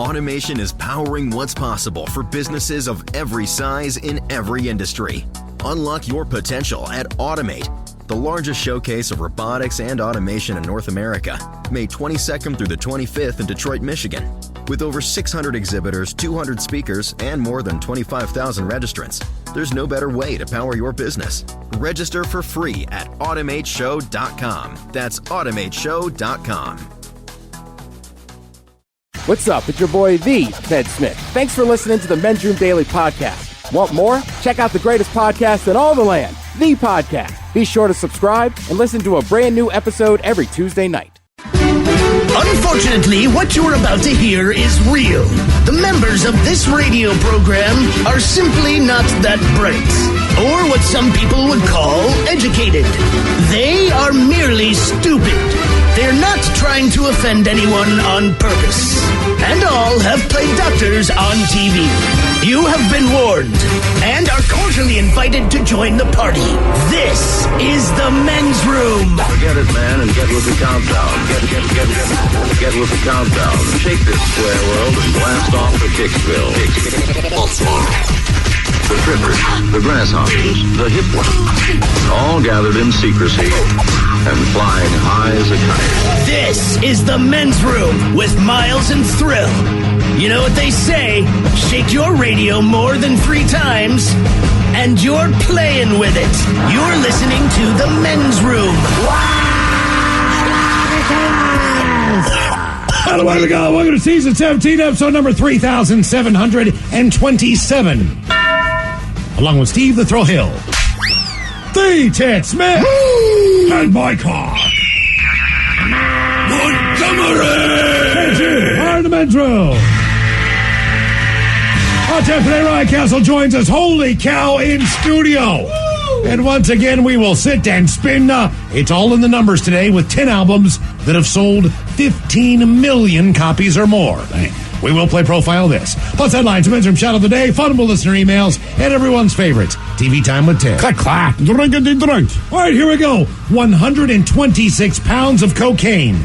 Automation is powering what's possible for businesses of every size in every industry. Unlock your potential at Automate, the largest showcase of robotics and automation in North America, May 22nd through the 25th in Detroit, Michigan. With over 600 exhibitors, 200 speakers, and more than 25,000 registrants, there's no better way to power your business. Register for free at automateshow.com. That's automateshow.com. What's up? It's your boy, The Ted Smith. Thanks for listening to the Men's Room Daily Podcast. Want more? Check out the greatest podcast in all the land, The Podcast. Be sure to subscribe and listen to a brand new episode every Tuesday night. Unfortunately, what you're about to hear is real. The members of this radio program are simply not that bright, or what some people would call educated. They are merely stupid. They're not trying to offend anyone on purpose. And all have played doctors on TV. You have been warned and are cordially invited to join the party. This is the Men's Room. Forget it, man, and get with the countdown. Get with the countdown. Shake this square world and blast off to Kicksville. The trippers, the grasshoppers, the hip ones, all gathered in secrecy and flying high as a kite. This is the Men's Room with Miles and Thrill. You know what they say, shake your radio more than 3 times, and you're playing with it. You're listening to the Men's Room. Hello, welcome to season 17, episode number 3727. Along with Steve the Thrill Hill, the Ted Smith, and my car, Montgomery, and the Men's Room. Hot Tap today, Ryan Castle joins us. Holy cow, in studio. And once again, we will sit and spin. It's all in the numbers today with 10 albums that have sold 15 million copies or more. We will play Profile This. Plus headlines, Men's Room Shout of the Day, funable listener emails, and everyone's favorites. TV Time with Ted. Clack, clack. Drink. All right, here we go. 126 pounds of cocaine.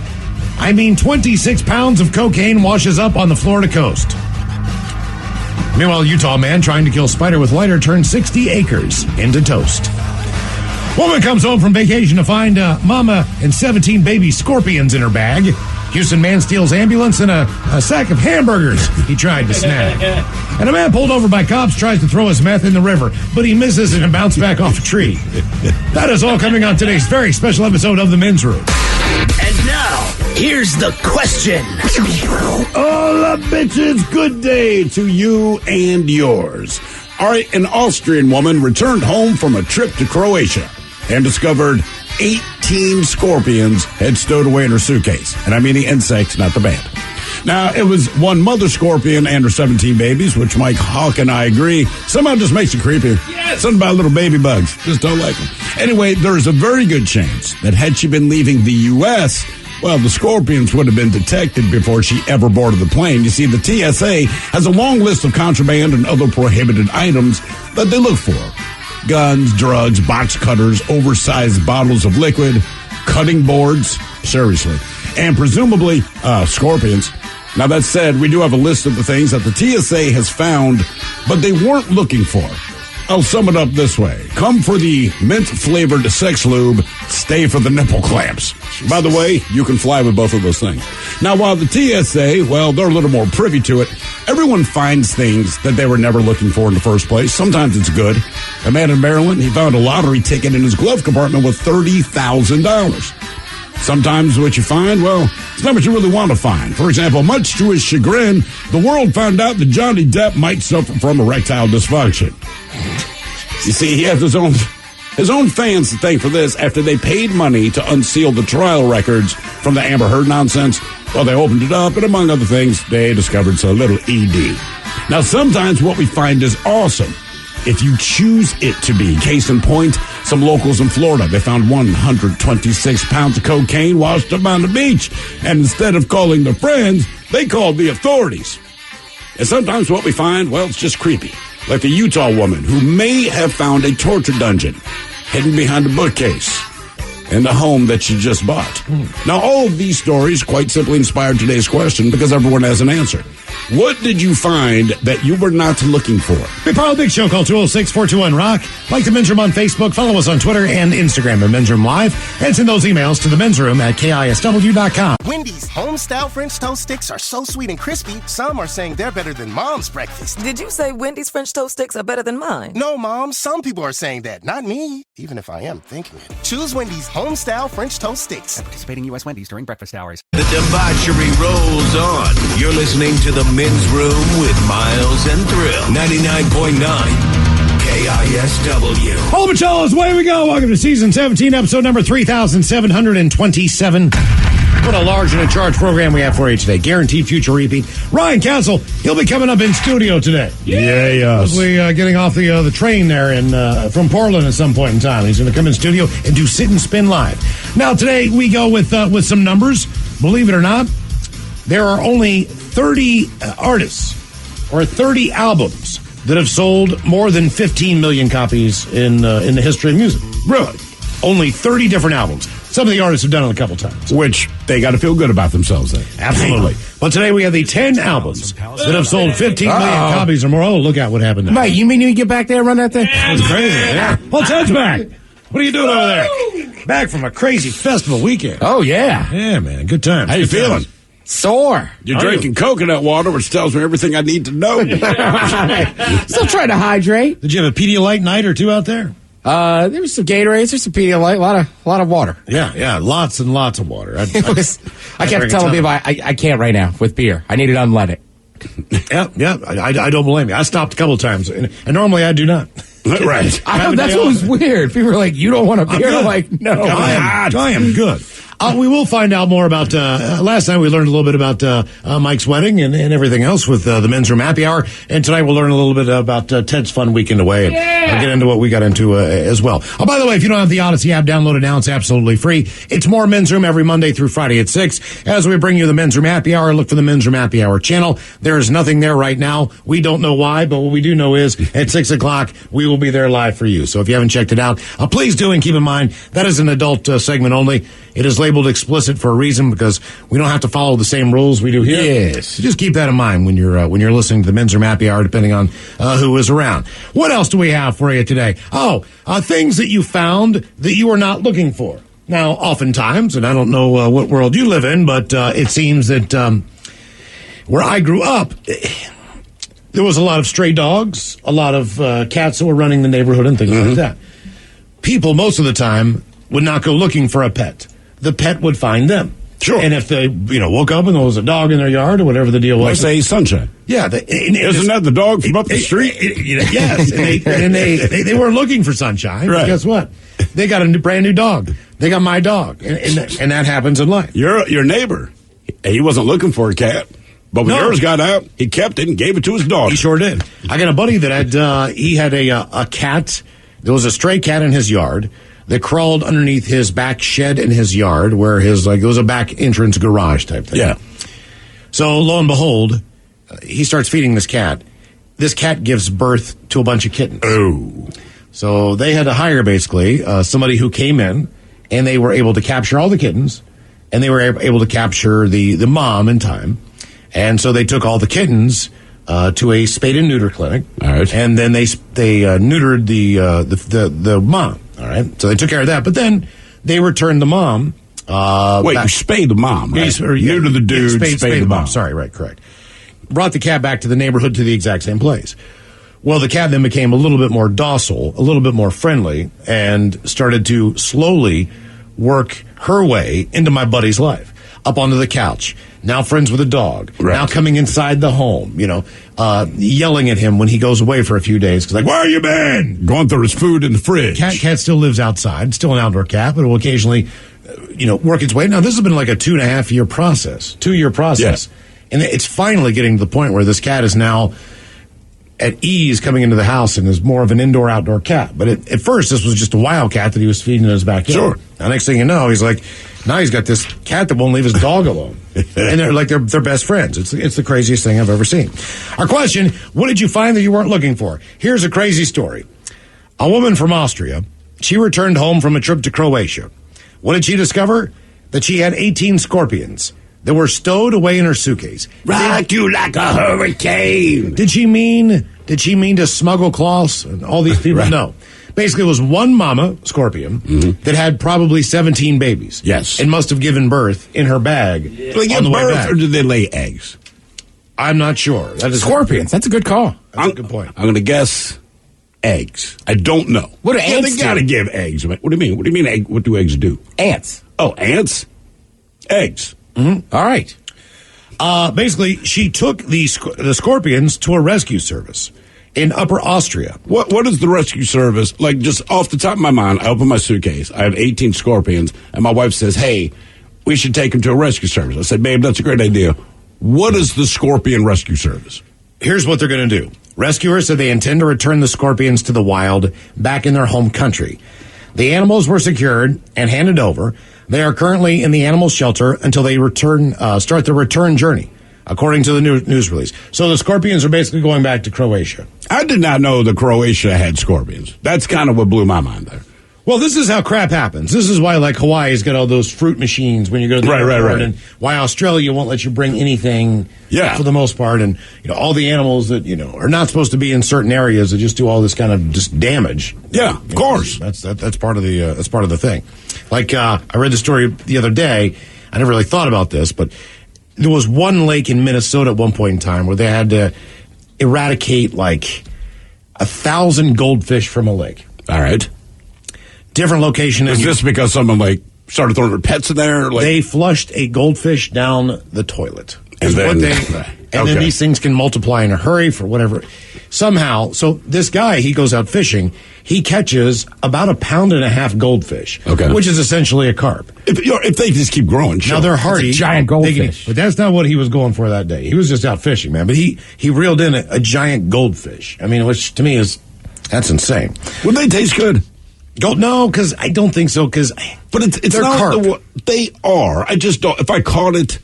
26 pounds of cocaine washes up on the Florida coast. Meanwhile, a Utah man trying to kill spider with lighter turned 60 acres into toast. Woman comes home from vacation to find mama and 17 baby scorpions in her bag. Houston man steals ambulance and a sack of hamburgers he tried to snag. And a man pulled over by cops tries to throw his meth in the river, but he misses it and bounces back off a tree. That is all coming on today's very special episode of The Men's Room. And now, here's the question. Hola, bitches. Good day to you and yours. All right, an Austrian woman returned home from a trip to Croatia and discovered 18 scorpions had stowed away in her suitcase. And I mean the insects, not the band. Now, it was one mother scorpion and her 17 babies, which Mike Hawk and I agree somehow just makes it creepy. Yes. Something about little baby bugs. Just don't like them. Anyway, there's a very good chance that had she been leaving the U.S., well, the scorpions would have been detected before she ever boarded the plane. You see, the TSA has a long list of contraband and other prohibited items that they look for. Guns, drugs, box cutters, oversized bottles of liquid, cutting boards, seriously, and presumably scorpions. Now, that said, we do have a list of the things that the TSA has found, but they weren't looking for. I'll sum it up this way. Come for the mint-flavored sex lube, stay for the nipple clamps. By the way, you can fly with both of those things. Now, while the TSA, well, they're a little more privy to it, everyone finds things that they were never looking for in the first place. Sometimes it's good. A man in Maryland, he found a lottery ticket in his glove compartment with $30,000. Sometimes what you find, well, it's not what you really want to find. For example, much to his chagrin, the world found out that Johnny Depp might suffer from erectile dysfunction. You see, he has his own fans to thank for this after they paid money to unseal the trial records from the Amber Heard nonsense. Well, they opened it up, and among other things, they discovered a little ED. Now, sometimes what we find is awesome if you choose it to be. Case in point, some locals in Florida, they found 126 pounds of cocaine washed up on the beach. And instead of calling their friends, they called the authorities. And sometimes what we find, well, it's just creepy. Like a Utah woman who may have found a torture dungeon hidden behind a bookcase in the home that she just bought. Now, all of these stories quite simply inspired today's question because everyone has an answer. What did you find that you were not looking for? Big Parle Big Show. Call 206-421-ROCK. Like the Men's Room on Facebook. Follow us on Twitter and Instagram at Men's Room Live. And send those emails to the Men's Room at KISW.com. Wendy's home-style French toast sticks are so sweet and crispy, some are saying they're better than Mom's breakfast. Did you say Wendy's French toast sticks are better than mine? No, Mom, some people are saying that, not me, even if I am thinking it. Choose Wendy's home-style French toast sticks. At participating U.S. Wendy's during breakfast hours. The debauchery rolls on. You're listening to the Men's Room with Miles and Thrill. 99.9 KISW. Hello, Machellas. Away we go. Welcome to season 17, episode number 3,727. What a large and in charge program we have for you today. Guaranteed future repeat. Ryan Castle, he'll be coming up in studio today. Yes. Hopefully getting off the train there from Portland at some point in time. He's going to come in studio and do Sit and Spin Live. Now, today we go with some numbers. Believe it or not, there are only 30 artists or 30 albums that have sold more than 15 million copies in the history of music. Really? Only 30 different albums. Some of the artists have done it a couple times. Which they got to feel good about themselves then. Absolutely. But today we have the 10 albums that have sold 15 million copies or more. Oh, look out what happened there. Mate, you mean you get back there and run that thing? That's crazy. Yeah. Well, Ted's back. What are you doing over there? Back from a crazy festival weekend. Oh, yeah. Yeah, man. Good time. How you feeling? Sore. You're drinking coconut water, which tells me everything I need to know. Still trying to hydrate. Did you have a Pedialyte night or two out there? There was some Gatorades, there's some Pedialyte, a lot of water. Yeah, lots and lots of water. I kept telling people I can't right now with beer. I need it unleaded. Yeah, I don't blame you. I stopped a couple times, and normally I do not. Right. That's what was weird. People were like, you don't want a beer? I'm like, no. I am good. We will find out more about, last night we learned a little bit about Mike's wedding and everything else with the Men's Room Happy Hour. And tonight we'll learn a little bit about Ted's fun weekend away. And I'll get into what we got into as well. Oh, by the way, if you don't have the Odyssey app, download it now. It's absolutely free. It's more Men's Room every Monday through Friday at 6. As we bring you the Men's Room Happy Hour, look for the Men's Room Happy Hour channel. There is nothing there right now. We don't know why, but what we do know is at 6 o'clock, we will be there live for you. So if you haven't checked it out, please do, and keep in mind, that is an adult segment only. It is labeled explicit for a reason because we don't have to follow the same rules we do here. Yes. So just keep that in mind when you're listening to the Men's Room Happy Hour, depending on who is around. What else do we have for you today? Things that you found that you were not looking for. Now, oftentimes, and I don't know what world you live in, but it seems that where I grew up, there was a lot of stray dogs, a lot of cats that were running the neighborhood and things like that. People, most of the time, would not go looking for a pet. The pet would find them. Sure. And if they, woke up and there was a dog in their yard or whatever the deal was. Let's say Sunshine. Yeah. Isn't that the dog from up the street? Yes. And they weren't looking for Sunshine. Right. But guess what? They got a brand new dog. They got my dog. And that happens in life. Your neighbor, he wasn't looking for a cat. But when yours got out, he kept it and gave it to his dog. He sure did. I got a buddy that had a cat. There was a stray cat in his yard that crawled underneath his back shed in his yard where it was a back entrance garage type thing. Yeah. So lo and behold, he starts feeding this cat. This cat gives birth to a bunch of kittens. Oh. So they had to hire basically somebody who came in and they were able to capture all the kittens and they were able to capture the mom in time. And so they took all the kittens to a spade and neuter clinic. All right. And then they neutered the mom. All right. So they took care of that. But then they returned the mom. You spayed the mom, right? Neuter the dude, spayed the mom. Sorry, right, correct. Brought the cat back to the neighborhood to the exact same place. Well, the cat then became a little bit more docile, a little bit more friendly, and started to slowly work her way into my buddy's life. Up onto the couch, now friends with a dog, right. Now coming inside the home, yelling at him when he goes away for a few days. Like, where you been? Going through his food in the fridge. Cat still lives outside, still an outdoor cat, but it will occasionally, work its way. Now, this has been like a 2.5-year process, 2-year process. Yeah. And it's finally getting to the point where this cat is now at ease coming into the house and is more of an indoor-outdoor cat. But at first, this was just a wild cat that he was feeding in his backyard. Sure. Now, next thing you know, now he's got this cat that won't leave his dog alone. And they're best friends. It's the craziest thing I've ever seen. Our question, what did you find that you weren't looking for? Here's a crazy story. A woman from Austria, she returned home from a trip to Croatia. What did she discover? That she had 18 scorpions that were stowed away in her suitcase. Rock you like a hurricane. Did she mean to smuggle cloths and all these people? Right. No. Basically, it was one mama scorpion that had probably 17 babies. Yes. And must have given birth in her bag. Do they on give the way birth back. or do they lay eggs? I'm not sure. That is Scorpions. That's a good call. That's a good point. I'm going to guess eggs. I don't know. What do ants They got to do? give eggs. What do you mean? What do you mean egg? What do eggs do? Ants. Oh, ants? Eggs. All right. Basically, she took the scorpions to a rescue service in Upper Austria. What is the rescue service? Like, just off the top of my mind, I open my suitcase. I have 18 scorpions, and my wife says, hey, we should take them to a rescue service. I said, babe, that's a great idea. What is the scorpion rescue service? Here's what they're going to do. Rescuers said they intend to return the scorpions to the wild back in their home country. The animals were secured and handed over. They are currently in the animal shelter until they start their return journey, according to the news release. So the scorpions are basically going back to Croatia. I did not know that Croatia had scorpions. That's kind of what blew my mind there. Well, this is how crap happens. This is why, like, Hawaii's got all those fruit machines when you go to the airport, right. and why Australia won't let you bring anything Yeah. for the most part. And, all the animals that, are not supposed to be in certain areas that just do all this kind of just damage. Yeah, of course. That's part of the thing. Like, I read the story the other day. I never really thought about this, but there was one lake in Minnesota at one point in time where they had to eradicate like 1,000 goldfish from a lake. All right. Different location. Is this because someone, started throwing their pets in there? They flushed a goldfish down the toilet. And then- then Okay. these things can multiply in a hurry for whatever. Somehow, so this guy, he goes out fishing. He catches about 1.5 pound goldfish, Okay. which is essentially a carp. If they just keep growing, sure. Now they're hardy, It's a giant they can- goldfish. but that's not what he was going for that day. He was just out fishing, man. But he reeled in a giant goldfish. I mean, which to me that's insane. Would they taste good? No, because I don't think so. But it's they're not carp. they are. I just don't. If I caught it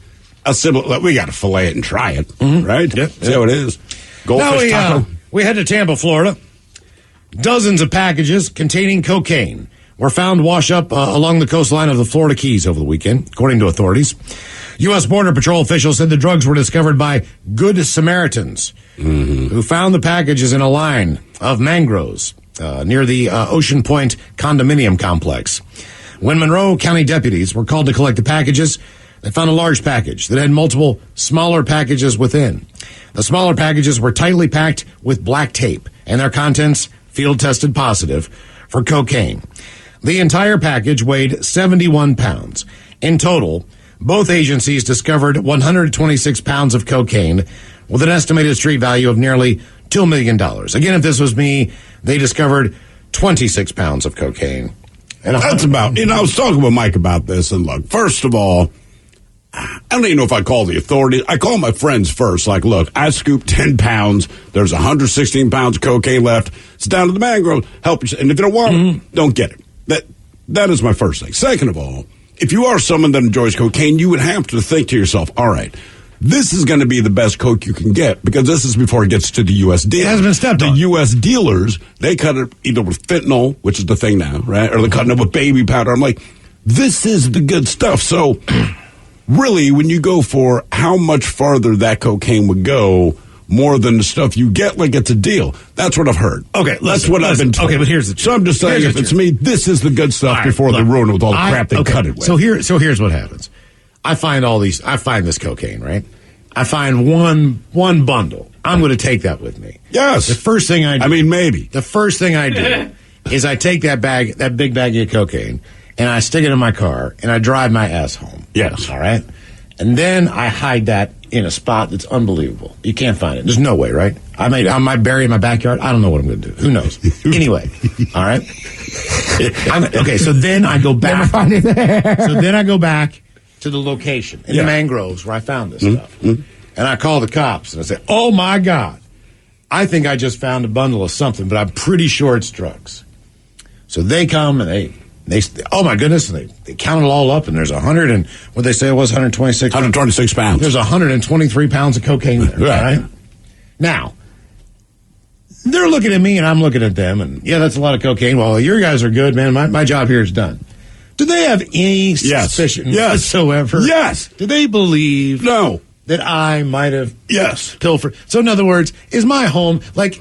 a similar, we got to fillet it and try it, right? Yep. See how it is. Now Goldfish taco. we head to Tampa, Florida. Dozens of packages containing cocaine were found washed up along the coastline of the Florida Keys over the weekend, according to authorities. U.S. Border Patrol officials said the drugs were discovered by Good Samaritans, who found the packages in a line of mangroves near the Ocean Point condominium complex. When Monroe County deputies were called to collect the packages, they found a large package that had multiple smaller packages within. The smaller packages were tightly packed with black tape, and their contents field tested positive for cocaine. The entire package weighed 71 pounds. In total, both agencies discovered 126 pounds of cocaine with an estimated street value of nearly $2 million. Again, if this was me, they discovered 26 pounds of cocaine. And That's about. I was talking with Mike about this, and look, first of all, I don't even know if I call the authorities. I call my friends first. Like, look, I scooped 10 pounds. There's 116 pounds of cocaine left. It's down to the mangrove. Help yourself. And if you don't want it, don't get it. That is my first thing. Second of all, if you are someone that enjoys cocaine, you would have to think to yourself, all right, this is going to be the best coke you can get because this is before it gets to the U.S. dealers. It hasn't been stepped on. The U.S. dealers, they cut it either with fentanyl, which is the thing now, right? Or they're cutting it with baby powder. I'm like, this is the good stuff. So really, when you go for how much farther that cocaine would go, more than the stuff you get, like it's a deal. That's what I've heard. Okay, that's what I've been told. Okay, but here's the truth. So I'm just saying, if it's me, this is the good stuff All right, before they look, ruin it with all the crap they cut it with. So here's what happens. I find this cocaine, right? I find one bundle. I'm going to take that with me. Yes. The first thing I do. I mean, maybe. The first thing I do is I take that big bag of cocaine, and I stick it in my car, and I drive my ass home. Yes. All right? And then I hide that in a spot that's unbelievable. You can't find it. There's no way, right? I might bury it in my backyard. I don't know what I'm going to do. Who knows? Anyway, all right? Okay, so then I go back. Never find it there. So then I go back to the location in the mangroves where I found this stuff. And I call the cops and I say, oh my God, I think I just found a bundle of something, but I'm pretty sure it's drugs. So they come and they oh my goodness, and they count it all up, and there's 100 and what they say it was 126 pounds. There's 123 pounds of cocaine there. Right. All right. Now, they're looking at me and I'm looking at them, and yeah, that's a lot of cocaine. Well, your guys are good, man. My job here is done. Do they have any suspicion whatsoever? Yes. Do they believe No. that I might have Yes. pilfered? So in other words, is my home, like,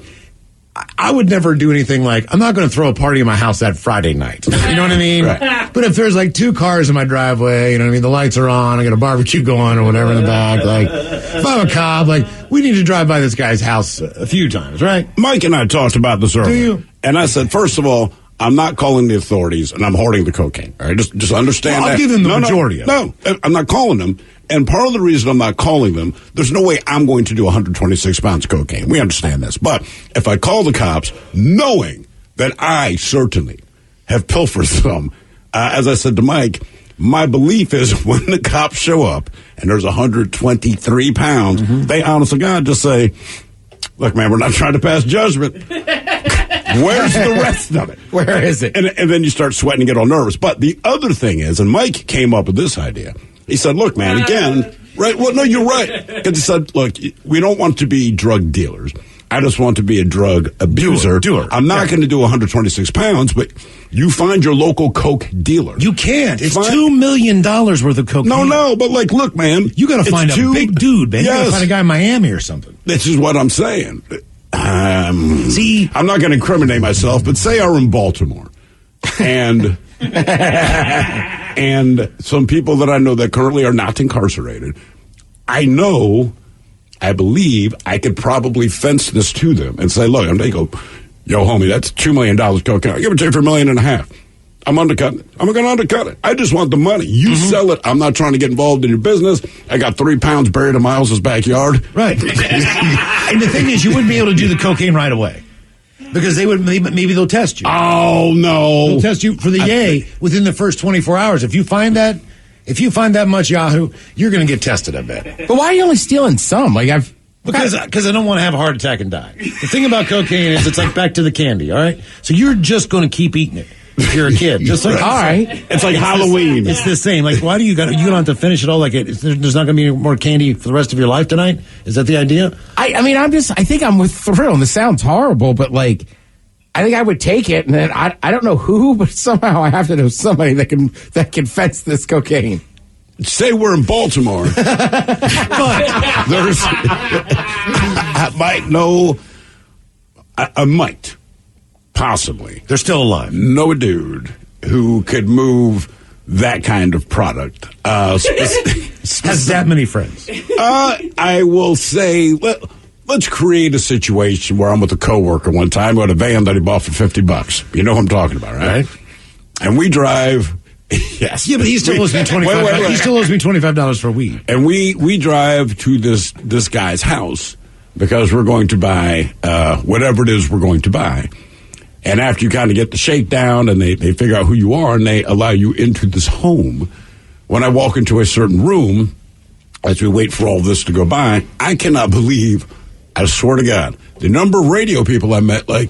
I would never do anything like, I'm not going to throw a party in my house that Friday night. You know what I mean? Right. But if there's like 2 cars in my driveway, you know what I mean? The lights are on, I got a barbecue going or whatever in the back. Like, if I'm a cop, like, we need to drive by this guy's house a few times, right? Mike and I talked about this earlier. Do you? And I said, first of all, I'm not calling the authorities, and I'm hoarding the cocaine. All right, just understand that. I'll give them the majority of it. No, I'm not calling them. And part of the reason I'm not calling them, there's no way I'm going to do 126 pounds of cocaine. We understand this. But if I call the cops, knowing that I certainly have pilfered some, as I said to Mike, my belief is when the cops show up and there's 123 pounds, they honest to God just say, look, man, we're not trying to pass judgment. Where's the rest of it? Where is it? And then you start sweating and get all nervous. But the other thing is, and Mike came up with this idea. He said, look, man, again, right? Well, no, you're right. Because he said, look, we don't want to be drug dealers. I just want to be a drug abuser. Doer. I'm not going to do 126 pounds, but you find your local coke dealer. You can't. It's $2 million worth of cocaine. No, but like, look, man. You got to find a big dude, man. You got to find a guy in Miami or something. This is what I'm saying. See, I'm not going to incriminate myself, but say I'm in Baltimore, and and some people that I know that currently are not incarcerated, I believe I could probably fence this to them and say, look, and they go, yo, homie, that's $2 million cocaine. I'll give it to you for $1.5 million. I'm undercutting it. I'm going to undercut it. I just want the money. You sell it. I'm not trying to get involved in your business. I got 3 pounds buried in my house's backyard. Right. And the thing is, you wouldn't be able to do the cocaine right away. Because they would maybe they'll test you. Oh, no. They'll test you for the yay within the first 24 hours. If you find that much Yahoo, you're going to get tested, I bet. But why are you only stealing some? Because I don't want to have a heart attack and die. The thing about cocaine is it's like back to the candy, all right? So you're just going to keep eating it if you're a kid. Just like, all right. It's like Halloween. It's the same. Like, why do you don't have to finish it all like it? There's not going to be any more candy for the rest of your life tonight? Is that the idea? I mean, I think I'm with Thrill, and this sounds horrible, but like, I think I would take it, and then I don't know who, but somehow I have to know somebody that can fence this cocaine. Say we're in Baltimore, but I might know. I might, possibly. They're still alive. Know a dude who could move that kind of product. Has that many friends? I will say, let's create a situation where I'm with a coworker one time with a van that he bought for $50. You know what I'm talking about, right? And we drive. Yes. Yeah, but he still owes me $25. He still owes me $25 for weed. And we drive to this guy's house because we're going to buy whatever it is we're going to buy. And after you kind of get the shakedown and they figure out who you are and they allow you into this home, when I walk into a certain room, as we wait for all this to go by, I cannot believe, I swear to God, the number of radio people I met, like,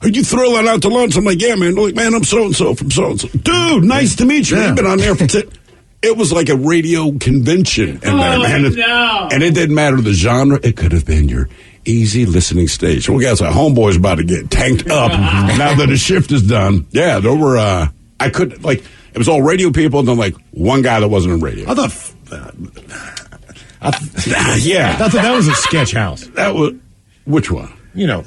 are you throwing out to lunch? I'm like, yeah, man. They're like, man, I'm so-and-so from so-and-so. Dude, nice to meet you. Yeah. You've been on there for It was like a radio convention in there, man. And it didn't matter the genre. It could have been your easy listening station. Well, guess our homeboy's about to get tanked up now that the shift is done. Yeah, there were, I couldn't, like, it was all radio people and then, like, one guy that wasn't in radio. I thought, yeah. I thought that was a sketch house. That was, which one? You know,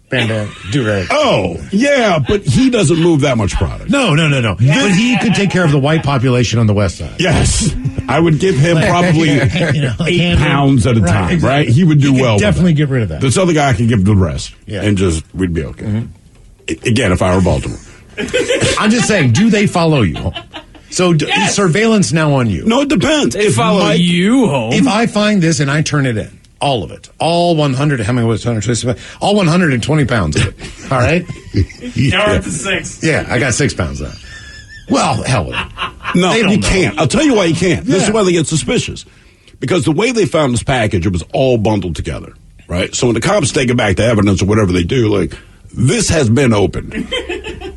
bandana, do-rag. Oh, yeah, but he doesn't move that much product. No. But he could take care of the white population on the west side. Yes. I would give him probably 8 pounds at a time, exactly. right? He would do well. Definitely get rid of that. This other guy could give the rest. Yeah. And we'd be okay. Again, if I were Baltimore. I'm just saying, do they follow you? So is surveillance now on you? No, it depends. They follow you home. If I find this and I turn it in, all of it, all 100, how many was 100? All 120 pounds of it. All right? Now we're up to 6. Yeah, I got 6 pounds of it. Well, hell with it. No, They don't you know. can't. I'll tell you why you can't. This Yeah. is why they get suspicious. Because the way they found this package, it was all bundled together, right? So when the cops take it back to evidence or whatever they do, like, this has been opened.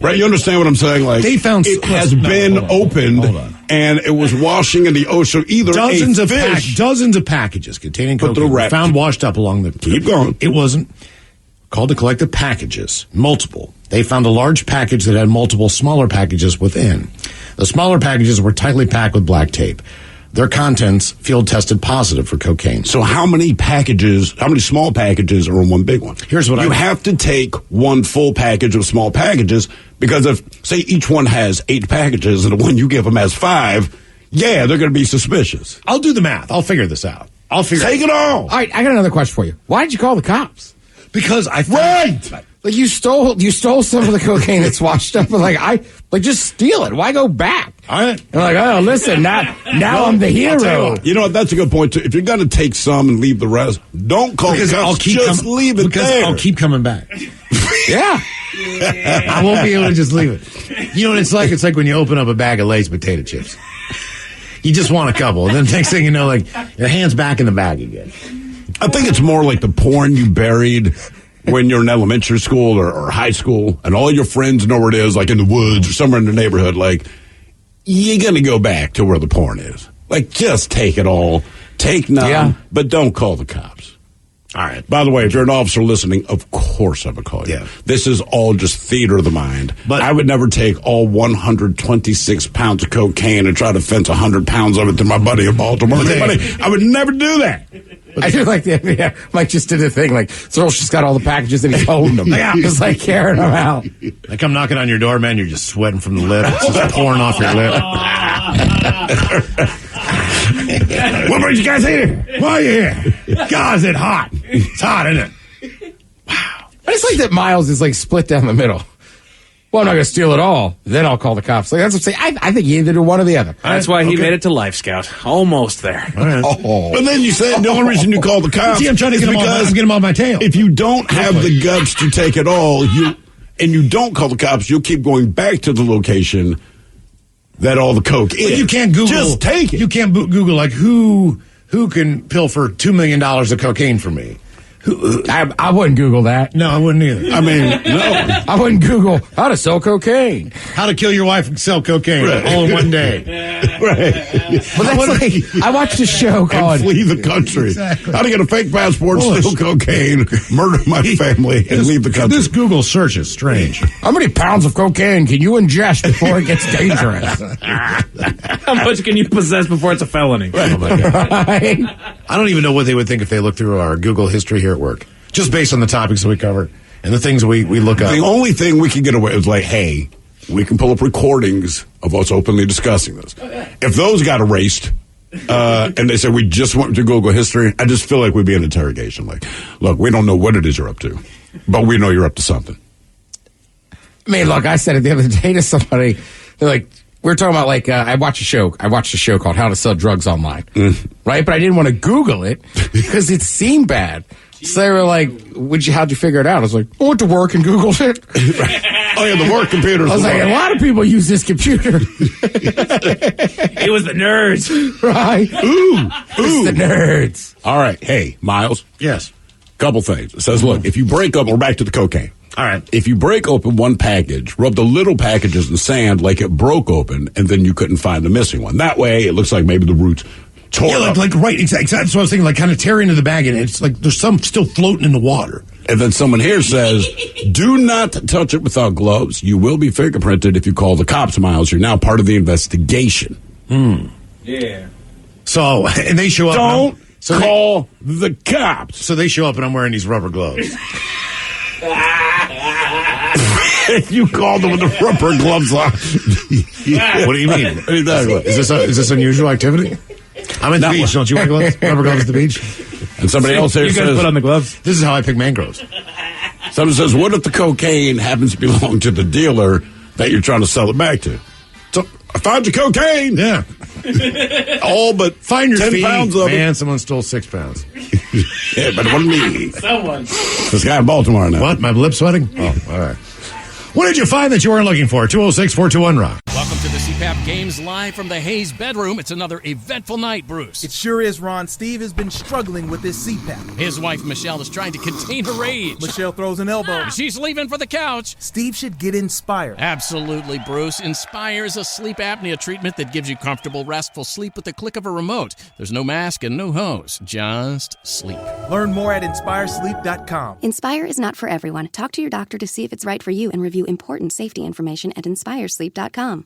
Right? You understand what I'm saying? Like, They found it has been opened, and it was washing in the ocean. Either dozens a of fish, dozens of packages containing But the cocaine were wrap- found washed up along the. Keep going. It wasn't. called to collect the packages, multiple. They found a large package that had multiple smaller packages within. The smaller packages were tightly packed with black tape. Their contents field tested positive for cocaine. So how many small packages are in one big one? Here's what you have to take one full package of small packages, because if, say, each one has 8 packages and the one you give them has 5, they're going to be suspicious. I'll do the math. I'll figure this out. Take it all. All right, I got another question for you. Why did you call the cops? Because I thought... Like you stole some of the cocaine that's washed up, but just steal it. Why go back? All right. I'm like, oh, listen, now I'm the hero. You know what? That's a good point too. If you're going to take some and leave the rest, don't call the cops. Leave it there. I'll keep coming back. Yeah. I won't be able to just leave it. You know what it's like? It's like when you open up a bag of Lay's potato chips. You just want a couple, and then next thing you know, your hand's back in the bag again. I think it's more like the porn you buried when you're in elementary school or high school, and all your friends know where it is, like in the woods or somewhere in the neighborhood. You're going to go back to where the porn is. Just take it all. Take none, but don't call the cops. All right. By the way, if you're an officer listening, of course I would call you. Yeah. This is all just theater of the mind. But I would never take all 126 pounds of cocaine and try to fence 100 pounds of it to my buddy in Baltimore. I would never do that. I do like the idea. Mike just did a thing. Searle's just got all the packages and he's holding them. Just carrying them out. They come knocking on your door, man. You're just sweating from the lip. It's just pouring off your lip. What brings you guys here? Why are you here? God, is it hot? It's hot, isn't it? Wow. I just like that Miles is split down the middle. Well, I'm not going to steal it all. Then I'll call the cops. That's what I'm saying. I think you either do one or the other. That's why he made it to Life Scout. Almost there. Right. But then you said the only reason you call the cops. See, I'm trying to get him on my tail. If you don't have the guts to take it all, you don't call the cops, you'll keep going back to the location that all the coke is. But you can't Google. Just take it. You can't Google who can pilfer $2 million of cocaine from me. I wouldn't Google that. No, I wouldn't either. I mean, no. I wouldn't Google how to sell cocaine. How to kill your wife and sell cocaine all in one day. Right. Well, I watched a show called... And flee the country. Exactly. How to get a fake passport, steal cocaine, murder my family, and leave the country. This Google search is strange. How many pounds of cocaine can you ingest before it gets dangerous? How much can you possess before it's a felony? Right. Oh my God. Right? I don't even know what they would think if they looked through our Google history here at work, just based on the topics that we cover and the things we look up. The only thing we can get away with is hey, we can pull up recordings of us openly discussing this. If those got erased, and they said we just went to Google history, I just feel like we'd be in interrogation. Look, we don't know what it is you're up to, but we know you're up to something. I mean, look, I said it the other day to somebody. They're like, we were talking about I watched a show called How to Sell Drugs Online, right? But I didn't want to Google it because it seemed bad. So they were like, how'd you figure it out? I was like, I went to work and Googled it. Oh, yeah, the work computer. I was like, a lot of people use this computer. It was the nerds. Right. It's the nerds. All right. Hey, Miles. Yes. Couple things. It says, look, if you break up, we're back to the cocaine. All right. If you break open one package, rub the little packages in sand like it broke open, and then you couldn't find the missing one. That way, it looks like maybe the roots tore up. Right, exactly. That's what I was thinking, kind of tear into the bag, and it's like there's some still floating in the water. And then someone here says, do not touch it without gloves. You will be fingerprinted if you call the cops, Miles. You're now part of the investigation. Yeah. So, and they show up. Don't call the cops. So they show up, and I'm wearing these rubber gloves. You called them with the rubber gloves on. What do you mean? Is this unusual activity? I'm at the beach. Don't you wear gloves? Rubber gloves at the beach? And somebody else here says... You guys put on the gloves? This is how I pick mangroves. Someone says, what if the cocaine happens to belong to the dealer that you're trying to sell it back to? So, I found your cocaine. Yeah. All but find your 10 feet. pounds of Man, it. someone stole 6 pounds. Yeah, but it wasn't me. Someone. This guy in Baltimore now. What? My lip sweating? Oh, all right. What did you find that you weren't looking for? 206-421-ROCK. Welcome to the CPAP Games live from the Hayes bedroom. It's another eventful night, Bruce. It sure is, Ron. Steve has been struggling with his CPAP. His wife, Michelle, is trying to contain her rage. Michelle throws an elbow. She's leaving for the couch. Steve should get Inspire. Absolutely, Bruce. Inspire is a sleep apnea treatment that gives you comfortable, restful sleep with the click of a remote. There's no mask and no hose. Just sleep. Learn more at InspireSleep.com. Inspire is not for everyone. Talk to your doctor to see if it's right for you and review important safety information at InspireSleep.com.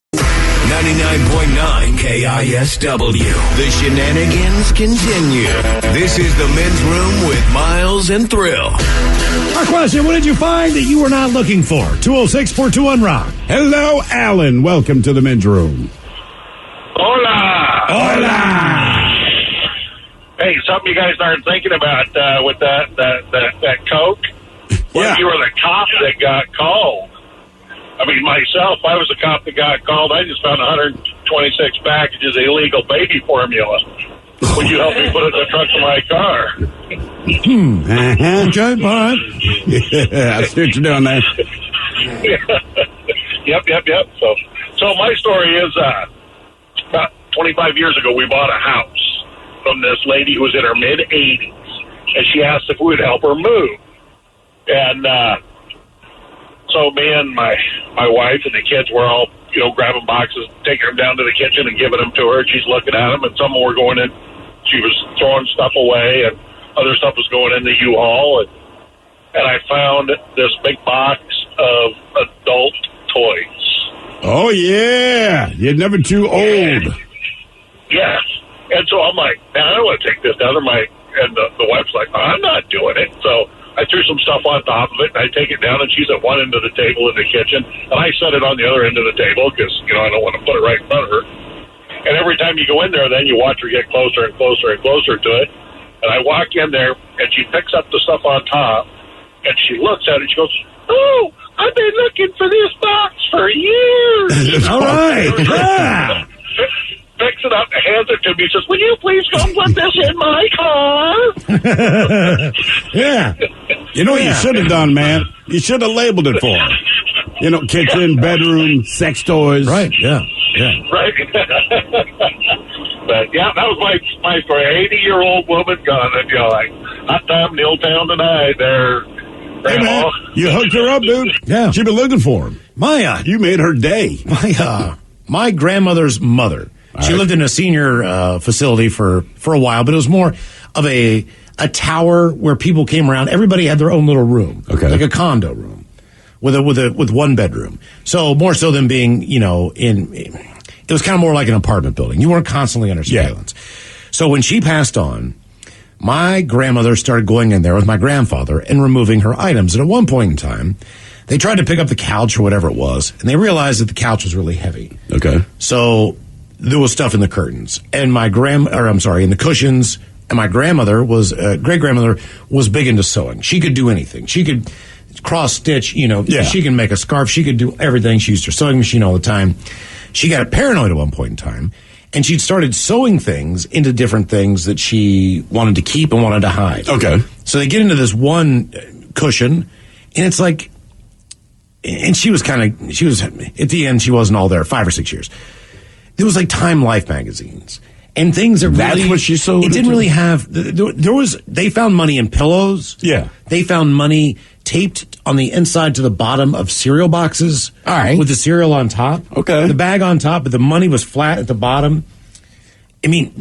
99.9 KISW. The shenanigans continue. This is the Men's Room with Miles and Thrill. Our question, what did you find that you were not looking for? 206-421-ROCK. Hello, Alan. Welcome to the Men's Room. Hola. Hola. Hey, something you guys aren't thinking about with that Coke? What if you were the cop that got called? I mean, myself, I was the cop that got called. I just found 126 packages of illegal baby formula. Would you help me put it in the trunk of my car? Okay, all right. Yeah, I see what you're doing there. Yep. So my story is about 25 years ago, we bought a house from this lady who was in her mid-80s, and she asked if we would help her move. And so me and my wife and the kids were all, grabbing boxes, taking them down to the kitchen and giving them to her. She's looking at them, and some were going in. She was throwing stuff away, and other stuff was going in the U-Haul. And I found this big box of adult toys. Oh, yeah. You're never too old. Yes. And so I'm like, man, I don't want to take this down. And the wife's like, I'm not doing it. So I threw some stuff on top of it, and I take it down, and she's at one end of the table in the kitchen, and I set it on the other end of the table because, I don't want to put it right in front of her. And every time you go in there, then you watch her get closer and closer and closer to it. And I walk in there, and she picks up the stuff on top, and she looks at it, and she goes, oh, I've been looking for this box for years. All right. Yeah. Picks it up and hands it to me. Says, will you please come put this in my car? Yeah. You know what you should have done, man? You should have labeled it for her. Kitchen, bedroom, sex toys. Right, yeah. Right. But, yeah, that was my story. 80-year-old woman gone, and hot time in the old town tonight there. Hey, man, you hooked her up, dude. Yeah. She'd been looking for him. You made her day. My grandmother's mother. She lived in a senior facility for a while, but it was more of a tower where people came around. Everybody had their own little room, like a condo room, with one bedroom. So more so than being, it was kind of more like an apartment building. You weren't constantly under surveillance. Yeah. So when she passed on, my grandmother started going in there with my grandfather and removing her items. And at one point in time, they tried to pick up the couch or whatever it was, and they realized that the couch was really heavy. Okay. So there was stuff in the curtains and in the cushions. And my grandmother great grandmother was big into sewing. She could do anything. She could cross stitch, she can make a scarf. She could do everything. She used her sewing machine all the time. She got paranoid at one point in time, and she'd started sewing things into different things that she wanted to keep and wanted to hide. Okay. So they get into this one cushion, and it's like, and she was at the end, she wasn't all there, 5 or 6 years. There was like Time Life magazines and things that That's really, what she sold. It didn't really have, they found money in pillows. Yeah. They found money taped on the inside to the bottom of cereal boxes. All right. With the cereal on top. Okay. The bag on top, but the money was flat at the bottom. I mean,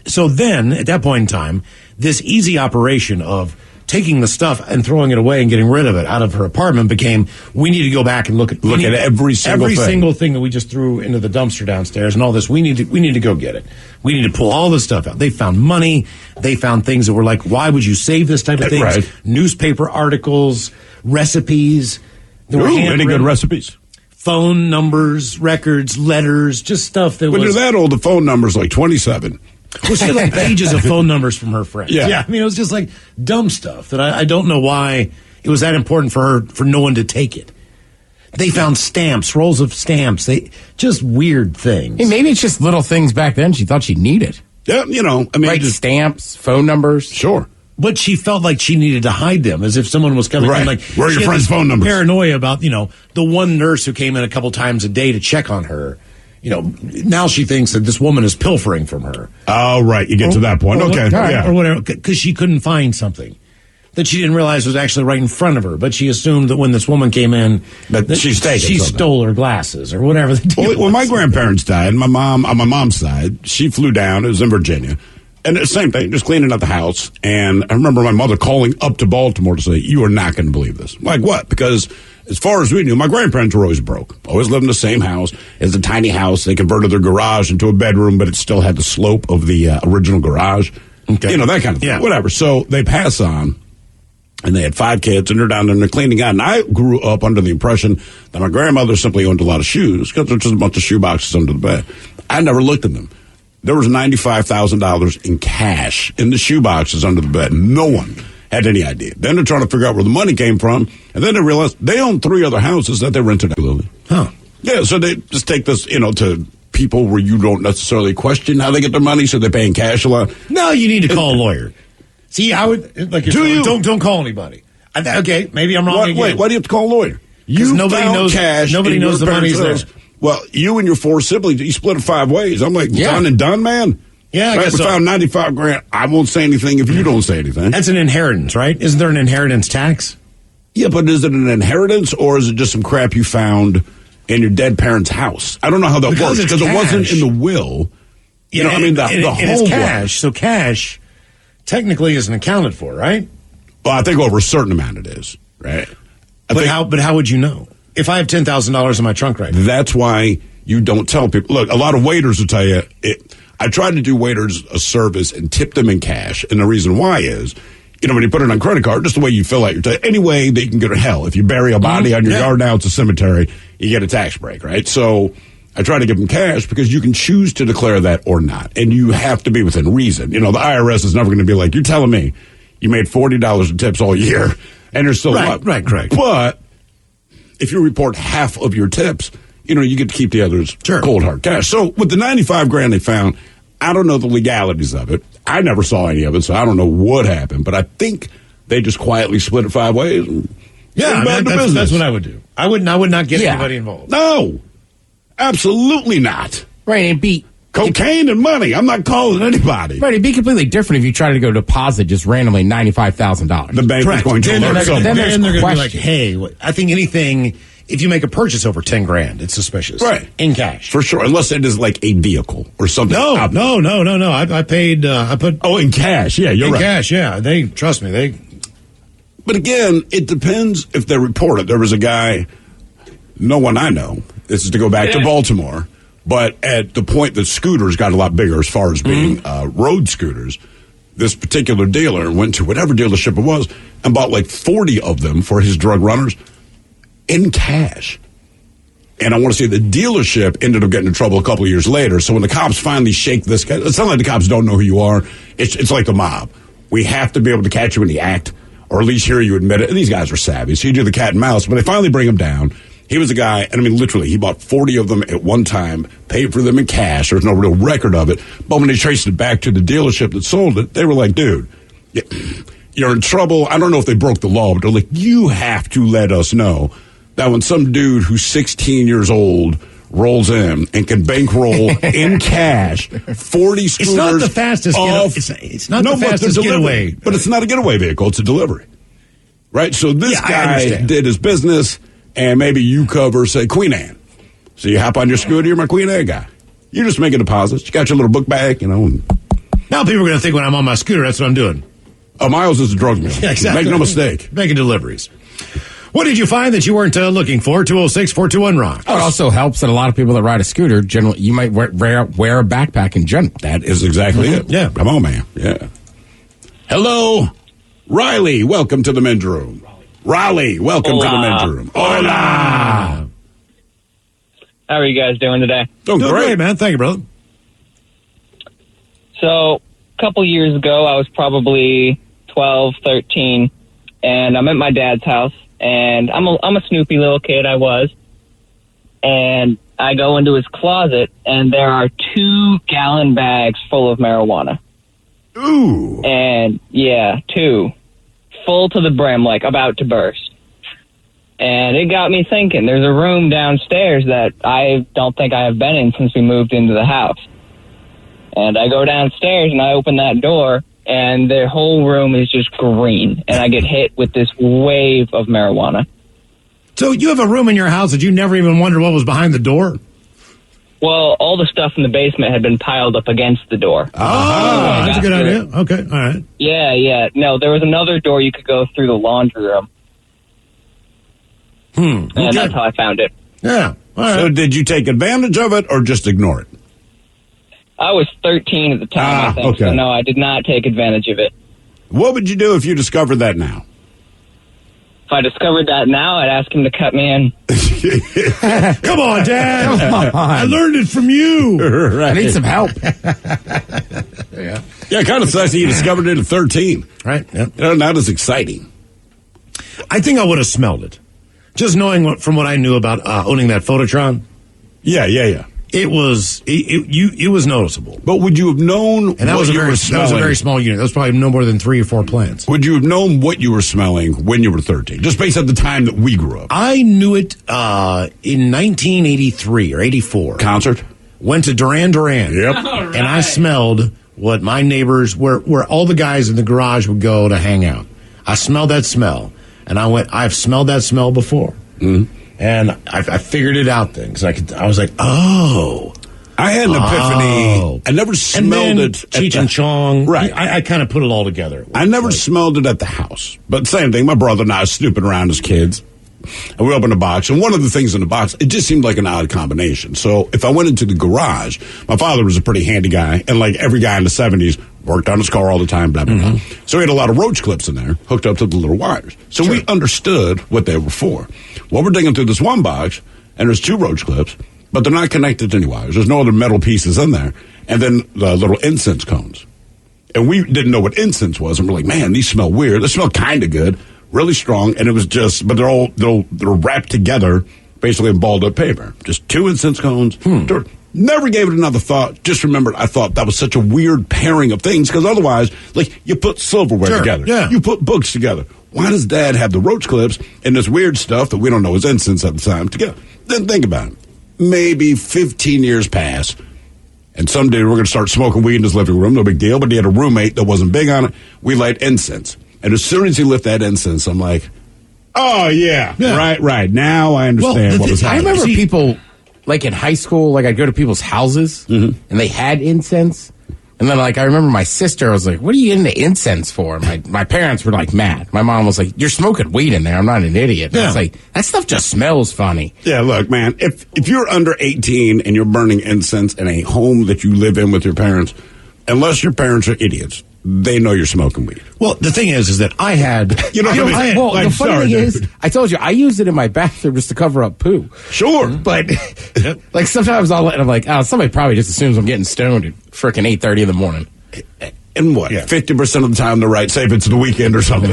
so then, at that point in time, this easy operation of taking the stuff and throwing it away and getting rid of it out of her apartment became, we need to go back and look at every single thing that we just threw into the dumpster downstairs and all this. We need to go get it. We need to pull all this stuff out. They found money. They found things that were like, why would you save this type of things? Right. Newspaper articles, recipes. There were any good recipes? Phone numbers, records, letters, just stuff that when was... you're that old, the phone number's like 27. Well, she had like pages of phone numbers from her friends. Yeah. I mean, it was just like dumb stuff that I don't know why it was that important for her, for no one to take it. They found stamps, rolls of stamps. Just weird things. Hey, maybe it's just little things back then she thought she'd need it. Yeah, just stamps, phone numbers. Sure. But she felt like she needed to hide them, as if someone was coming in. Like, where are your friends' phone numbers? Paranoia about, the one nurse who came in a couple times a day to check on her. now she thinks that this woman is pilfering from her. Oh, right. You get to that point. Okay. Yeah. Or whatever, because she couldn't find something that she didn't realize was actually right in front of her. But she assumed that when this woman came in, that she stole her glasses or whatever the deal was. When my grandparents died, my mom, on my mom's side, she flew down. It was in Virginia. And the same thing, just cleaning out the house. And I remember my mother calling up to Baltimore to say, you are not going to believe this. I'm like, what? Because as far as we knew, my grandparents were always broke. Always lived in the same house. It's a tiny house. They converted their garage into a bedroom, but it still had the slope of the original garage. Okay. That kind of thing. Yeah. Whatever. So they pass on. And they had 5 kids, and they're down there and they're cleaning out. And I grew up under the impression that my grandmother simply owned a lot of shoes because there's just a bunch of shoe boxes under the bed. I never looked at them. There was $95,000 in cash in the shoe boxes under the bed. No one had any idea. Then they're trying to figure out where the money came from, and then they realized they owned 3 other houses that they rented out. Huh. Yeah, so they just take this, to people where you don't necessarily question how they get their money, so they're paying cash a lot. No, you need to call a lawyer. See, I would don't call anybody. Okay, maybe I'm wrong. Wait, why do you have to call a lawyer? Nobody knows cash. Nobody knows the money's there. Well, you and your 4 siblings, you split it 5 ways. I'm like, done and done, man. Yeah, I guess we found $95,000. I won't say anything if you don't say anything. That's an inheritance, right? Isn't there an inheritance tax? Yeah, but is it an inheritance or is it just some crap you found in your dead parents' house? I don't know how that works because it wasn't in the will. The whole it's cash. So cash technically isn't accounted for, right? Well, I think over a certain amount it is, right? But how would you know? If I have $10,000 in my trunk right now. That's why you don't tell people. Look, a lot of waiters will tell you, I tried to do waiters a service and tip them in cash. And the reason why is, when you put it on credit card, just the way you fill out your any way that you can get to hell. If you bury a body on your yard now, it's a cemetery, you get a tax break, right? So I try to give them cash because you can choose to declare that or not. And you have to be within reason. The IRS is never going to be like, you're telling me you made $40 in tips all year and you're still up. Right, correct. But if you report half of your tips, you get to keep the others cold hard cash. So with the $95,000 they found, I don't know the legalities of it. I never saw any of it, so I don't know what happened. But I think they just quietly split it 5 ways. That's what I would do. I would not get anybody involved. No, absolutely not. Right, and be cocaine and money. I'm not calling anybody. Right, it'd be completely different if you try to go deposit just randomly $95,000. The bank is going to alert someone. Then they're going to be like, hey, I think anything, if you make a purchase over $10,000, it's suspicious. Right. In cash. For sure. Unless it is like a vehicle or something. No. I paid, I put. Oh, in cash. Yeah, you're right. In cash, yeah. Trust me, But again, it depends if they report it. There was a guy, no one I know, this is to go back to Baltimore, but at the point that scooters got a lot bigger as far as being road scooters, this particular dealer went to whatever dealership it was and bought like 40 of them for his drug runners in cash. And I want to say the dealership ended up getting in trouble a couple of years later. So when the cops finally shake this guy, it's not like the cops don't know who you are. It's like the mob. We have to be able to catch you in the act, or at least hear you admit it. And these guys are savvy, so you do the cat and mouse. But they finally bring him down. He was a guy, and literally, he bought 40 of them at one time, paid for them in cash. There's no real record of it. But when they traced it back to the dealership that sold it, they were like, dude, you're in trouble. I don't know if they broke the law, but they're like, you have to let us know that when some dude who's 16 years old rolls in and can bankroll in cash 40 scooters. It's not the fastest it's not the fastest getaway. But it's not a getaway vehicle. It's a delivery. Right? So this guy did his business, and maybe you cover, say, Queen Anne. So you hop on your scooter, you're my Queen Anne guy. You just make a deposit. You got your little book bag, Now people are going to think when I'm on my scooter, that's what I'm doing. Miles is a drug mule. Yeah, exactly. Make no mistake. Making deliveries. What did you find that you weren't looking for? 206-421-ROCK. It also helps that a lot of people that ride a scooter, generally, you might wear a backpack in general. That is exactly it. Yeah. Come on, man. Yeah. Hello, Riley. Welcome to the men's room. Riley, welcome to the men's room. Hola. How are you guys doing today? Doing great, man. Thank you, brother. So, a couple years ago, I was probably 12, 13, and I'm at my dad's house, and I'm a snoopy little kid, I was, and I go into his closet, and there are 2-gallon bags full of marijuana. Ooh. And, 2. Full to the brim, like about to burst. And it got me thinking, there's a room downstairs that I don't think I have been in since we moved into the house. And I go downstairs and I open that door, and the whole room is just green. And I get hit with this wave of marijuana. So you have a room in your house that you never even wondered what was behind the door? Well, all the stuff in the basement had been piled up against the door. Oh, that's a good idea. Okay, all right. Yeah. No, there was another door you could go through the laundry room. And that's how I found it. Yeah. All right. So did you take advantage of it or just ignore it? I was 13 at the time, I think. Okay. So, no, I did not take advantage of it. What would you do if you discovered that now? If I discovered that now, I'd ask him to cut me in. Come on, Dad. Come on. I learned it from you. Right. I need some help. Yeah, kind of sucks that you discovered it at 13. Right. Yep. Not as exciting. I think I would have smelled it. Just knowing from what I knew about owning that Phototron. Yeah. It was noticeable. But would you have known? And that was a very small unit. That was probably no more than 3 or 4 plants. Would you have known what you were smelling when you were 13? Just based on the time that we grew up. I knew it in 1983 or 84. Concert. Went to Duran Duran. Yep. Right. And I smelled what my neighbors, where all the guys in the garage would go to hang out. I smelled that smell. And I went, I've smelled that smell before. Mm-hmm. And I figured it out then. Because I was like, oh. I had an epiphany. I never smelled it. Cheech and Chong. Right. I kind of put it all together. I never smelled it at the house. But same thing, my brother and I was snooping around as kids. And we opened a box. And one of the things in the box, it just seemed like an odd combination. So if I went into the garage, my father was a pretty handy guy. And like every guy in the 70s, worked on his car all the time, blah, blah, blah. So he had a lot of roach clips in there hooked up to the little wires. So we understood what they were for. Well, we're digging through this one box, and there's 2 roach clips, but they're not connected to any wires. There's no other metal pieces in there. And then the little incense cones. And we didn't know what incense was, and we're like, man, these smell weird. They smell kind of good, really strong, and it was just, but they're wrapped together, basically in balled up paper. Just 2 incense cones. Never gave it another thought. Just remembered, I thought that was such a weird pairing of things, because otherwise, like, you put silverware together. Yeah. You put books together. Why does Dad have the roach clips and this weird stuff that we don't know is incense at the time together? Then think about it. Maybe 15 years pass, and someday we're going to start smoking weed in his living room. No big deal, but he had a roommate that wasn't big on it. We light incense. And as soon as he lit that incense, I'm like, oh, yeah. Right. Now I understand what was happening. I remember people... Like in high school, like I'd go to people's houses and they had incense. And then like I remember my sister was like, what are you into incense for? And my parents were like mad. My mom was like, you're smoking weed in there. I'm not an idiot. And I was like, that stuff just smells funny. Yeah, look, man, if you're under 18 and you're burning incense in a home that you live in with your parents, unless your parents are idiots, they know you're smoking weed. Well, the thing is that I had... the funny thing is, I told you, I used it in my bathroom just to cover up poo. Sure. But, like, sometimes I'm like, oh, somebody probably just assumes I'm getting stoned at frickin' 8:30 in the morning. And what? 50% of the time they're right, say if it's the weekend or something.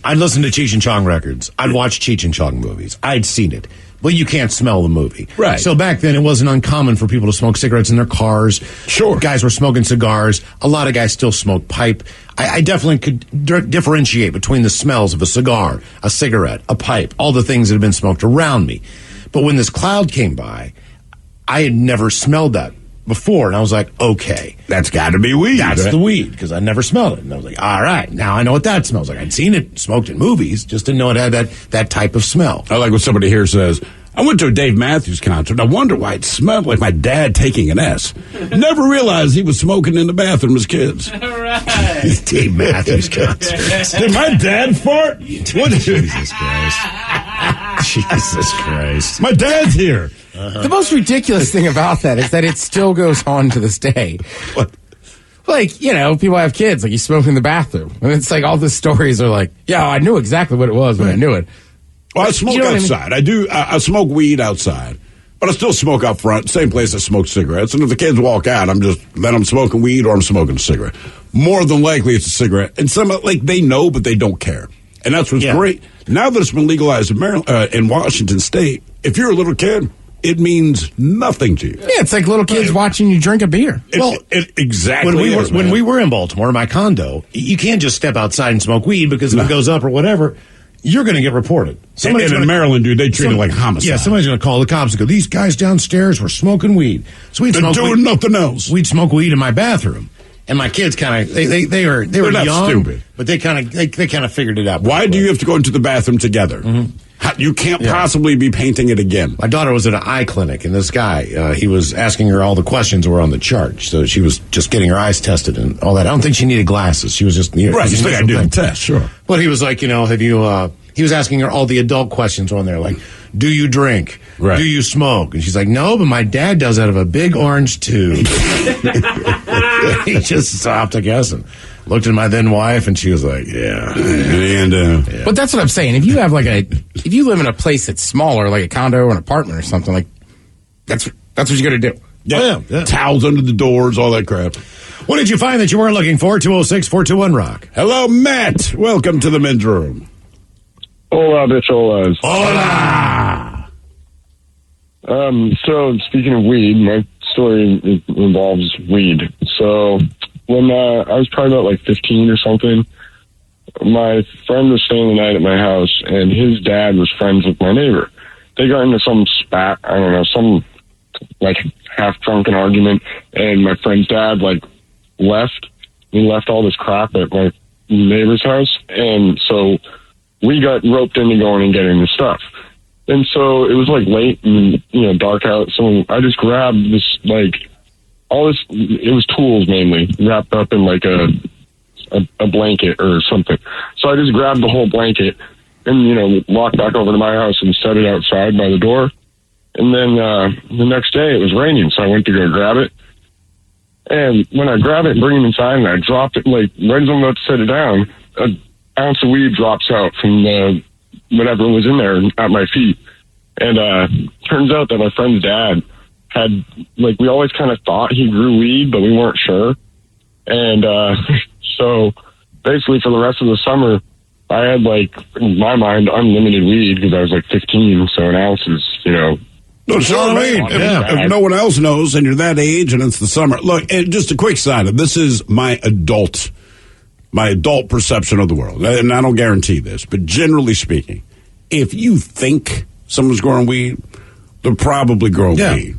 I'd listen to Cheech and Chong records. I'd watch Cheech and Chong movies. I'd seen it. Well, you can't smell the movie. Right. So back then, it wasn't uncommon for people to smoke cigarettes in their cars. Sure. Guys were smoking cigars. A lot of guys still smoke pipe. I definitely could differentiate between the smells of a cigar, a cigarette, a pipe, all the things that have been smoked around me. But when this cloud came by, I had never smelled that before. And I was like, okay. That's got to be weed. That's right? the weed, because I never smelled it. And I was like, all right, now I know what that smells like. I'd seen it smoked in movies, just didn't know it had that type of smell. I like what somebody here says. I went to a Dave Matthews concert. I wonder why it smelled like my dad taking an S. Never realized he was smoking in the bathroom as kids. All right. Dave Matthews concert. Did my dad fart? What? Jesus Christ. Jesus Christ. My dad's here. The most ridiculous thing about that is that it still goes on to this day. What? Like, you know, people have kids, like you smoke in the bathroom. And it's like all the stories are like, yeah, I knew exactly what it was when I knew it. Well, I smoke outside. I do. I smoke weed outside, but I still smoke out front. Same place I smoke cigarettes. And if the kids walk out, I'm smoking weed or I'm smoking a cigarette. More than likely, it's a cigarette. And some they know, but they don't care. And that's what's great. Now that it's been legalized in Maryland, in Washington State, if you're a little kid, it means nothing to you. Yeah, it's like little kids watching you drink a beer. Exactly. When we were in Baltimore, in my condo, you can't just step outside and smoke weed because if it goes up or whatever. you're going to get reported. And in Maryland, dude, they treat it like homicide. Yeah, somebody's going to call the cops and go, these guys downstairs were smoking weed. So we'd They're smoke doing nothing else. We'd smoke weed in my bathroom. And my kids kind of, they were not young, stupid. but they kind of figured it out. Why do you have to go into the bathroom together? You can't possibly be painting it again. My daughter was at an eye clinic, and this guy, he was asking her all the questions that were on the chart. So she was just getting her eyes tested and all that. I don't think she needed glasses. She was just... Right, you still got to do the test, sure. But he was like, have you... he was asking her all the adult questions on there, like, do you drink? Right. Do you smoke? And she's like, no, but my dad does out of a big orange tube. He just stopped, I guess, and looked at my then wife, and she was like, yeah. And, But that's what I'm saying. If you have if you live in a place that's smaller, like a condo or an apartment or something, like that's what you got to do. yeah. Towels under the doors, all that crap. What did you find that you weren't looking for? 206-421-ROCK. Hello, Matt. Welcome to the men's room. Hola, bicholas. Hola! So, speaking of weed, my story involves weed. So, when I was probably about like 15 or something, my friend was staying the night at my house, and his dad was friends with my neighbor. They got into some spat, I don't know, some like half-drunken argument, and my friend's dad left. He left all this crap at my neighbor's house, and so we got roped into going and getting the stuff. And so it was late and, dark out. So I just grabbed this, all this, it was tools mainly, wrapped up in a blanket or something. So I just grabbed the whole blanket and, walked back over to my house and set it outside by the door. And then the next day it was raining, so I went to go grab it. And when I grab it and bring it inside and I dropped it, right as I'm about to set it down, an ounce of weed drops out from whatever was in there at my feet. And turns out that my friend's dad had, we always kind of thought he grew weed, but we weren't sure. And so basically for the rest of the summer, I had, in my mind, unlimited weed because I was 15, so an ounce is, No, sure, if no one else knows and you're that age and it's the summer. Look, and just a quick side of this is my adult perception of the world. And I don't guarantee this, but generally speaking, if you think someone's growing weed, they're probably growing weed.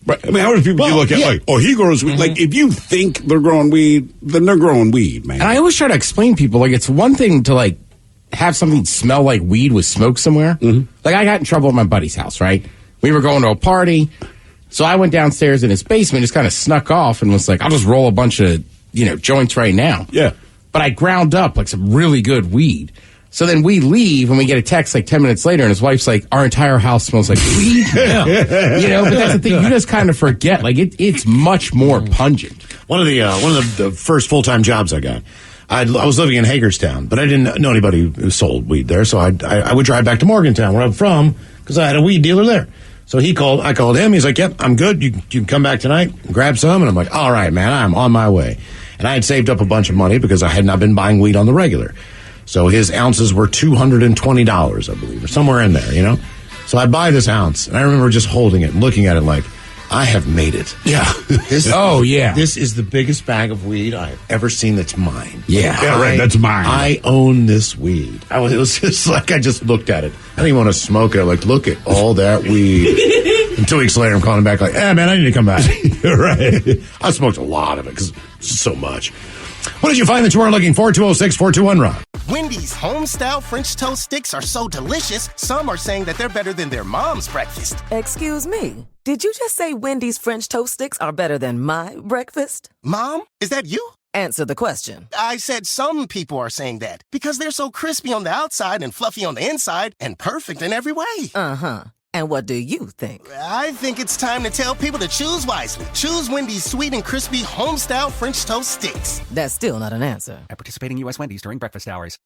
But, I mean, how many people do you look at he grows weed? Mm-hmm. If you think they're growing weed, then they're growing weed, man. And I always try to explain to people, it's one thing to, have something smell like weed with smoke somewhere. Mm-hmm. I got in trouble at my buddy's house, right? We were going to a party, so I went downstairs in his basement, just kind of snuck off and was I'll just roll a bunch of, joints right now. Yeah. But I ground up, some really good weed. So then we leave and we get a text 10 minutes later and his wife's our entire house smells like weed now. But that's the thing. You just kind of forget. It's much more pungent. One of the first full-time jobs I got, I was living in Hagerstown, but I didn't know anybody who sold weed there. So I would drive back to Morgantown, where I'm from, because I had a weed dealer there. So I called him. He's like, yep, I'm good. You can come back tonight and grab some. And I'm like, all right, man, I'm on my way. And I had saved up a bunch of money because I had not been buying weed on the regular. So his ounces were $220, I believe, or somewhere in there, So I buy this ounce, and I remember just holding it and looking at it I have made it. Yeah. This is the biggest bag of weed I have ever seen that's mine. Yeah, right, that's mine. I own this weed. It was just I just looked at it. I didn't even want to smoke it. Look at all that weed. And 2 weeks later, I'm calling back man, I need to come back. Right. I smoked a lot of it because it's so much. What did you find that you weren't looking for? 206-421-ROCK. Wendy's home-style French toast sticks are so delicious, some are saying that they're better than their mom's breakfast. Excuse me. Did you just say Wendy's French toast sticks are better than my breakfast? Mom, is that you? Answer the question. I said some people are saying that because they're so crispy on the outside and fluffy on the inside and perfect in every way. Uh-huh. And what do you think? I think it's time to tell people to choose wisely. Choose Wendy's sweet and crispy home-style French toast sticks. That's still not an answer. At participating U.S. Wendy's during breakfast hours.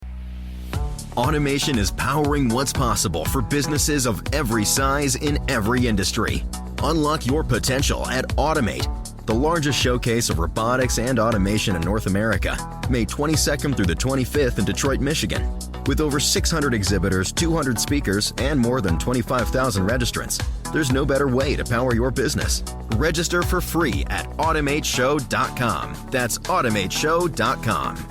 Automation is powering what's possible for businesses of every size in every industry. Unlock your potential at Automate, the largest showcase of robotics and automation in North America, May 22nd through the 25th in Detroit, Michigan. With over 600 exhibitors, 200 speakers, and more than 25,000 registrants, there's no better way to power your business. Register for free at automateshow.com. That's automateshow.com.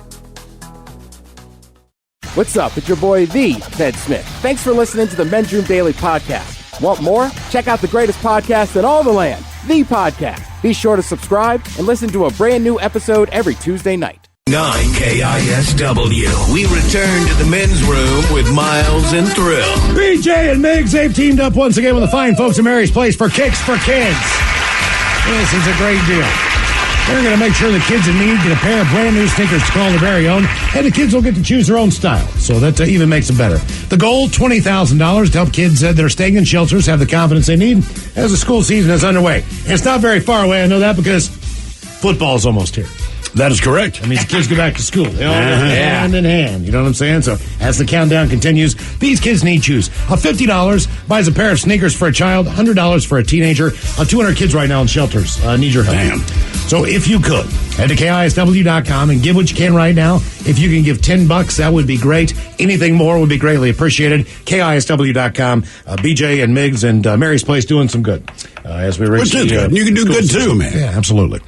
What's up? It's your boy, the Ted Smith. Thanks for listening to the Men's Room Daily Podcast. Want more? Check out the greatest podcast in all the land, the podcast. Be sure to subscribe and listen to a brand new episode every Tuesday night. 9 KISW. We return to the men's room with Miles and Thrill. BJ and Migs, they've teamed up once again with the fine folks at Mary's Place for Kicks for Kids. This is a great deal. They're going to make sure the kids in need get a pair of brand new sneakers to call their very own, and the kids will get to choose their own style. So that even makes it better. The goal, $20,000 to help kids that are staying in shelters have the confidence they need as the school season is underway. And it's not very far away, I know that, because football's almost here. That is correct. That means the kids go back to school. They all go hand in hand. You know what I'm saying? So as the countdown continues, these kids need shoes. $50 buys a pair of sneakers for a child, $100 for a teenager. 200 kids right now in shelters need your help. Damn. So if you could, head to KISW.com and give what you can right now. If you can give $10, that would be great. Anything more would be greatly appreciated. KISW.com. BJ and Migs and Mary's Place doing some good. As we reach you can do good season. too, man. Yeah, absolutely.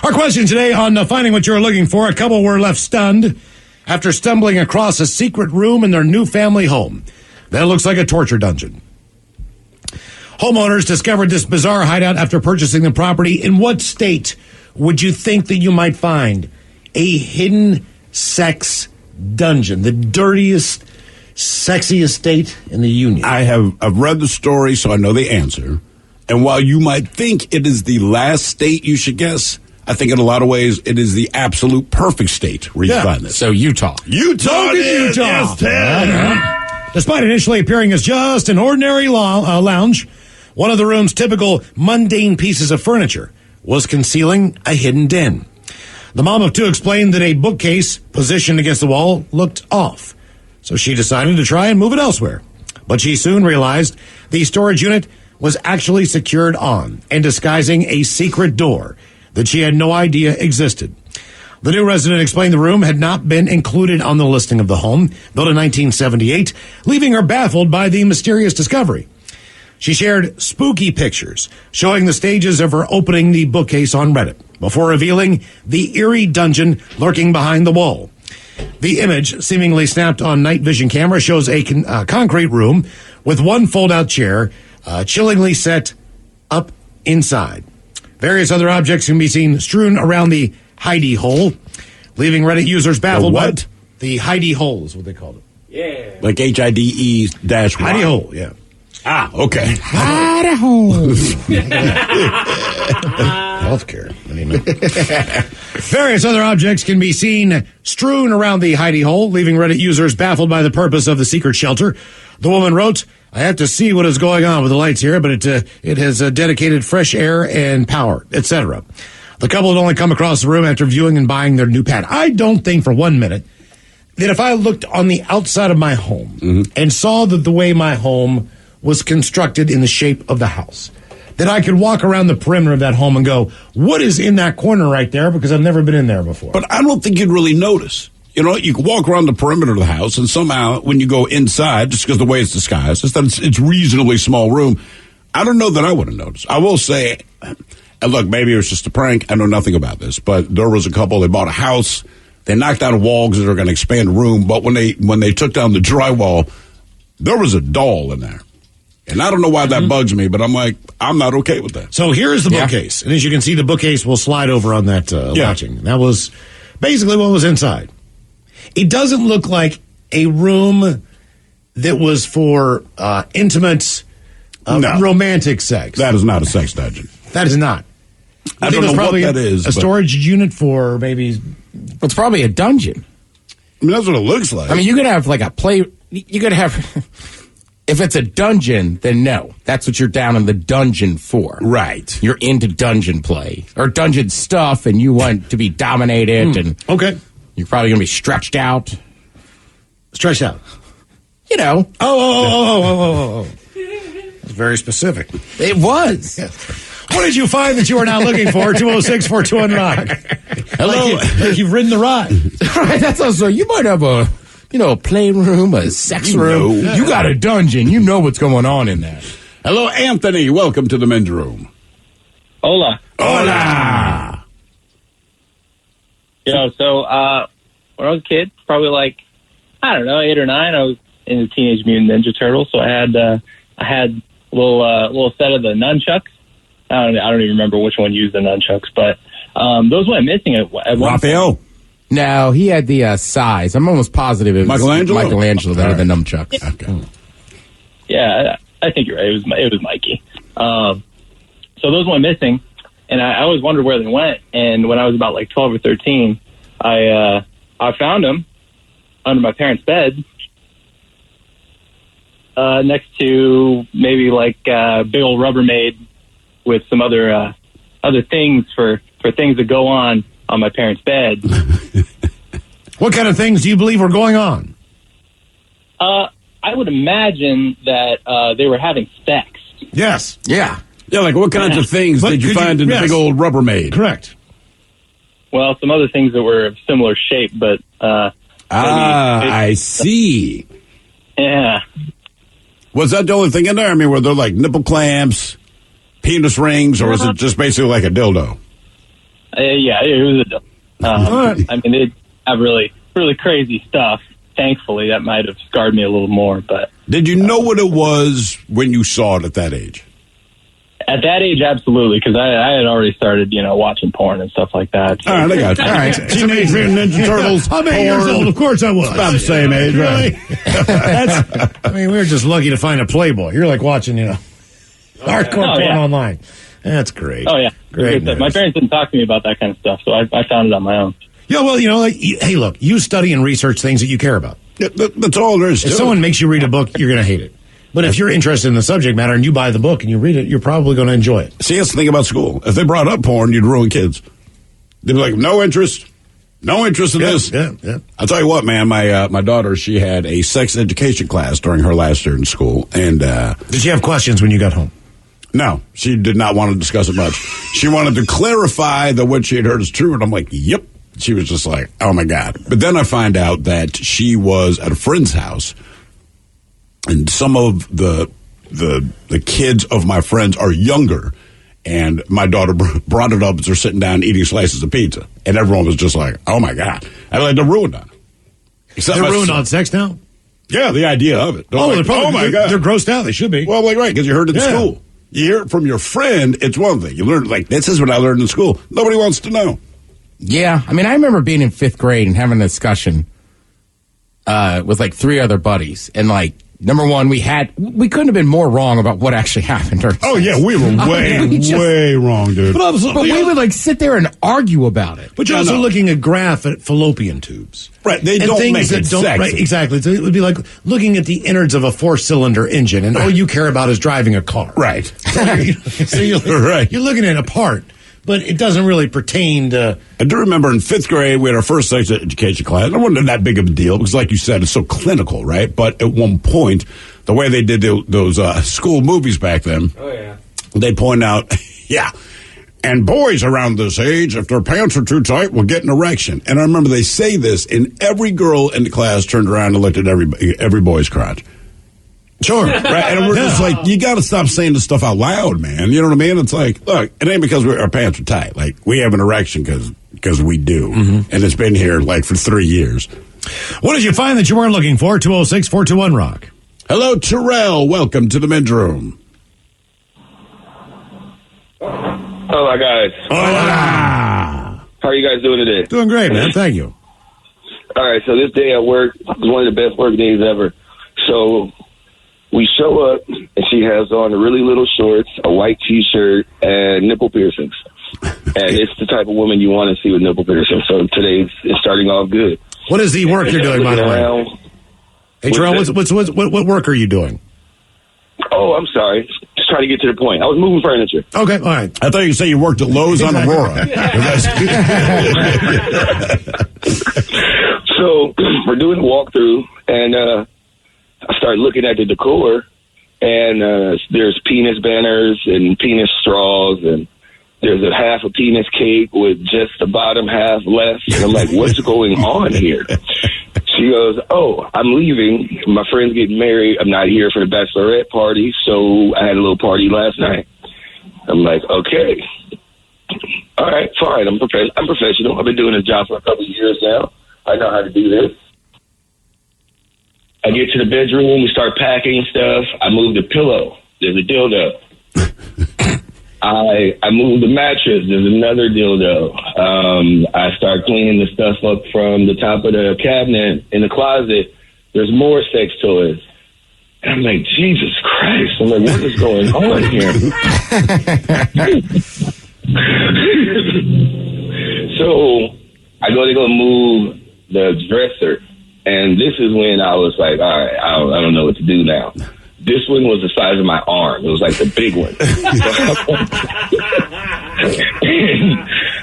Our question today on finding what you're looking for. A couple were left stunned after stumbling across a secret room in their new family home that looks like a torture dungeon. Homeowners discovered this bizarre hideout after purchasing the property. In what state would you think that you might find a hidden sex dungeon, the dirtiest, sexiest state in the union? I've read the story, so I know the answer. And while you might think it is the last state you should guess, I think in a lot of ways it is the absolute perfect state where you find this. So Utah. Utah. Utah. Yes, Despite initially appearing as just an ordinary lounge, one of the room's typical mundane pieces of furniture was concealing a hidden den. The mom of two explained that a bookcase positioned against the wall looked off, so she decided to try and move it elsewhere. But she soon realized the storage unit was actually secured on and disguising a secret door that she had no idea existed. The new resident explained the room had not been included on the listing of the home, built in 1978, leaving her baffled by the mysterious discovery. She shared spooky pictures showing the stages of her opening the bookcase on Reddit before revealing the eerie dungeon lurking behind the wall. The image, seemingly snapped on night vision camera, shows a concrete room with one fold-out chair chillingly set up inside. Various other objects can be seen strewn around the hidey hole, leaving Reddit users baffled. What? The hidey hole is what they called it. Yeah. Like HIDE dash hidey hole, yeah. Ah, okay. Idaho. Healthcare. Various other objects can be seen strewn around the hidey hole, leaving Reddit users baffled by the purpose of the secret shelter. The woman wrote, "I have to see what is going on with the lights here, but it has dedicated fresh air and power, etc." The couple had only come across the room after viewing and buying their new pad. I don't think for 1 minute that if I looked on the outside of my home and saw that the way my home was constructed in the shape of the house, that I could walk around the perimeter of that home and go, what is in that corner right there? Because I've never been in there before. But I don't think you'd really notice. You know, you can walk around the perimeter of the house, and somehow when you go inside, just because the way it's disguised, it's reasonably small room, I don't know that I would have noticed. I will say, and look, maybe it was just a prank. I know nothing about this, but there was a couple, they bought a house, they knocked down a wall because they were going to expand the room, but when they took down the drywall, there was a doll in there. And I don't know why that bugs me, but I'm like, I'm not okay with that. So here's the bookcase. And as you can see, the bookcase will slide over on that latching. That was basically what was inside. It doesn't look like a room that was for intimate, romantic sex. That is not a sex dungeon. That is not. I don't know what that is. A storage unit for maybe... It's probably a dungeon. I mean, that's what it looks like. I mean, you could have like a play... You could have... If it's a dungeon, then no. That's what you're down in the dungeon for. Right. You're into dungeon play. Or dungeon stuff, and you want to be dominated. And okay. You're probably going to be stretched out. Stretched out? You know. Oh. That's very specific. It was. Yeah. What did you find that you are now looking for? 206-421-ROCK. Hello. Like you've ridden the ride. Right, that's also, you might have a playroom, a sex room. You got a dungeon. You know what's going on in there. Hello, Anthony. Welcome to the men's room. Hola. Hola. So when I was a kid, probably like I don't know, 8 or 9. I was in the Teenage Mutant Ninja Turtles, so I had a little set of the nunchucks. I don't even remember which one used the nunchucks, but those went missing at one Raphael? point. No, he had the size. I'm almost positive it was Michelangelo that had the nunchucks. Yeah. Okay. Yeah, I think you're right. It was Mikey. So those went missing, and I always wondered where they went. And when I was about like 12 or 13, I found them under my parents' bed, next to maybe like a big old Rubbermaid with some other things for things that go on my parents' bed. What kind of things do you believe were going on? I would imagine that they were having sex. Yes. Yeah. Yeah, like what kinds of things did you find in the big old Rubbermaid? Correct. Well, some other things that were of similar shape, but... I see. Yeah. Was that the only thing in there? I mean, were there like nipple clamps, penis rings, or was it just basically like a dildo? Yeah, it was a dildo. I mean, they have really, really crazy stuff. Thankfully, that might have scarred me a little more, but... Did you know what it was when you saw it at that age? At that age, absolutely, because I had already started, watching porn and stuff like that. So. All right, I got you. All right. Teenage Mutant Ninja Turtles. I'm 8 years old. Of course I was. It's about the same age, right? We were just lucky to find a Playboy. You're like watching, hardcore porn online. That's great. Oh, yeah. Great. My parents didn't talk to me about that kind of stuff, so I found it on my own. Yeah, well, hey, look, you study and research things that you care about. Yeah, that's all there is to it. If someone makes you read a book, you're going to hate it. But if you're interested in the subject matter and you buy the book and you read it, you're probably going to enjoy it. See, that's the thing about school. If they brought up porn, you'd ruin kids. They'd be like, no interest in this. Yeah. I'll tell you what, man, my daughter, she had a sex education class during her last year in school. And did she have questions when you got home? No, she did not want to discuss it much. She wanted to clarify that what she had heard is true. And I'm like, yep. She was just like, oh, my God. But then I find out that she was at a friend's house, and some of the kids of my friends are younger, and my daughter brought it up as they're sitting down eating slices of pizza. And everyone was just like, oh, my God. I like, they're ruined on it. They're ruined on sex now? Yeah, the idea of it. They're my God. They're grossed out. They should be. Well, right, because you heard it in school. You hear it from your friend, it's one thing. You learn, like, this is what I learned in school. Nobody wants to know. Yeah, I mean, I remember being in 5th grade and having a discussion with like 3 other buddies, and like, number one, we couldn't have been more wrong about what actually happened. Yeah, we were way wrong, dude. But we would like sit there and argue about it. But you're also looking at graph at fallopian tubes. Right, they don't make it sexy. Right, exactly. So it would be like looking at the innards of a 4-cylinder engine, and all you care about is driving a car. Right. So you're looking at a part. But it doesn't really pertain to... I do remember in 5th grade, we had our first sex education class. It wasn't that big of a deal because, like you said, it's so clinical, right? But at one point, the way they did those school movies back then, they point out, and boys around this age, if their pants are too tight, will get an erection. And I remember they say this, and every girl in the class turned around and looked at every boy's crotch. Sure. Right? And we're just like, you got to stop saying this stuff out loud, man. You know what I mean? It's like, look, it ain't because our pants are tight. Like, we have an erection because we do. Mm-hmm. And it's been here, like, for 3 years. What did you find that you weren't looking for? 206-421-ROCK. Hello, Terrell. Welcome to the men's room. Hello, guys. Hola. How are you guys doing today? Doing great, man. Thank you. All right, so this day at work was one of the best work days ever. So... we show up, and she has on really little shorts, a white T-shirt, and nipple piercings. And it's the type of woman you want to see with nipple piercings. So today it's starting off good. What is the work you're doing, by the way? Hey, Terrell, what work are you doing? Oh, I'm sorry. Just trying to get to the point. I was moving furniture. Okay, all right. I thought you said you worked at Lowe's on Aurora. So we're doing a walkthrough, and I started looking at the decor, and there's penis banners and penis straws, and there's a half a penis cake with just the bottom half left. And I'm like, what's going on here? She goes, oh, I'm leaving. My friend's getting married. I'm not here for the bachelorette party, so I had a little party last night. I'm like, okay. All right, fine. I'm professional. I've been doing this job for a couple of years now. I know how to do this. I get to the bedroom, we start packing stuff. I move the pillow. There's a dildo. I move the mattress. There's another dildo. I start cleaning the stuff up from the top of the cabinet in the closet. There's more sex toys. And I'm like, Jesus Christ. I'm like, what is going on here? So I go to move the dresser. And this is when I was like, all right, I don't know what to do now. This one was the size of my arm. It was like the big one.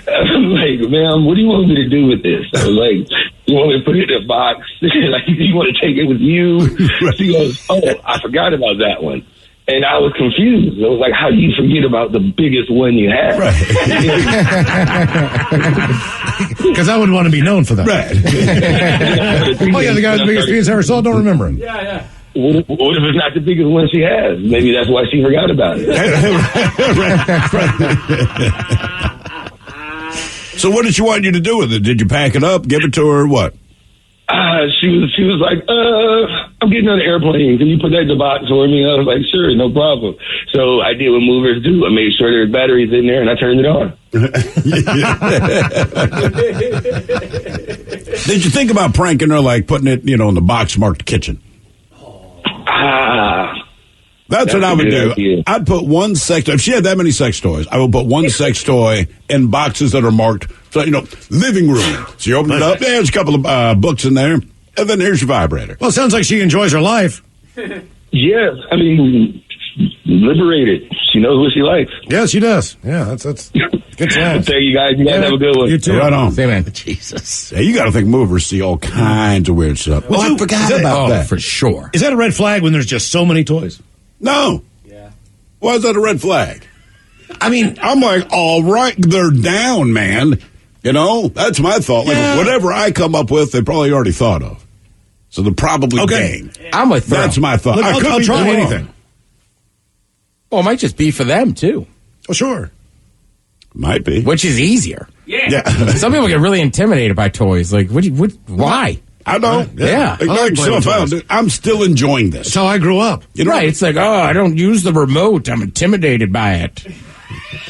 I'm like, ma'am, what do you want me to do with this? I was like, you want me to put it in a box? Like, you want to take it with you? She goes, oh, I forgot about that one. And I was confused. I was like, how do you forget about the biggest one you had? Because I wouldn't want to be known for that. Right. Oh, yeah, the guy with the biggest penis ever saw. Don't remember him. Yeah. What if it's not the biggest one she has? Maybe that's why she forgot about it. So what did she want you to do with it? Did you pack it up, give it to her, or what? She was like, I'm getting on the airplane. Can you put that in the box for me? I was like, sure, no problem. So I did what movers do. I made sure there's batteries in there, and I turned it on. Did you think about pranking her, like putting it, in the box marked kitchen? That's what I would do. Idea. I'd put one sex toy. If she had that many sex toys, I would put one sex toy in boxes that are marked, so, living room. So you open it up, there's a couple of books in there, and then here's your vibrator. Well, it sounds like she enjoys her life. Yes, I mean, liberated. She knows what she likes. Yeah, she does. Yeah, that's good times. Thank you guys. You guys have a good one. You too. Right on. Say, man. Jesus. Hey, you got to think movers see all kinds of weird stuff. Well, I forgot about that. For sure. Is that a red flag when there's just so many toys? No. Yeah. Why is that a red flag? I mean, I'm like, all right, they're down, man. That's my thought. Like, whatever I come up with, they probably already thought of. So they're probably game. I'm with them. That's my thought. Look, I'll try anything. Well, it might just be for them, too. Oh, sure. Might be. Which is easier. Yeah. Some people get really intimidated by toys. Like, why? I know. Yeah. I'm still enjoying this. That's how I grew up. Right. It's like, I don't use the remote. I'm intimidated by it.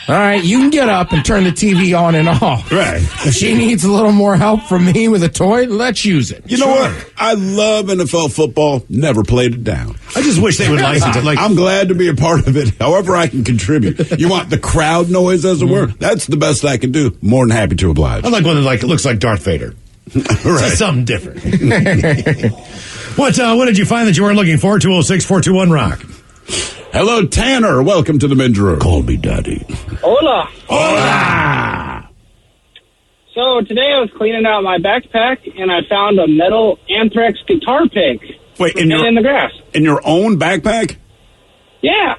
All right, you can get up and turn the TV on and off. Right. If she needs a little more help from me with a toy, let's use it. You know what? I love NFL football. Never played it down. I just wish they would license it. I'm glad to be a part of it. However I can contribute. You want the crowd noise, as it were? That's the best I can do. More than happy to oblige. I like one that looks like Darth Vader. Right. Something different. What did you find that you weren't looking for? 206-421-ROCK. Hello, Tanner. Welcome to the men's room. Call me Daddy. Hola. Hola. So today I was cleaning out my backpack and I found a metal Anthrax guitar pick. Wait, in the grass. In your own backpack? Yeah.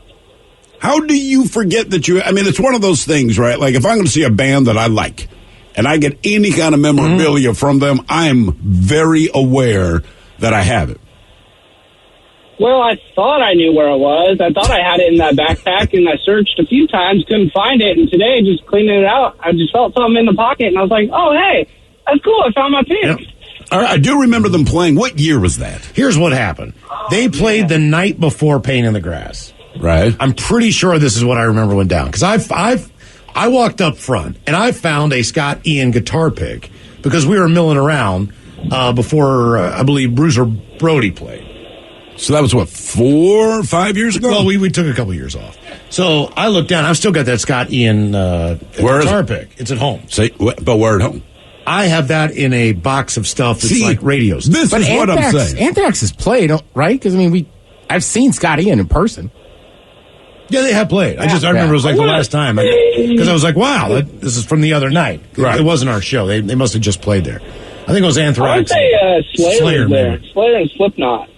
How do you forget that it's one of those things, right? Like if I'm going to see a band that I like and I get any kind of memorabilia from them, I'm very aware that I have it. Well, I thought I knew where it was. I thought I had it in that backpack, and I searched a few times, couldn't find it. And today, just cleaning it out, I just felt something in the pocket, and I was like, oh, hey, that's cool. I found my pick. Yep. All right, I do remember them playing. What year was that? Here's what happened. They played the night before Pain in the Grass. Right. I'm pretty sure this is what I remember went down. Because I walked up front, and I found a Scott Ian guitar pick because we were milling around before, I believe, Bruiser Brody played. So that was, 4 or 5 years ago? Well, we took a couple years off. So I looked down. I've still got that Scott Ian guitar pick. It's at home. But where at home? I have that in a box of stuff that's like radios. This is what I'm saying. Anthrax is played, right? Because, I've seen Scott Ian in person. Yeah, they have played. I remember it was like the last time. Because I was like, wow, this is from the other night. Right. It wasn't our show. They must have just played there. I think it was Anthrax. I would say Slayer was there. Maybe. Slayer and Slipknot.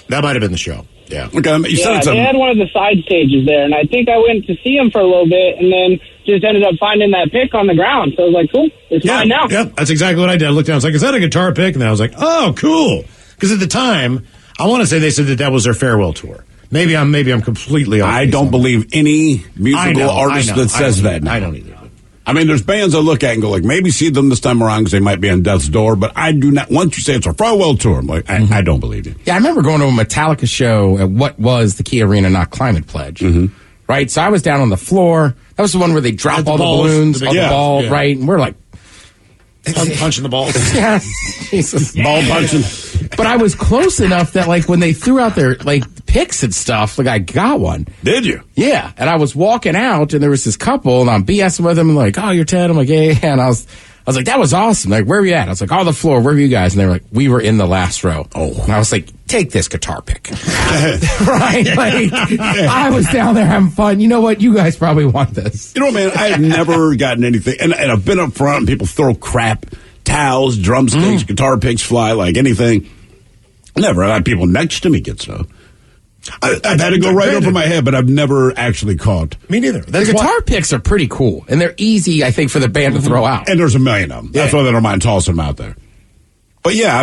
That might have been the show. Yeah. Okay, they had one of the side stages there, and I think I went to see him for a little bit, and then just ended up finding that pick on the ground. So I was like, cool, it's mine now. Yeah, that's exactly what I did. I looked down, I was like, is that a guitar pick? And then I was like, oh, cool. Because at the time, I want to say they said that was their farewell tour. Maybe I'm completely off. I don't believe any musical artist that says that now. I don't either. I mean, there's bands I look at and go, like, maybe see them this time around because they might be on death's door, but I do not. Once you say it's a farewell tour, I'm like, I don't believe you. Yeah, I remember going to a Metallica show at what was the Key Arena Not Climate Pledge. Right? So I was down on the floor. That was the one where they drop all the balloons on the ball, right? And we're like, punching the balls. Yeah, Jesus. Ball punching. But I was close enough that, like, when they threw out their, like, picks and stuff, like, I got one. Did you? Yeah. And I was walking out, and there was this couple, and I'm BSing with them, and like, oh, you're Ted? I'm like, yeah. And I was like, that was awesome. Like, where were you at? I was like, on the floor. Where were you guys? And they were like, we were in the last row. Oh. And I was like, take this guitar pick. Right? Like, I was down there having fun. You know what? You guys probably want this. You know, man, I've never gotten anything. And I've been up front, and people throw crap, towels, drumsticks, guitar picks fly, like anything. Never. I had people next to me get stuff. I've had to go right over my head, but I've never actually caught. Me neither. The guitar picks are pretty cool, and they're easy, I think, for the band to throw out. And there's a million of them. That's why they don't mind tossing them out there. But yeah,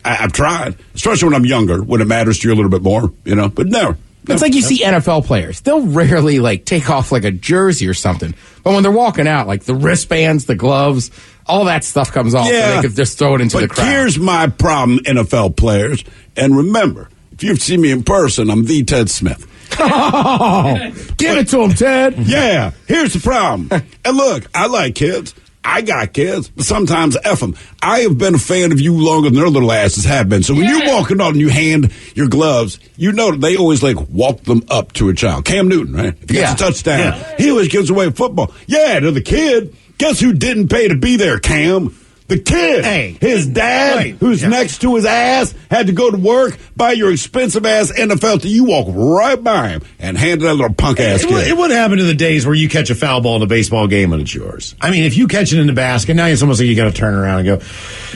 I've tried, especially when I'm younger, when it matters to you a little bit more, you know, but never. It's like you see NFL players. They'll rarely, like, take off, like, a jersey or something. But when they're walking out, like, the wristbands, the gloves, all that stuff comes off, and they could just throw it into the crowd. But here's my problem, NFL players. And remember, if you've seen me in person, I'm the Ted Smith. Oh, give it to him, Ted. Yeah, here's the problem. And look, I like kids. I got kids, but sometimes F them. I have been a fan of you longer than their little asses have been. So when you're walking on and you hand your gloves, you know they always, like, walk them up to a child. Cam Newton, right? If he gets a touchdown, he always gives away football. Yeah, to the kid. Guess who didn't pay to be there, Cam? The kid. Hey. His dad, who's next to his ass, had to go to work, buy your expensive-ass NFL till you walk right by him and hand it that little punk-ass kid. It would happen to the days where you catch a foul ball in a baseball game and it's yours. I mean, if you catch it in the basket, now it's almost like you got to turn around and go,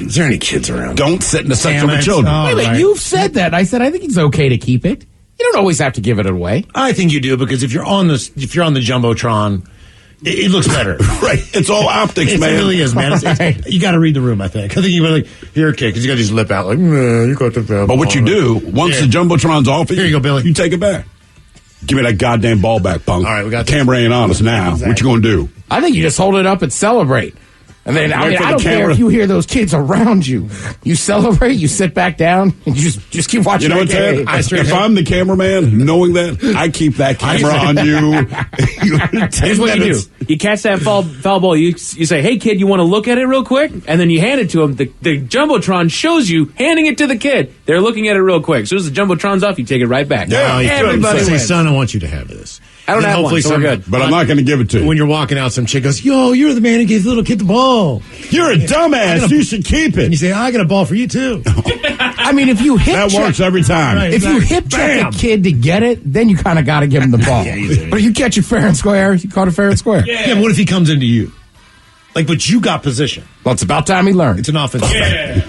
is there any kids around? Don't sit in the section with children. Wait a minute, you've said that. I said, I think it's okay to keep it. You don't always have to give it away. I think you do, because if you're on the Jumbotron, it looks better. Right. It's all optics, man. It really is, man. You got to read the room, I think. I think you got like, here, kid, because you got these lip out, like, you got the ball. But what you do, once the Jumbotron's off, here you go, Billy. You take it back. Give me that goddamn ball back, punk. All right, we got the camera ain't on us now. Exactly. What you going to do? I think you just hold it up and celebrate. And then, I don't care if you hear those kids around you. You celebrate, you sit back down, and you just keep watching. You know what, Ted? If I'm the cameraman, knowing that, I keep that camera on you. Here's what you do. You catch that foul ball, you say, hey, kid, you want to look at it real quick? And then you hand it to him. The Jumbotron shows you handing it to the kid. They're looking at it real quick. As soon as the Jumbotron's off, you take it right back. Yeah, everybody say, wins. son, I want you to have this. I don't have one, so we're good. But I'm not going to give it to you. When you're walking out, some chick goes, yo, you're the man who gave the little kid the ball. You're a dumbass. You should keep it. And you say, I got a ball for you, too. I mean, if you hit that works every time. Right, if you hip check a kid to get it, then you kind of got to give him the ball. But if you catch it fair and square, you caught it fair and square. Yeah, but what if he comes into you? Like, but you got position. Well, it's about time he learned. It's an offensive play.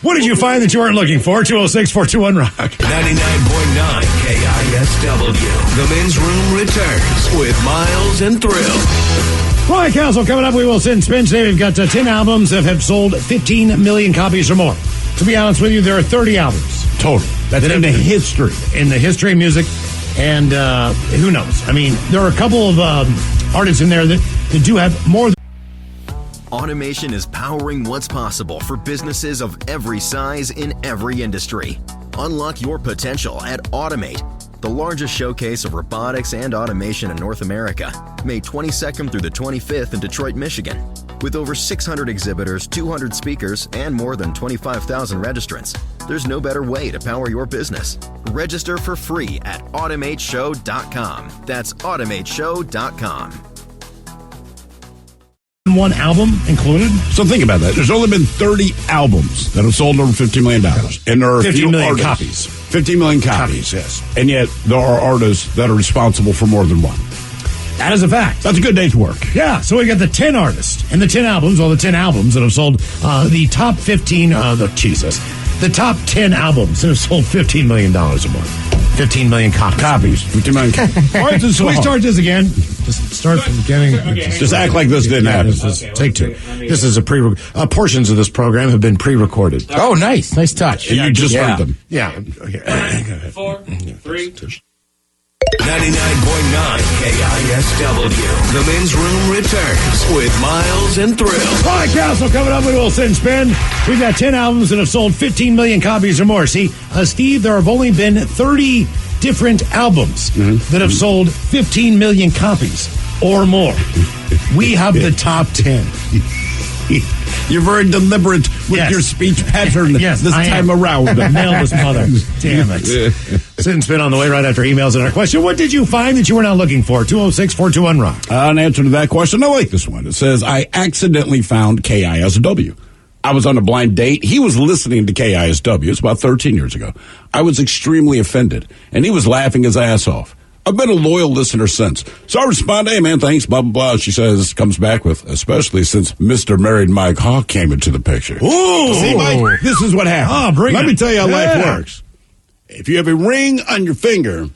What did you find that you weren't looking for? 206-421-ROCK. 99.9 KISW. The men's room returns with Miles and Thrill. Roy Council coming up. We will send spin today. We've got 10 albums that have sold 15 million copies or more. To be honest with you, there are 30 albums total. That's in the history. In the history of music. And who knows? I mean, there are a couple of artists in there that do have more than. Automation is powering what's possible for businesses of every size in every industry. Unlock your potential at Automate, the largest showcase of robotics and automation in North America, May 22nd through the 25th in Detroit, Michigan. With over 600 exhibitors, 200 speakers, and more than 25,000 registrants, there's no better way to power your business. Register for free at automateshow.com. That's automateshow.com. One album included? So think about that. There's only been 30 albums that have sold over $15 million. And there are 15 million artists, copies. 15 million copies, yes. And yet there are artists that are responsible for more than one. That is a fact. That's a good day's work. Yeah, so we got the 10 artists and the 10 albums, the 10 albums that have sold the top 15, the top 10 albums that have sold $15 million or more. 15 million copies. 15 million copies. All right, so we start this again. Just start from the beginning. Just act like this didn't happen. Take two. This is portions of this program have been pre-recorded. Oh, nice touch. And you just heard them. Yeah. 4, 3. 99.9 KISW. The men's room returns with Miles and Thrill. All right, Castle, coming up with a little sit and spin. We've got 10 albums that have sold 15 million copies or more. See, Steve, there have only been 30 different albums that have sold 15 million copies or more. We have the top 10. You're very deliberate with your speech pattern this time around. Nailed this mother. Damn it. Sit and spin on the way right after emails and our question. What did you find that you were not looking for? 206-421-ROCK. An answer to that question. I like this one. It says, I accidentally found KISW. I was on a blind date. He was listening to KISW. It's about 13 years ago. I was extremely offended, and he was laughing his ass off. I've been a loyal listener since. So I respond, hey, man, thanks, blah, blah, blah. She says, comes back with, especially since Mr. Married Mike Hawk came into the picture. Ooh. See, Mike, this is what happens. Let me tell you how life works. If you have a ring on your finger,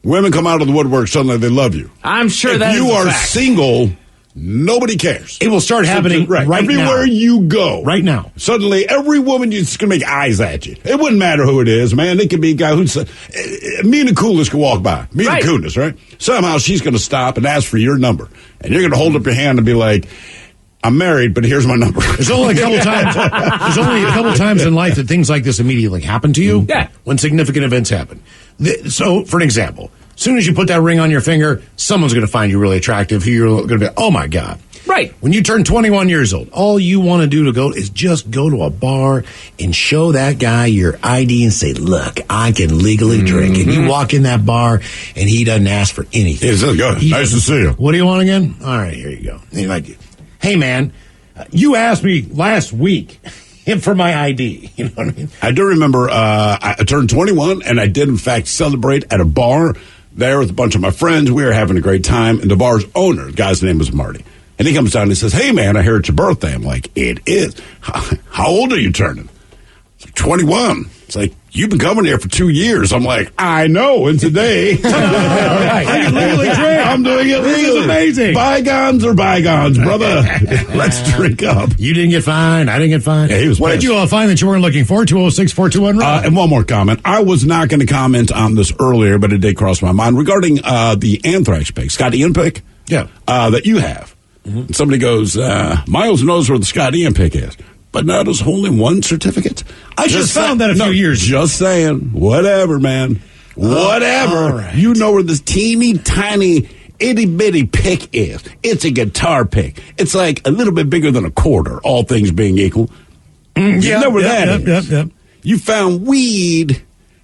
women come out of the woodwork, suddenly they love you. I'm sure if you are single, nobody cares. It will start happening right everywhere now. you go. Right now. Suddenly, every woman is going to make eyes at you. It wouldn't matter who it is, man. It could be a guy who's... Mina Kunis can walk by. Mina Kunis, right? Somehow she's going to stop and ask for your number. And you're going to hold up your hand and be like, I'm married, but here's my number. There's only a couple times. There's only a couple times in life that things like this immediately happen to you. Yeah. When significant events happen. So, for an example, as soon as you put that ring on your finger, someone's going to find you really attractive. Who you're going to be, oh my God. Right. When you turn 21 years old, all you want to do is just go to a bar and show that guy your ID and say, look, I can legally drink. And you walk in that bar and he doesn't ask for anything. He says, good. Nice to see you. What do you want again? All right, here you go. And you're like, hey, man, you asked me last week for my ID. You know what I mean? I do remember I turned 21 and I did, in fact, celebrate at a bar there with a bunch of my friends. We were having a great time. And the bar's owner, the guy's name was Marty. And he comes down and he says, hey, man, I hear it's your birthday. I'm like, it is. How old are you turning? It's like 21. It's like, you've been coming here for 2 years. I'm like, I know. And today, I can legally drink. I'm doing it legally. This is amazing. Bygones are bygones, brother. Let's drink up. You didn't get fined. I didn't get fined. Yeah, he was what pissed. did you all find that you weren't looking for? 206-421-ROCK. And one more comment. I was not going to comment on this earlier, but it did cross my mind regarding the Anthrax pick, Scott Ian pick. Yeah. That you have. And somebody goes, Miles knows where the Scott Ian pick is, but now there's only one certificate. I just found that a few years ago. Just saying. Whatever, man. Whatever. Right. You know where this teeny tiny itty bitty pick is. It's a guitar pick. It's like a little bit bigger than a quarter, all things being equal. You know where that is. Yep. You found weed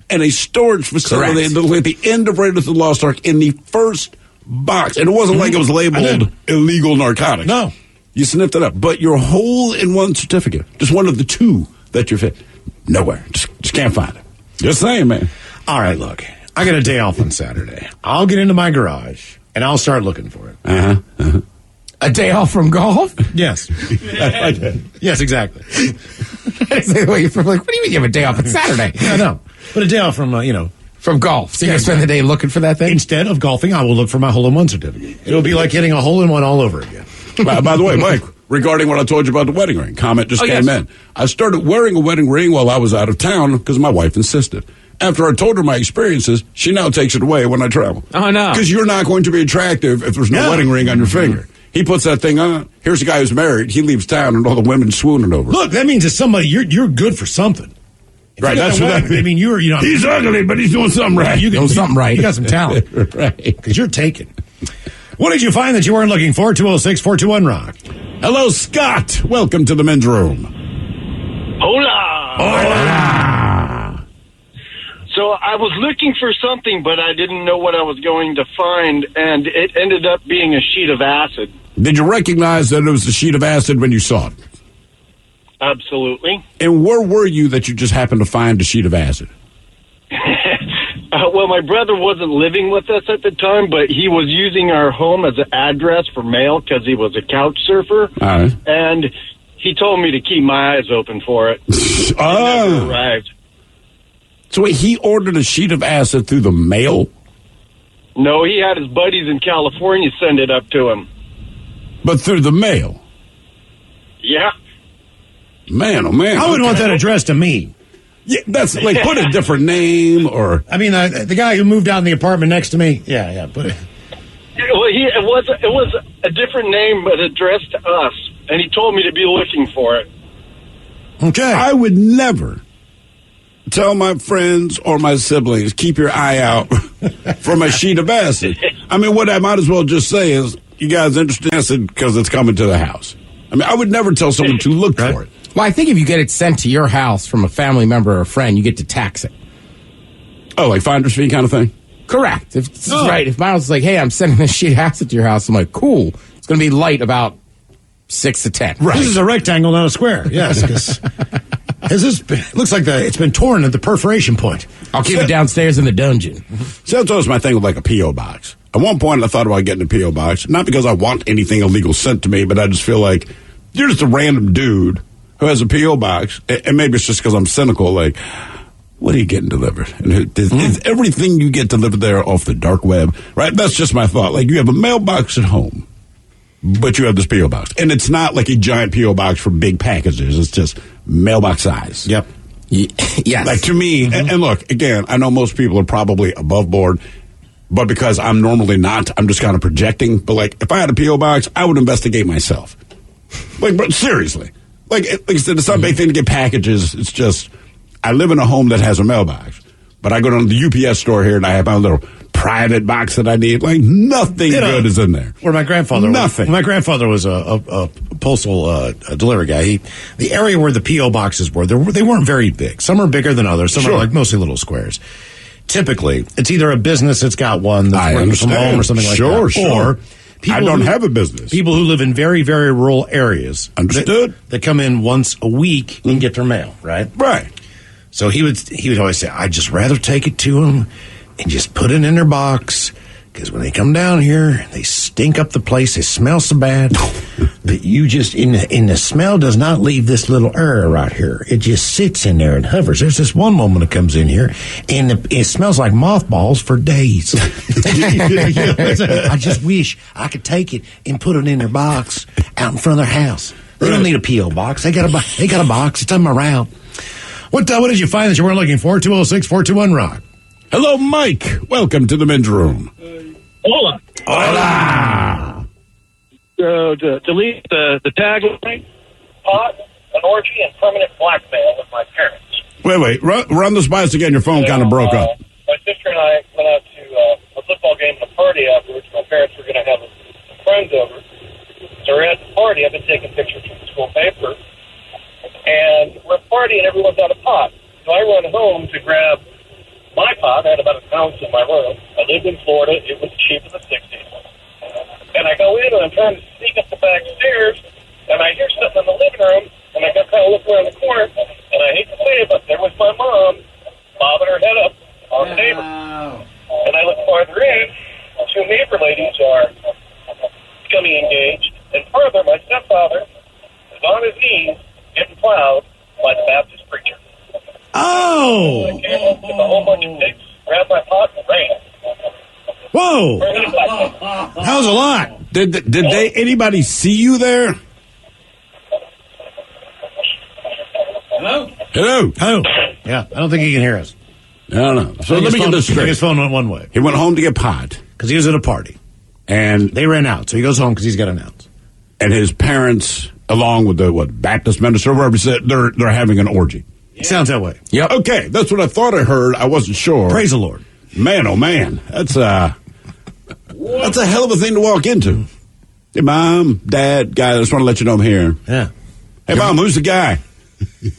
in a storage facility at the end of Raiders of the Lost Ark in the first box. And it wasn't like it was labeled illegal narcotics. No. You sniffed it up. But your hole-in-one certificate, just one of the two that you're fit, nowhere. Just can't find it. Just saying, man. All right, look. I got a day off on Saturday. I'll get into my garage, and I'll start looking for it. A day off from golf? Yes. Yes, exactly. Wait, what do you mean you have a day off on Saturday? I know. But a day off from, from golf. So you're going to spend the day looking for that thing? Instead of golfing, I will look for my hole-in-one certificate. It'll be like hitting a hole-in-one all over again. By the way, Mike, regarding what I told you about the wedding ring, comment just came in. I started wearing a wedding ring while I was out of town because my wife insisted. After I told her my experiences, she now takes it away when I travel. Oh, no. Because you're not going to be attractive if there's no wedding ring on your finger. He puts that thing on. Here's a guy who's married. He leaves town and all the women swooning over. Look, that means that somebody, you're good for something. Right, that's what that means. I mean, he's ugly, but he's doing something right. You got some talent. Right. Because you're taken. What did you find that you weren't looking for? 206-421-ROCK. Hello, Scott. Welcome to the men's room. Hola. Hola. So I was looking for something, but I didn't know what I was going to find, and it ended up being a sheet of acid. Did you recognize that it was a sheet of acid when you saw it? Absolutely. And where were you that you just happened to find a sheet of acid? Well, my brother wasn't living with us at the time, but he was using our home as an address for mail because he was a couch surfer. All right. And he told me to keep my eyes open for it. It never arrived. So wait, he ordered a sheet of acid through the mail? No, he had his buddies in California send it up to him. But through the mail? Yeah. Man, oh man. I would want that addressed to me. Yeah, that's like put a different name or. I mean, the guy who moved out in the apartment next to me. Yeah, put it. Well, it was a different name, but addressed to us, and he told me to be looking for it. Okay. I would never tell my friends or my siblings, keep your eye out for my sheet of acid. I mean, what I might as well just say is, you guys interested in acid because it's coming to the house. I mean, I would never tell someone to look for it. Well, I think if you get it sent to your house from a family member or a friend, you get to tax it. Oh, like finder's fee kind of thing? Correct. Right. If Miles is like, hey, I'm sending this sheet of acid to your house, I'm like, cool. It's going to be light about 6 to 10. Right. This is a rectangle, not a square. Yes, because it looks like it's been torn at the perforation point. I'll keep it downstairs in the dungeon. So that's always my thing with like a P.O. box. At one point, I thought about getting a P.O. box, not because I want anything illegal sent to me, but I just feel like you're just a random dude who has a P.O. box, and maybe it's just because I'm cynical, like, what are you getting delivered? And is everything you get delivered there off the dark web, right? That's just my thought. Like, you have a mailbox at home, but you have this P.O. box. And it's not like a giant P.O. box for big packages. It's just mailbox size. Yep. Yes. Like, to me, and look, again, I know most people are probably above board, but because I'm normally not, I'm just kind of projecting. But, like, if I had a P.O. box, I would investigate myself. Like, but seriously. Like I said, it's not a big thing to get packages. It's just, I live in a home that has a mailbox. But I go down to the UPS store here, and I have my little private box that I need. Like, nothing good is in there. Where my grandfather Nothing. My grandfather was a postal delivery guy. The area where the P.O. boxes were, they weren't very big. Some are bigger than others. Some are like mostly little squares. Typically, it's either a business that's got one that's working from home or something like that. Sure. Or I don't have a business. People who live in very, very rural areas. Understood. That come in once a week and get their mail, right? Right. So he would always say, I'd just rather take it to them and just put it in their box, because when they come down here, they stink up the place. They smell so bad. But you just, and the smell does not leave this little area right here. It just sits in there and hovers. There's this one woman that comes in here, and it smells like mothballs for days. I just wish I could take it and put it in their box out in front of their house. They don't need a P.O. box. They got a box. It's on my route. What did you find that you weren't looking for? 206-421-ROCK. Hello, Mike. Welcome to the men's room. Hola. Hola. Delete the tagline. Pot, an orgy, and permanent blackmail with my parents. Wait. Run this by us again. Your phone kind of broke up. My sister and I went out to a football game and a party afterwards. My parents were going to have some friends over. So we're at the party. I've been taking pictures from the school paper. And we're at the party, and everyone's out of pot. So I run home to grab my pot. I had about an ounce in my room. I lived in Florida. It was cheap in the 60s. And I go in, and I'm trying to sneak up the back stairs, and I hear something in the living room, and I kind of look around the corner, and I hate to say it, but there was my mom bobbing her head up on the neighbor. And I look farther in, two neighbor ladies are becoming engaged, and further, my stepfather is on his knees getting plowed by the Baptist preacher. Oh! I came up with a whole bunch of pigs, grabbed my pot, and ran. Whoa! That was a lot. Did anybody see you there? Hello. Yeah, I don't think he can hear us. I don't know. So let me get this straight. His phone went one way. He went home to get pot. Because he was at a party. And they ran out, so he goes home because he's got an ounce. And his parents, along with the Baptist minister, wherever said, they're having an orgy. Yeah. Sounds that way. Yep. Okay, that's what I thought I heard. I wasn't sure. Praise the Lord. Man, oh man, that's a hell of a thing to walk into. Hey, Mom, Dad, guy, I just want to let you know I'm here. Yeah. Hey, Mom, who's the guy?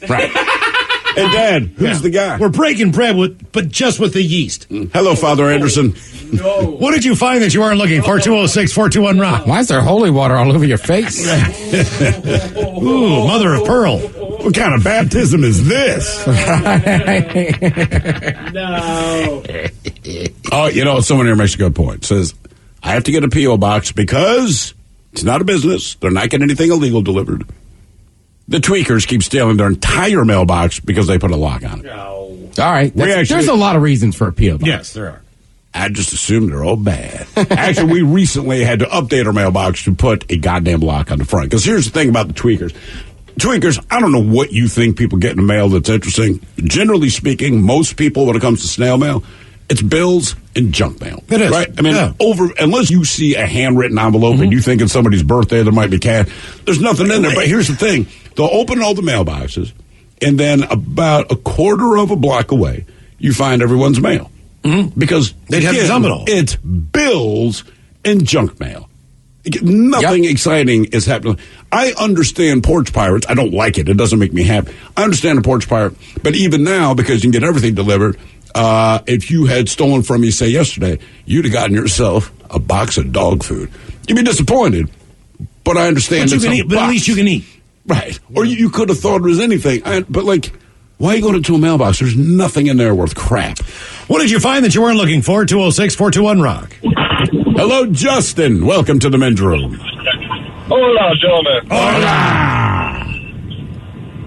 Right. Hey, Dad, who's the guy? We're breaking bread but just with the yeast. Hello, Father Anderson. No. What did you find that you weren't looking for? 206-421-ROCK. Why is there holy water all over your face? Ooh, mother of pearl. What kind of baptism is this? No. Oh, someone here makes a good point. Says, I have to get a P.O. box because it's not a business. They're not getting anything illegal delivered. The tweakers keep stealing their entire mailbox because they put a lock on it. All right. There's a lot of reasons for a P.O. box. Yes, there are. I just assumed they're all bad. Actually, we recently had to update our mailbox to put a goddamn lock on the front. Because here's the thing about the tweakers. Tweakers, I don't know what you think people get in the mail that's interesting. Generally speaking, most people, when it comes to snail mail, it's bills and junk mail. It is. Right? I mean, unless you see a handwritten envelope and you think it's somebody's birthday, there might be cash. There's nothing in there. But here's the thing. They'll open all the mailboxes, and then about a quarter of a block away, you find everyone's mail. Because they'd have to dump it all. It's bills and junk mail. Nothing exciting is happening. I understand porch pirates. I don't like it. It doesn't make me happy. I understand a porch pirate. But even now, because you can get everything delivered, if you had stolen from me, say, yesterday, you'd have gotten yourself a box of dog food. You'd be disappointed. But I understand. But you can eat. But at least you can eat. Right. Or you could have thought it was anything. But, like, why you go into a mailbox? There's nothing in there worth crap. What did you find that you weren't looking for? 206-421-ROCK. Hello, Justin. Welcome to the men's room. Hola, gentlemen. Hola.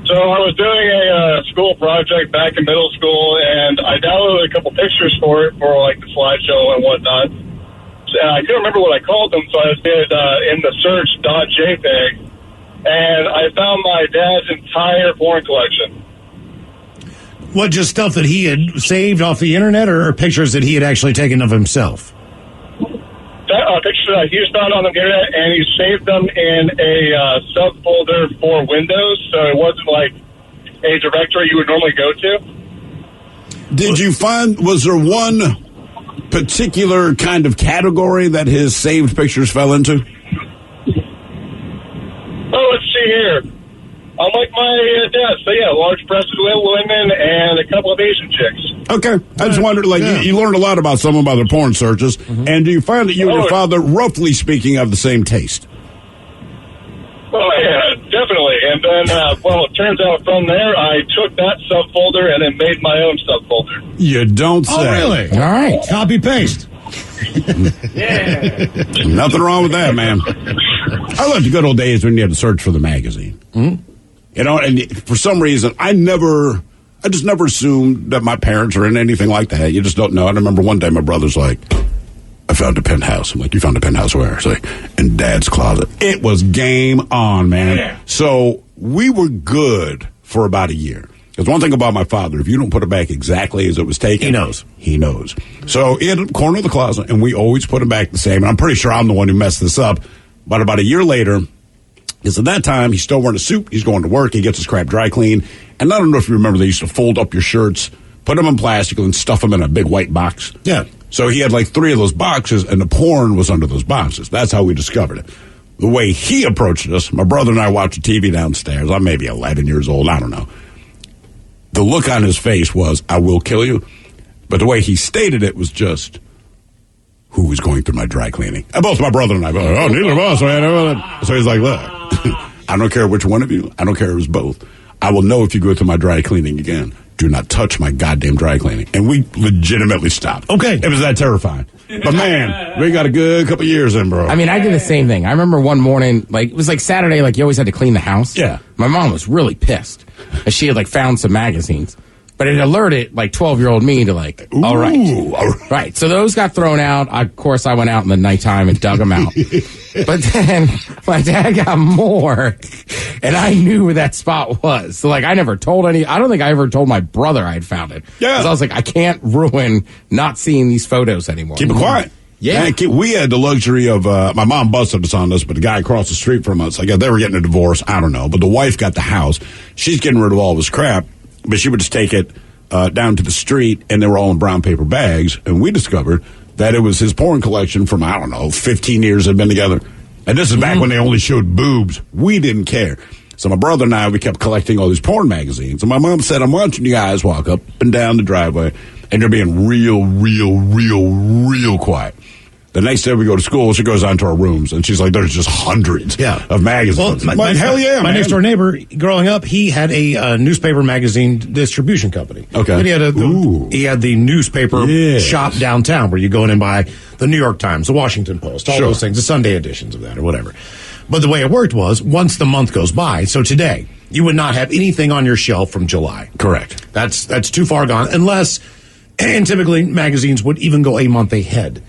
So I was doing a school project back in middle school, and I downloaded a couple pictures for it for like the slideshow and whatnot. And I couldn't remember what I called them, so I did in the search .jpeg, and I found my dad's entire porn collection. What, just stuff that he had saved off the internet, or pictures that he had actually taken of himself? Pictures that he just found on the internet, and he saved them in a subfolder for Windows, so it wasn't like a directory you would normally go to. Did you find, was there one particular kind of category that his saved pictures fell into? Oh, let's see here. Unlike my dad, so yeah, large breasted women and a couple of Asian chicks. Okay. I just wondered, like, you learned a lot about someone by their porn searches, and do you find that you and your father, roughly speaking, have the same taste? Oh, yeah, definitely. And then, well, it turns out from there, I took that subfolder and then made my own subfolder. You don't say. Oh, really? All right. Copy-paste. Nothing wrong with that, man. I love the good old days when you had to search for the magazine. You know, and for some reason, I just never assumed that my parents are in anything like that. You just don't know. I remember one day my brother's like, I found a penthouse. I'm like, you found a penthouse where? It's like, in Dad's closet. It was game on, man. Yeah. So we were good for about a year. Because one thing about my father, if you don't put it back exactly as it was taken, he knows. He knows. So he had a corner of the closet, and we always put it back the same. And I'm pretty sure I'm the one who messed this up. But about a year later, because at that time, he's still wearing a suit. He's going to work. He gets his crap dry cleaned. And I don't know if you remember, they used to fold up your shirts, put them in plastic, and stuff them in a big white box. Yeah. So he had like 3 of those boxes, and the porn was under those boxes. That's how we discovered it. The way he approached us, my brother and I watched TV downstairs. I'm maybe 11 years old. I don't know. The look on his face was, I will kill you. But the way he stated it was just, who was going through my dry cleaning? And both my brother and I, neither of us, man. So he's like, look, I don't care which one of you. I don't care if it was both. I will know if you go through my dry cleaning again. Do not touch my goddamn dry cleaning. And we legitimately stopped. Okay. It was that terrifying. But man, we got a good couple years in, bro. I mean, I did the same thing. I remember one morning, like, it was like Saturday, like, you always had to clean the house. Yeah. My mom was really pissed. And she had, like, found some magazines. But it alerted, like, 12-year-old me to, like, all right. Right. So those got thrown out. Of course, I went out in the nighttime and dug them out. But then my dad got more, and I knew where that spot was. So, like, I never told I don't think I ever told my brother I had found it. Yeah. Because I was like, I can't ruin not seeing these photos anymore. Keep it quiet. Yeah. Man, we had the luxury of, my mom busted us on this, but the guy across the street from us, I guess they were getting a divorce. I don't know. But the wife got the house. She's getting rid of all of his crap, but she would just take it down to the street, and they were all in brown paper bags. And we discovered that it was his porn collection from, I don't know, 15 years they'd been together. And this is back when they only showed boobs. We didn't care. So my brother and I, we kept collecting all these porn magazines. And my mom said, I'm watching you guys walk up and down the driveway, and you're being real quiet. The next day we go to school, she goes on to our rooms, and she's like, there's just hundreds of magazines. Well, hell yeah, my man. next door neighbor, growing up, he had a newspaper magazine distribution company. Okay. And he had the newspaper shop downtown where you go in and buy the New York Times, the Washington Post, all those things, the Sunday editions of that or whatever. But the way it worked was, once the month goes by, so today, you would not have anything on your shelf from July. Correct. That's too far gone, unless, and typically magazines would even go a month ahead.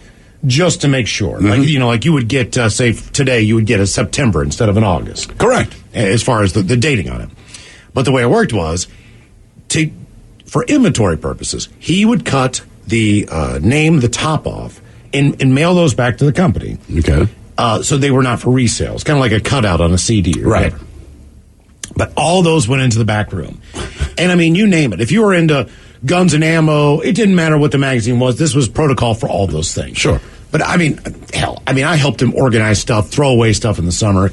just to make sure. Like you would get, say, today, you would get a September instead of an August. Correct. As far as the dating on it. But the way it worked was, for inventory purposes, he would cut the the top off, and mail those back to the company. Okay. So they were not for resale. It's kind of like a cutout on a CD or whatever. But all those went into the back room. And I mean, you name it. If you were into guns and ammo, it didn't matter what the magazine was. This was protocol for all those things. Sure. But I mean, I helped him organize stuff, throw away stuff in the summer.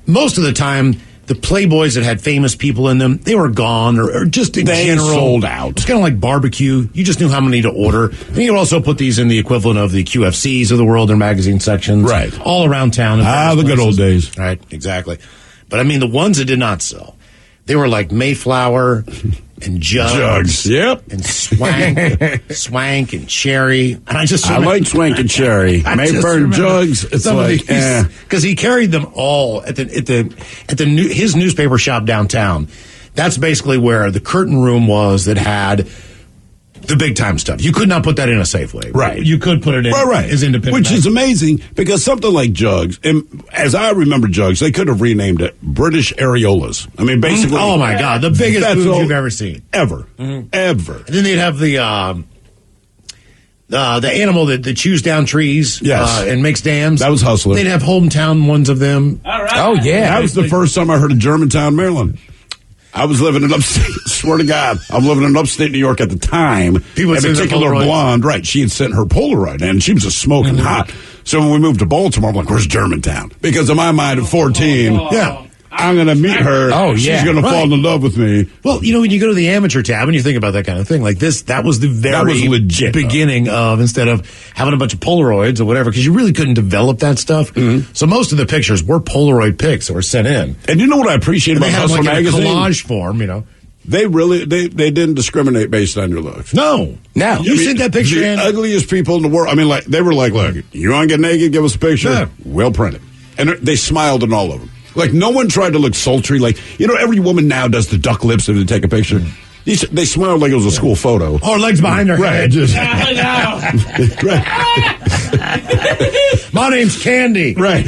Most of the time, the Playboys that had famous people in them, they were gone or just in general. Sold out. It's kind of like barbecue. You just knew how many to order. And you also put these in the equivalent of the QFCs of the world, their magazine sections. Right. All around town. The good old days. Right, exactly. But I mean, the ones that did not sell, they were like Mayflower and Jugs. Yep. And Swank and Cherry. And I like Swank and Cherry. Mayfair Jugs. It's like, because he carried them all at his newspaper shop downtown. That's basically where the curtain room was that had the big time stuff. You could not put that in a Safeway. Right. You could put it in as independent. Which is amazing because something like Jugs, and as I remember Jugs, they could have renamed it British Areolas. I mean, basically. Oh my God. The biggest boobs you've ever seen. Ever. Mm-hmm. Ever. And then they'd have the animal that chews down trees and makes dams. That was Hustler. They'd have hometown ones of them. All right. Oh, yeah. That was the first time I heard of Germantown, Maryland. I was living in upstate, swear to God, I'm living in upstate New York at the time. People a particular blonde, right, she had sent her Polaroid in, and she was just smoking hot. So when we moved to Baltimore, I'm like, where's Germantown? Because in my mind at 14, I'm going to meet her. Oh, yeah. She's going to fall in love with me. Well, when you go to the amateur tab and you think about that kind of thing, like this, that was the very legit beginning of, instead of having a bunch of Polaroids or whatever, because you really couldn't develop that stuff. Mm-hmm. So most of the pictures were Polaroid pics that were sent in. And you know what I appreciate about Hustler magazine? They had like a collage form, They really, they didn't discriminate based on your looks. No. You sent that picture the in. ugliest people in the world. I mean, they were like, look, you want to get naked? Give us a picture. Yeah. We'll print it. And they smiled in all of them. Like, no one tried to look sultry. Like, every woman now does the duck lips if they take a picture. They smiled like it was a school photo. Or legs behind their head. My name's Candy. Right.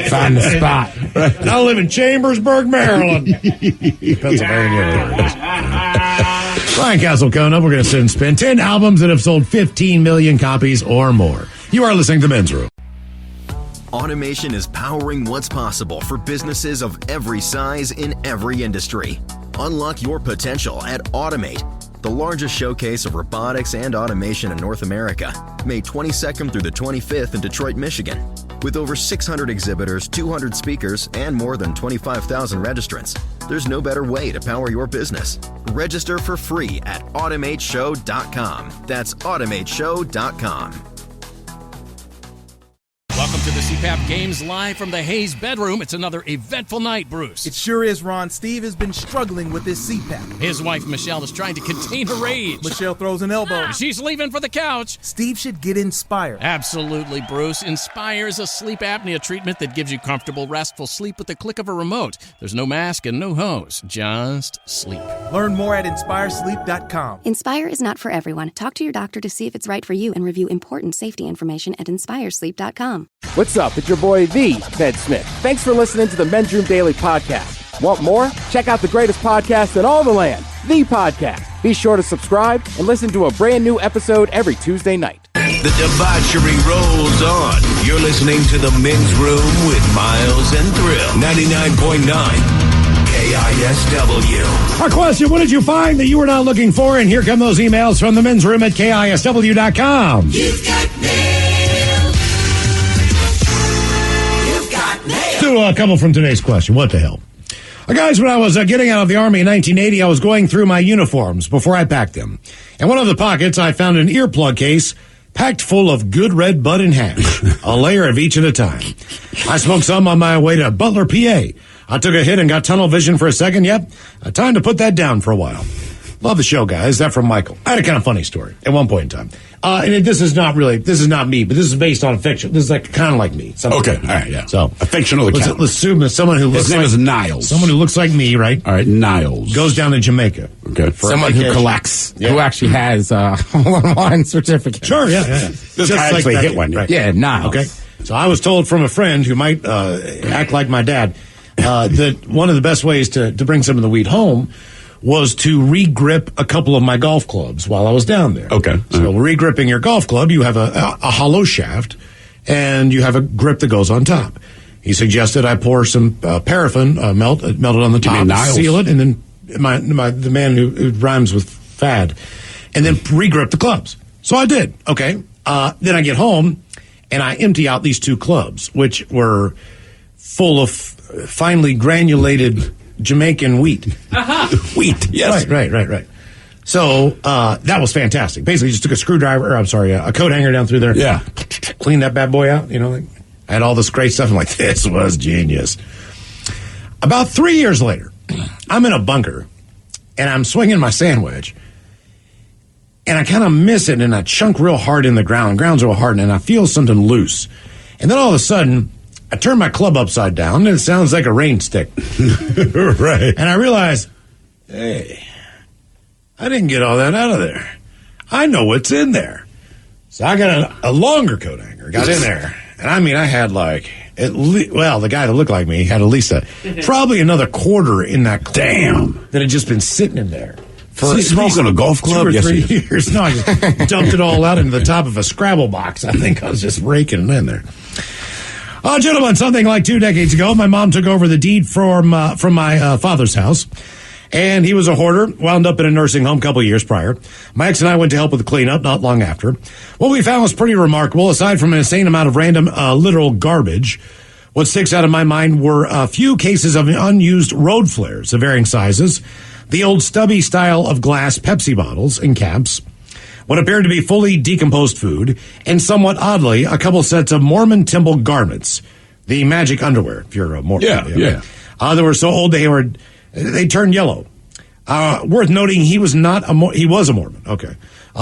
Find the spot. Right. And I live in Chambersburg, Maryland. Pennsylvania. There it is. Ryan Castle coming up. We're going to sit and spin 10 albums that have sold 15 million copies or more. You are listening to Men's Room. Automation is powering what's possible for businesses of every size in every industry. Unlock your potential at Automate, the largest showcase of robotics and automation in North America, May 22nd through the 25th in Detroit, Michigan. With over 600 exhibitors, 200 speakers, and more than 25,000 registrants, there's no better way to power your business. Register for free at automateshow.com. That's automateshow.com. Welcome to the CPAP Games live from the Hayes bedroom. It's another eventful night, Bruce. It sure is, Ron. Steve has been struggling with his CPAP. His wife, Michelle, is trying to contain her rage. Michelle throws an elbow. She's leaving for the couch. Steve should get Inspire. Absolutely, Bruce. Inspire is a sleep apnea treatment that gives you comfortable, restful sleep with the click of a remote. There's no mask and no hose. Just sleep. Learn more at InspireSleep.com. Inspire is not for everyone. Talk to your doctor to see if it's right for you and review important safety information at InspireSleep.com. What's up? It's your boy, the Ted Smith. Thanks for listening to the Men's Room Daily Podcast. Want more? Check out the greatest podcast in all the land, the podcast. Be sure to subscribe and listen to a brand new episode every Tuesday night. The debauchery rolls on. You're listening to the Men's Room with Miles and Thrill. 99.9 KISW. Our question, what did you find that you were not looking for? And here come those emails from the Men's Room at KISW.com. You've got mail. Do a couple from today's question. What the hell? Guys, when I was getting out of the Army in 1980, I was going through my uniforms before I packed them. In one of the pockets, I found an earplug case packed full of good red bud and hash, a layer of each at a time. I smoked some on my way to Butler, PA. I took a hit and got tunnel vision for a second. Yep, time to put that down for a while. Love the show, guys. That from Michael. I had a kind of funny story at one point in time. And this is not me, but this is based on fiction. This is kind of like me. Okay, all right, yeah. So a fictional account. Let's assume that someone who looks His name is Niles. Someone who looks like me, right? All right, Niles. Goes down to Jamaica. Okay. Someone who collects, who actually has a hole-in-one certificate. Sure, yeah. This guy actually hit one. Right. Yeah, Niles. Okay. So I was told from a friend who might act like my dad that one of the best ways to bring some of the weed home was to re-grip a couple of my golf clubs while I was down there. Okay. So re-gripping your golf club, you have a hollow shaft, and you have a grip that goes on top. He suggested I pour some paraffin, melted on the top, seal it, and then the man who rhymes with fad, and then re-grip the clubs. So I did. Okay. Then I get home, and I empty out these two clubs, which were full of finely granulated Jamaican wheat. Wheat, yes. Right. So that was fantastic. Basically, just took a coat hanger down through there. Yeah. Cleaned that bad boy out. I had all this great stuff. I'm like, this was genius. About 3 years later, I'm in a bunker, and I'm swinging my sand wedge, and I kind of miss it, and I chunk real hard in the ground. The ground's real hard, and I feel something loose. And then all of a sudden, I turn my club upside down, and it sounds like a rain stick. Right. And I realize, hey, I didn't get all that out of there. I know what's in there. So I got a longer coat hanger, got in there. And I had the guy that looked like me had at least probably another quarter in that club. Damn. That had just been sitting in there. Is he smoking a golf club? 2 or 3 Yes, years. No, I just dumped it all out into the top of a Scrabble box. I think I was just raking it in there. Gentlemen, something like 2 decades ago, my mom took over the deed from my father's house. And he was a hoarder, wound up in a nursing home a couple of years prior. My ex and I went to help with the cleanup not long after. What we found was pretty remarkable. Aside from an insane amount of random literal garbage, what sticks out of my mind were a few cases of unused road flares of varying sizes, the old stubby style of glass Pepsi bottles and caps, what appeared to be fully decomposed food, and somewhat oddly, a couple sets of Mormon temple garments, the magic underwear, if you're a Mormon. Yeah. They were so old they turned yellow. Worth noting, he was a Mormon. Okay.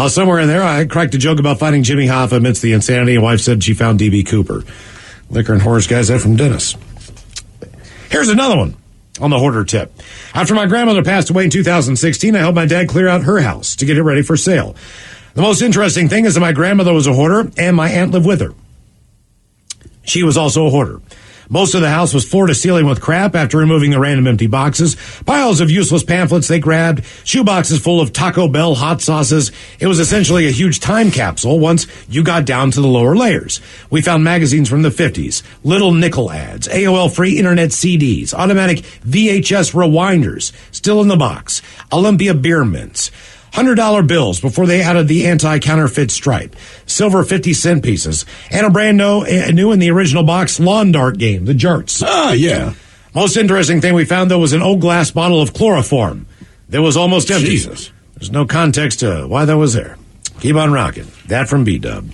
Somewhere in there, I cracked a joke about finding Jimmy Hoffa amidst the insanity, and wife said she found D.B. Cooper. Liquor and horrors guys, that from Dennis. Here's another one on the hoarder tip. After my grandmother passed away in 2016, I helped my dad clear out her house to get it ready for sale. The most interesting thing is that my grandmother was a hoarder, and my aunt lived with her. She was also a hoarder. Most of the house was floor to ceiling with crap after removing the random empty boxes, piles of useless pamphlets they grabbed, shoeboxes full of Taco Bell hot sauces. It was essentially a huge time capsule once you got down to the lower layers. We found magazines from the 50s, little nickel ads, AOL free internet CDs, automatic VHS rewinders, still in the box, Olympia beer mints, $100 bills before they added the anti-counterfeit stripe, silver 50-cent pieces, and a brand new in the original box lawn dart game, the Jarts. Ah, yeah. Most interesting thing we found, though, was an old glass bottle of chloroform that was almost empty. Jesus. There's no context to why that was there. Keep on rocking. That from B-Dub.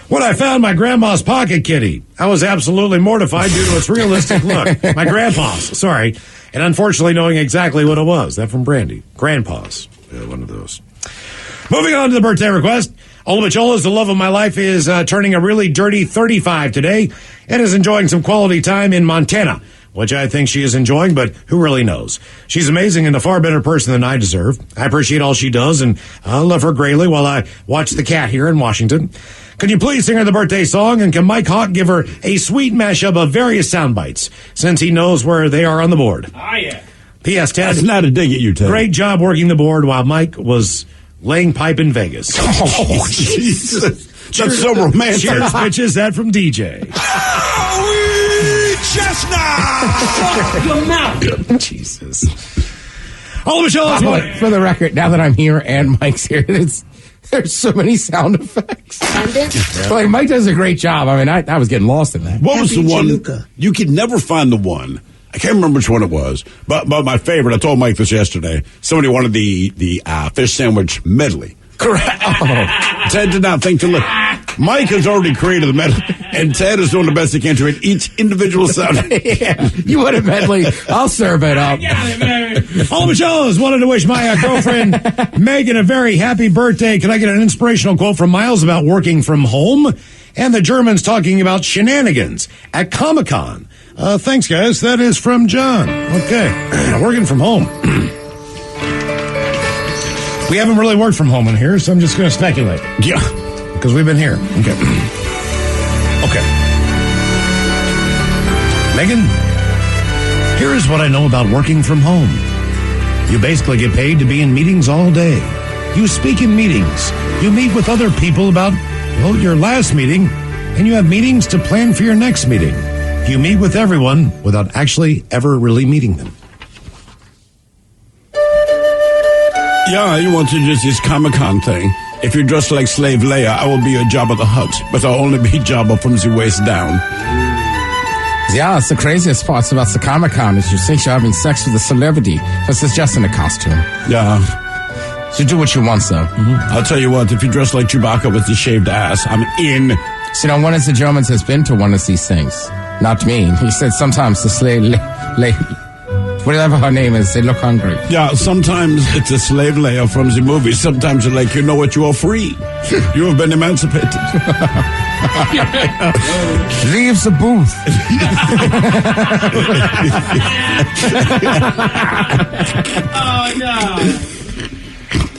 When I found my grandma's pocket kitty, I was absolutely mortified due to its realistic look. My grandpa's, sorry. And unfortunately knowing exactly what it was. That from Brandy. Grandpa's. One of those. Moving on to the birthday request. Ola Bachola's the love of my life is turning a really dirty 35 today and is enjoying some quality time in Montana, which I think she is enjoying, but who really knows? She's amazing and a far better person than I deserve. I appreciate all she does, and I love her greatly while I watch the cat here in Washington. Can you please sing her the birthday song, and can Mike Hawk give her a sweet mashup of various sound bites, since he knows where they are on the board? Ah, yeah. P.S. Ted. That's not a dig at you, Ted. Great job working the board while Mike was laying pipe in Vegas. Oh, Jesus. That's so romantic. Cheers, bitches. That from DJ. Chestnut! Your mouth! Jesus. All the shows. For the record, now that I'm here and Mike's here, there's so many sound effects. Like, Mike does a great job. I mean, I was getting lost in that. What was the one? You could never find the one. I can't remember which one it was, but my favorite. I told Mike this yesterday. Somebody wanted the fish sandwich medley. Correct. Ted did not think to look. Mike has already created the medley, and Ted is doing the best he can to it each individual sound. Yeah, you want a medley? I'll serve it up. All the Michelle's wanted to wish my girlfriend Megan a very happy birthday. Can I get an inspirational quote from Miles about working from home? And the Germans talking about shenanigans at Comic-Con. Thanks, guys. That is from John. Okay. Working from home. We haven't really worked from home in here, so I'm just going to speculate. Yeah. Because we've been here. Okay. Okay. Megan, here is what I know about working from home. You basically get paid to be in meetings all day. You speak in meetings. You meet with other people about, well, your last meeting, and you have meetings to plan for your next meeting. You meet with everyone without actually ever really meeting them. Yeah, you want to do this Comic-Con thing. If you're dressed like Slave Leia, I will be your Jabba the Hutt, but I'll only be Jabba from the waist down. Yeah, it's the craziest part about the Comic-Con is you think you're having sex with a celebrity, but it's just in a costume. Yeah. So do what you want, though. Mm-hmm. I'll tell you what, if you dress like Chewbacca with the shaved ass, I'm in. So, one of the Germans has been to one of these things. Not me. He said sometimes the slave, whatever her name is, they look hungry. Yeah, sometimes it's a Slave Leia from the movie. Sometimes you're like, you know what, you are free. You have been emancipated. Leaves the booth. Oh, no.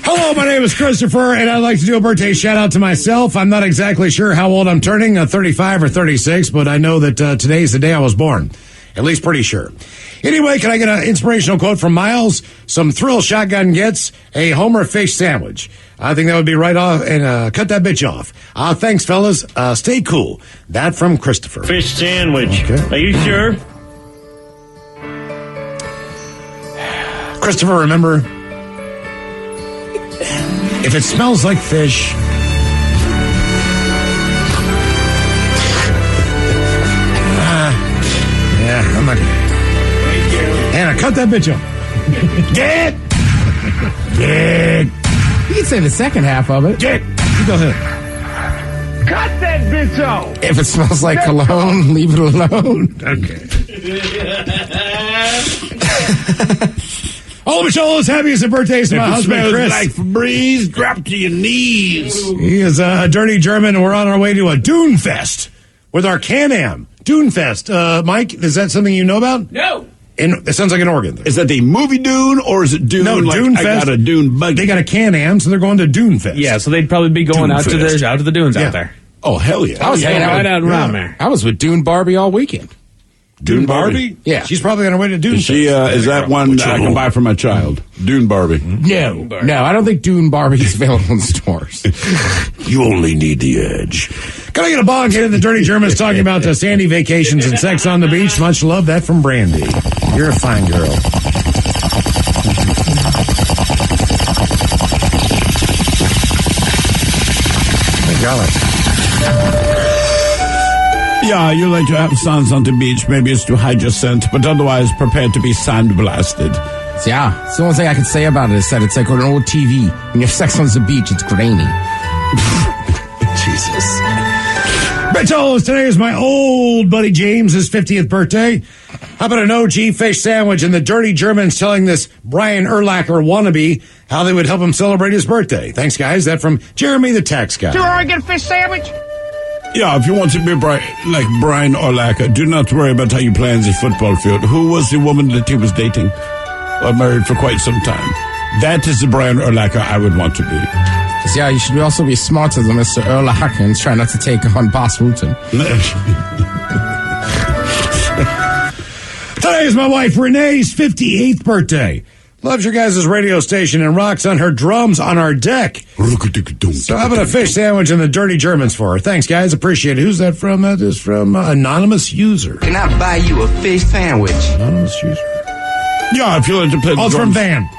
Hello, my name is Christopher, and I'd like to do a birthday shout-out to myself. I'm not exactly sure how old I'm turning, 35 or 36, but I know that today's the day I was born. At least pretty sure. Anyway, can I get an inspirational quote from Miles? Some thrill shotgun gets a Homer fish sandwich. I think that would be right off, and cut that bitch off. Thanks, fellas. Stay cool. That from Christopher. Fish sandwich. Okay. Are you sure? Christopher, remember, if it smells like fish, yeah, I'm not gonna. Anna, cut that bitch off. Get! You can say the second half of it. Get! Go ahead. Cut that bitch off. If it smells like cologne, leave it alone. Okay. All of Michelle's happiest of birthdays to my husband, Chris. Like Febreze, drop to your knees. He is a dirty German, and we're on our way to a Dune Fest with our Can-Am. Dune Fest. Mike, is that something you know about? No. It sounds like an organ. Is that the movie Dune, or is it Dune? No, like Dune I Fest. got a Dune buggy. They got a Can-Am, so they're going to Dune Fest. Yeah, so they'd probably be going out to the dunes out there. Oh, hell yeah. I was hanging out right out around there. I was with Dune Barbie all weekend. Dune Barbie? Yeah. She's probably on her way to Dune Is she, is that one that I can buy for my child? Dune Barbie. No, I don't think Dune Barbie is available in stores. You only need the edge. Can I get a bong hit in the Dirty Germans talking about the sandy vacations and sex on the beach? Much love. That from Brandy. You're a fine girl. Golly. Yeah, you like to have sons on the beach. Maybe it's to hide your scent, but otherwise prepared to be sandblasted. Yeah, it's the only thing I can say about it is that it's like an old TV. When you have sex on the beach, it's grainy. Jesus. Betos, today is my old buddy James's 50th birthday. How about an OG fish sandwich and the Dirty Germans telling this Brian Urlacher wannabe how they would help him celebrate his birthday? Thanks, guys. That from Jeremy the Tax Guy. Do I get a fish sandwich? Yeah, if you want to be like Brian Urlacher, do not worry about how you play on the football field. Who was the woman that he was dating or married for quite some time? That is the Brian Urlacher I would want to be. Yeah, you should also be smarter than Mr. Urlacher and try not to take on Boss Wooten. Today is my wife Renee's 58th birthday. Loves your guys' radio station and rocks on her drums on our deck. So how about a fish sandwich and the Dirty Germans for her? Thanks, guys. Appreciate it. Who's that from? That is from Anonymous User. Can I buy you a fish sandwich? Anonymous User. Yeah, if you like to play the drums. from Van.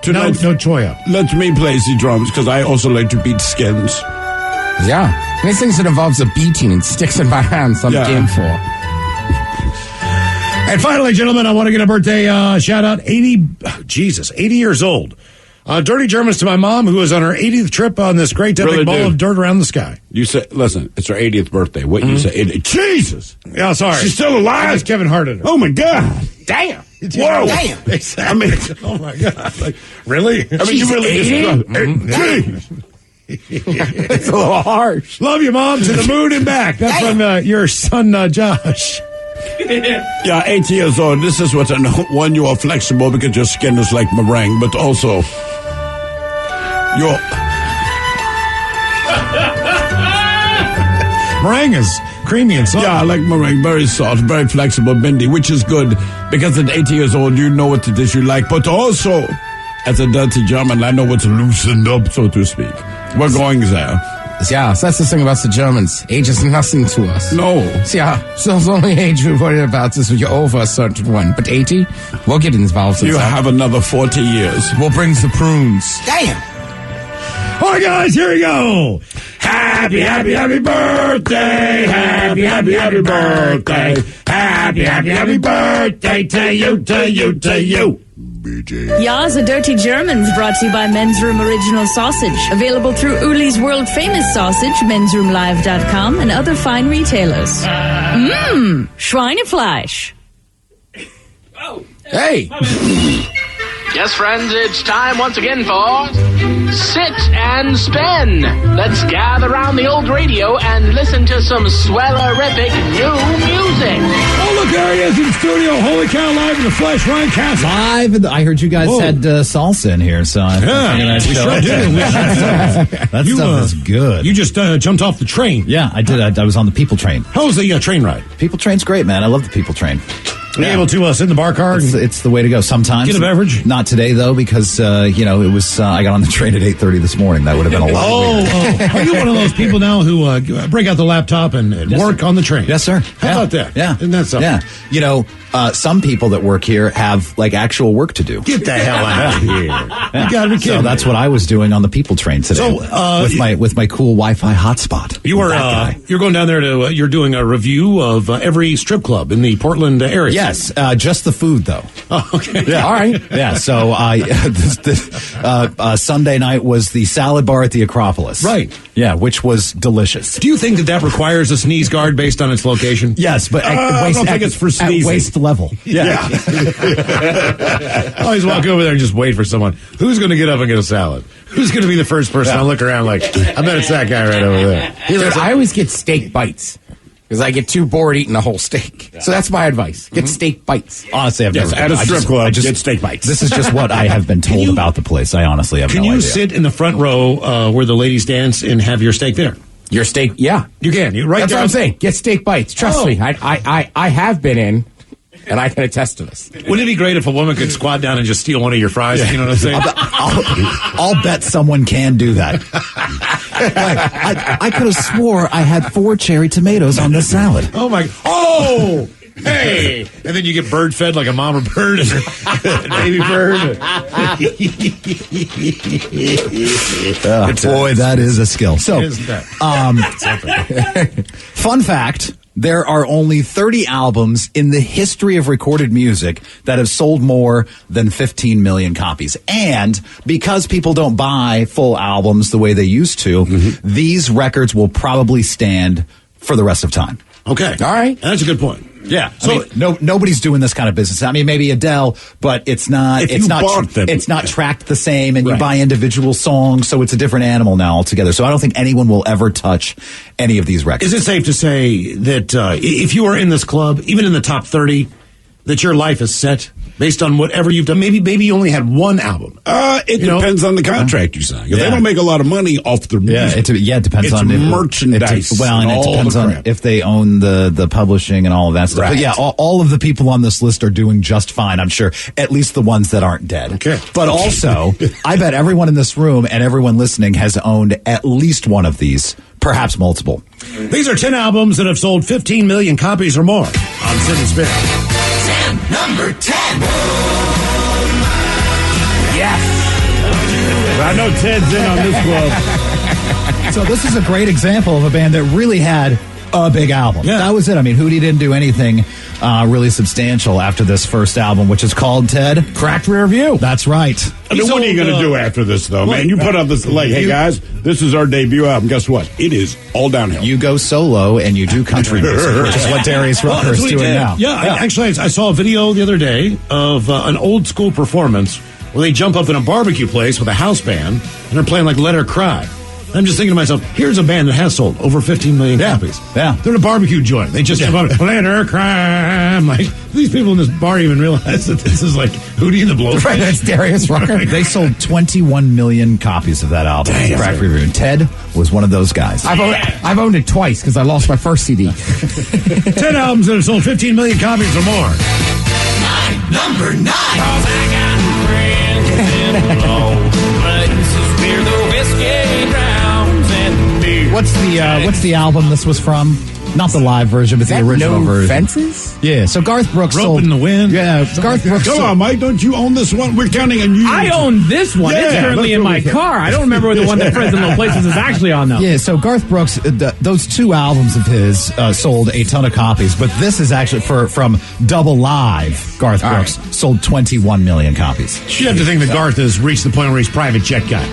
No Choya. Let me play the drums, because I also like to beat skins. Yeah. Anything that involves a beating and sticks in my hands, I'm game for. And finally, gentlemen, I want to get a birthday shout out. 80 years old. Dirty Germans to my mom, who is on her 80th trip on this great big ball of dirt around the sky. You say, listen, it's her 80th birthday. What you say? Jesus! Yeah, sorry. She's still alive? I just Kevin Harted her. Oh, my God. Damn. Whoa! Damn! I mean, oh my God! Like, really? I mean, She's you really 80? It's a little harsh. Love you, Mom. To the moon and back. That's from your son, Josh. Yeah, 80 years old. This is what I know. One, you are flexible because your skin is like meringue, but also your meringue is creamy and soft. Yeah, I like meringue. Very soft, very flexible, bendy, which is good because at 80 years old, you know what it is you like. But also, as a dirty German, I know what's loosened up, so to speak. We're going there. Yeah, so that's the thing about the Germans. Age is nothing to us. No. Yeah, so the only age we worry about is when you're over a certain one. But 80, we'll get involved in You that. have another 40 years. We'll bring the prunes. Damn. All right, guys, here we go. Happy, happy, happy birthday. Happy, happy, happy birthday. Happy, happy, happy birthday to you, to you, to you. Ja, the Dirty Germans, brought to you by Men's Room Original Sausage. Available through Uli's world famous sausage, mensroomlive.com, and other fine retailers. Mmm, Schweinefleisch. Hey! Yes, friends, it's time once again for Sit and Spin. Let's gather around the old radio and listen to some swellerific new music. Oh, look, there he is in studio. Holy cow, live in the flesh, Ryan Castle. Live. I heard you guys had salsa in here, so I figured I'd we show sure up. did. That stuff is good. You just jumped off the train. Yeah, I did. I was on the People Train. How was the train ride? People Train's great, man. I love the People Train. Were you able to sit in the bar car? It's the way to go. Sometimes Get a beverage? Not today though, because it was. I got on the train at 8:30 this morning. That would have been a lot. Are you one of those people now who break out the laptop and work on the train? Yes, sir. How about that? Yeah, isn't that something? Yeah, some people that work here have like actual work to do. Get the hell out of here! Yeah. You gotta be kidding. So that's what I was doing on the People Train today. So, with my cool Wi-Fi hotspot. You were you're going down there to you're doing a review of every strip club in the Portland area. Yes, just the food though. Oh, okay. Yeah, all right. Yeah, so Sunday night was the salad bar at the Acropolis. Right. Yeah, which was delicious. Do you think that requires a sneeze guard based on its location? Yes, but I don't think it's for sneezing. At waist level. Yeah. I always walk over there and just wait for someone. Who's going to get up and get a salad? Who's going to be the first person? I'll look around like, I bet it's that guy right over there. Dude, I always get steak bites because I get too bored eating the whole steak. So that's my advice. Get steak bites. Honestly, I've never at a strip club, get steak bites. This is just what I have been told about the place. I honestly have no idea. Can you sit in the front row where the ladies dance and have your steak there? Your steak, yeah. You can. You're right That's there. what I'm saying. Get steak bites. Trust me. I have been in, and I can attest to this. Wouldn't it be great if a woman could squat down and just steal one of your fries? You know what I'm saying? I'll bet someone can do that. I could have swore I had 4 cherry tomatoes on this salad. Oh, my. Oh! Hey! And then you get bird fed like a mama bird and a baby bird. Boy, that is a skill. So, Isn't that? fun fact. There are only 30 albums in the history of recorded music that have sold more than 15 million copies. And because people don't buy full albums the way they used to, these records will probably stand for the rest of time. Okay. All right. That's a good point. Yeah. So nobody's doing this kind of business. I mean, maybe Adele, but it's not. If It's you not. bought them. It's not tracked the same, and you Right. buy individual songs, so it's a different animal now altogether. So I don't think anyone will ever touch any of these records. Is it safe to say that if you are in this club, even in the top 30, that your life is set based on whatever you've done? Maybe you only had one album. It depends on the contract you sign. If they Yeah. don't make a lot of money off their music. It depends it's on merchandise. and it all depends the on crap. if they own the publishing and all of that stuff. Right. But yeah, all of the people on this list are doing just fine, I'm sure. At least the ones that aren't dead. Okay. But also, I bet everyone in this room and everyone listening has owned at least one of these, perhaps multiple. These are 10 albums that have sold 15 million copies or more on Sit and Spin. Number 10. Yes. I know Ted's in on this club. So this is a great example of a band that really had a big album. Yeah. That was it. I mean, Hootie didn't do anything really substantial after this first album, which is called, Ted? Cracked Rear View. That's right. I mean, what are you going to do after this, though, man? You put out this, hey, guys, this is our debut album. Guess what? It is all downhill. You go solo and you do country music, which is what Darius Rucker is doing now. Yeah, actually, I saw a video the other day of an old school performance where they jump up in a barbecue place with a house band, and they're playing like Let Her Cry. I'm just thinking to myself, here's a band that has sold over 15 million copies. Yeah. They're in a barbecue joint. They just Let Her Cry. I'm like, these people in this bar even realize that this is like Hootie and the Blowfish. Right, that's Darius Rucker. They sold 21 million copies of that album. Cracked Rear View. And Ted was one of those guys. I've owned it twice because I lost my first CD. 10 albums that have sold 15 million copies or more. Number 9. I got friends in low places where the whiskey drowns and beer. What's the album this was from? Not the live version, but the original version. Fences? Yeah, so Garth Brooks Rope sold... in the Wind? Yeah, Garth Brooks Come on, Mike, don't you own this one? We're counting on you. I own this one. It's currently in my car. I don't remember the one that Friends in Low Places is actually on, though. Yeah, so Garth Brooks, those two albums of his sold a ton of copies, but this is actually from Double Live. Garth Brooks sold 21 million copies. You have to think that Garth has reached the point where he's private jet guy.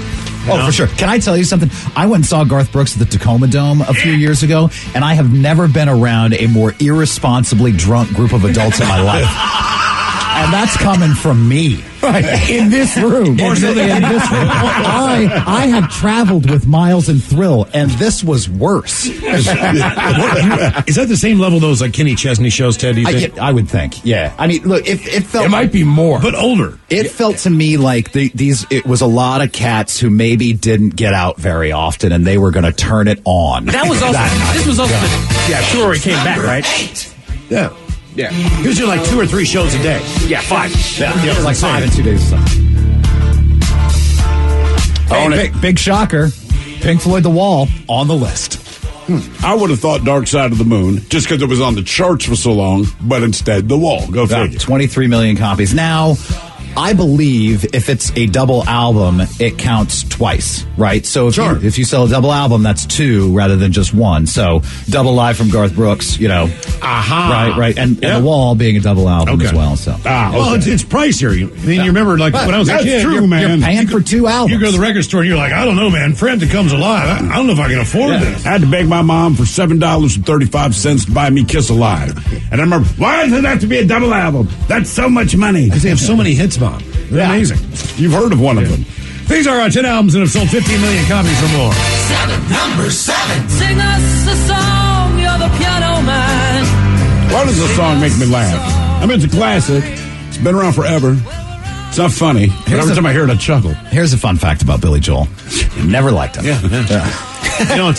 Oh, for sure. Can I tell you something? I went and saw Garth Brooks at the Tacoma Dome a few years ago, and I have never been around a more irresponsibly drunk group of adults in my life. And that's coming from me. Right. In this room. In this room. I have traveled with Miles and Thrill, and this was worse. Is that the same level those like Kenny Chesney shows, Ted? Do you think? I would think, yeah. I mean, look, it felt... It might be more. But older. It felt to me like it was a lot of cats who maybe didn't get out very often, and they were going to turn it on. That was also... This was also the tour where he came back, right? Yeah. Yeah. He was doing like 2 or 3 shows a day. Yeah, 5. Yeah, it was like 5 in 2 days. Big shocker. Pink Floyd The Wall on the list. I would have thought Dark Side of the Moon, just because it was on the charts for so long, but instead The Wall. Go figure. 23 million copies. Now, I believe if it's a double album, it counts twice, right? So if you sell a double album, that's 2 rather than just 1. So Double Live from Garth Brooks, right, and The Wall being a double album as well. So well, it's pricier. You remember, like when I was a kid, you're paying for 2 albums. You go to the record store and you're like, I don't know, man. Friend that comes alive. I don't know if I can afford this. I had to beg my mom for $7.35 to buy me Kiss Alive, and I remember, why does it have to be a double album? That's so much money because they have so many hits, Bob. They're amazing. You've heard of one of them. These are our 10 albums that have sold 15 million copies or more. Number 7. Sing us a song, you're the piano man. Why does this song make me laugh? I mean, it's a classic. It's been around forever. It's not funny. But every time I hear it, I chuckle. Here's a fun fact about Billy Joel. Never liked him. Yeah. You know,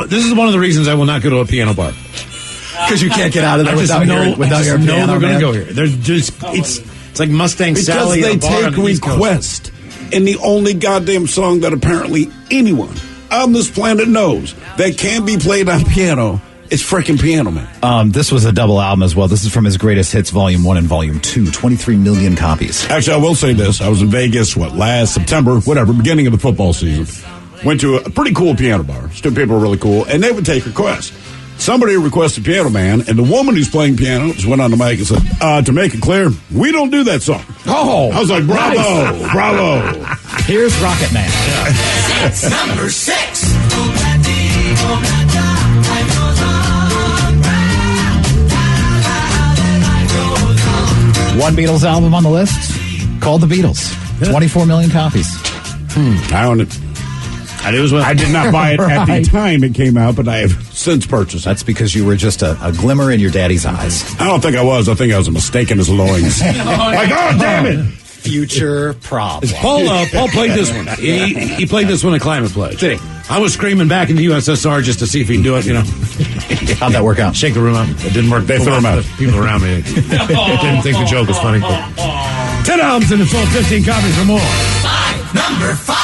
this is one of the reasons I will not go to a piano bar. Because you can't get out of there without your piano. They're going to go here. They're just it's like Mustang Sally. Because they take request. And the only goddamn song that apparently anyone on this planet knows that can be played on piano is freaking Piano Man. This was a double album as well. This is from his Greatest Hits Volume 1 and Volume 2. 23 million copies. Actually, I will say this. I was in Vegas, last September, beginning of the football season. Went to a pretty cool piano bar. Student people were really cool. And they would take requests. Somebody requested Piano Man, and the woman who's playing piano just went on the mic and said, to make it clear, we don't do that song. Oh! I was like, bravo, nice. Bravo. Here's Rocket Man. Number 6. One Beatles album on the list called The Beatles. 24 million copies. I own it. I did not buy it at the time it came out, but I have since purchased it. That's because you were just a glimmer in your daddy's eyes. I don't think I was. I think I was a mistake in his loins. Like, oh, damn it. Future problem. Paul played this one. He played this one at Climate Pledge. Did he? I was screaming back in the USSR just to see if he can do it, How'd that work out? Shake the room out. It didn't work. They threw him out. People around me didn't think the joke was funny. But 10 albums and it sold 15 copies or more. Number 5.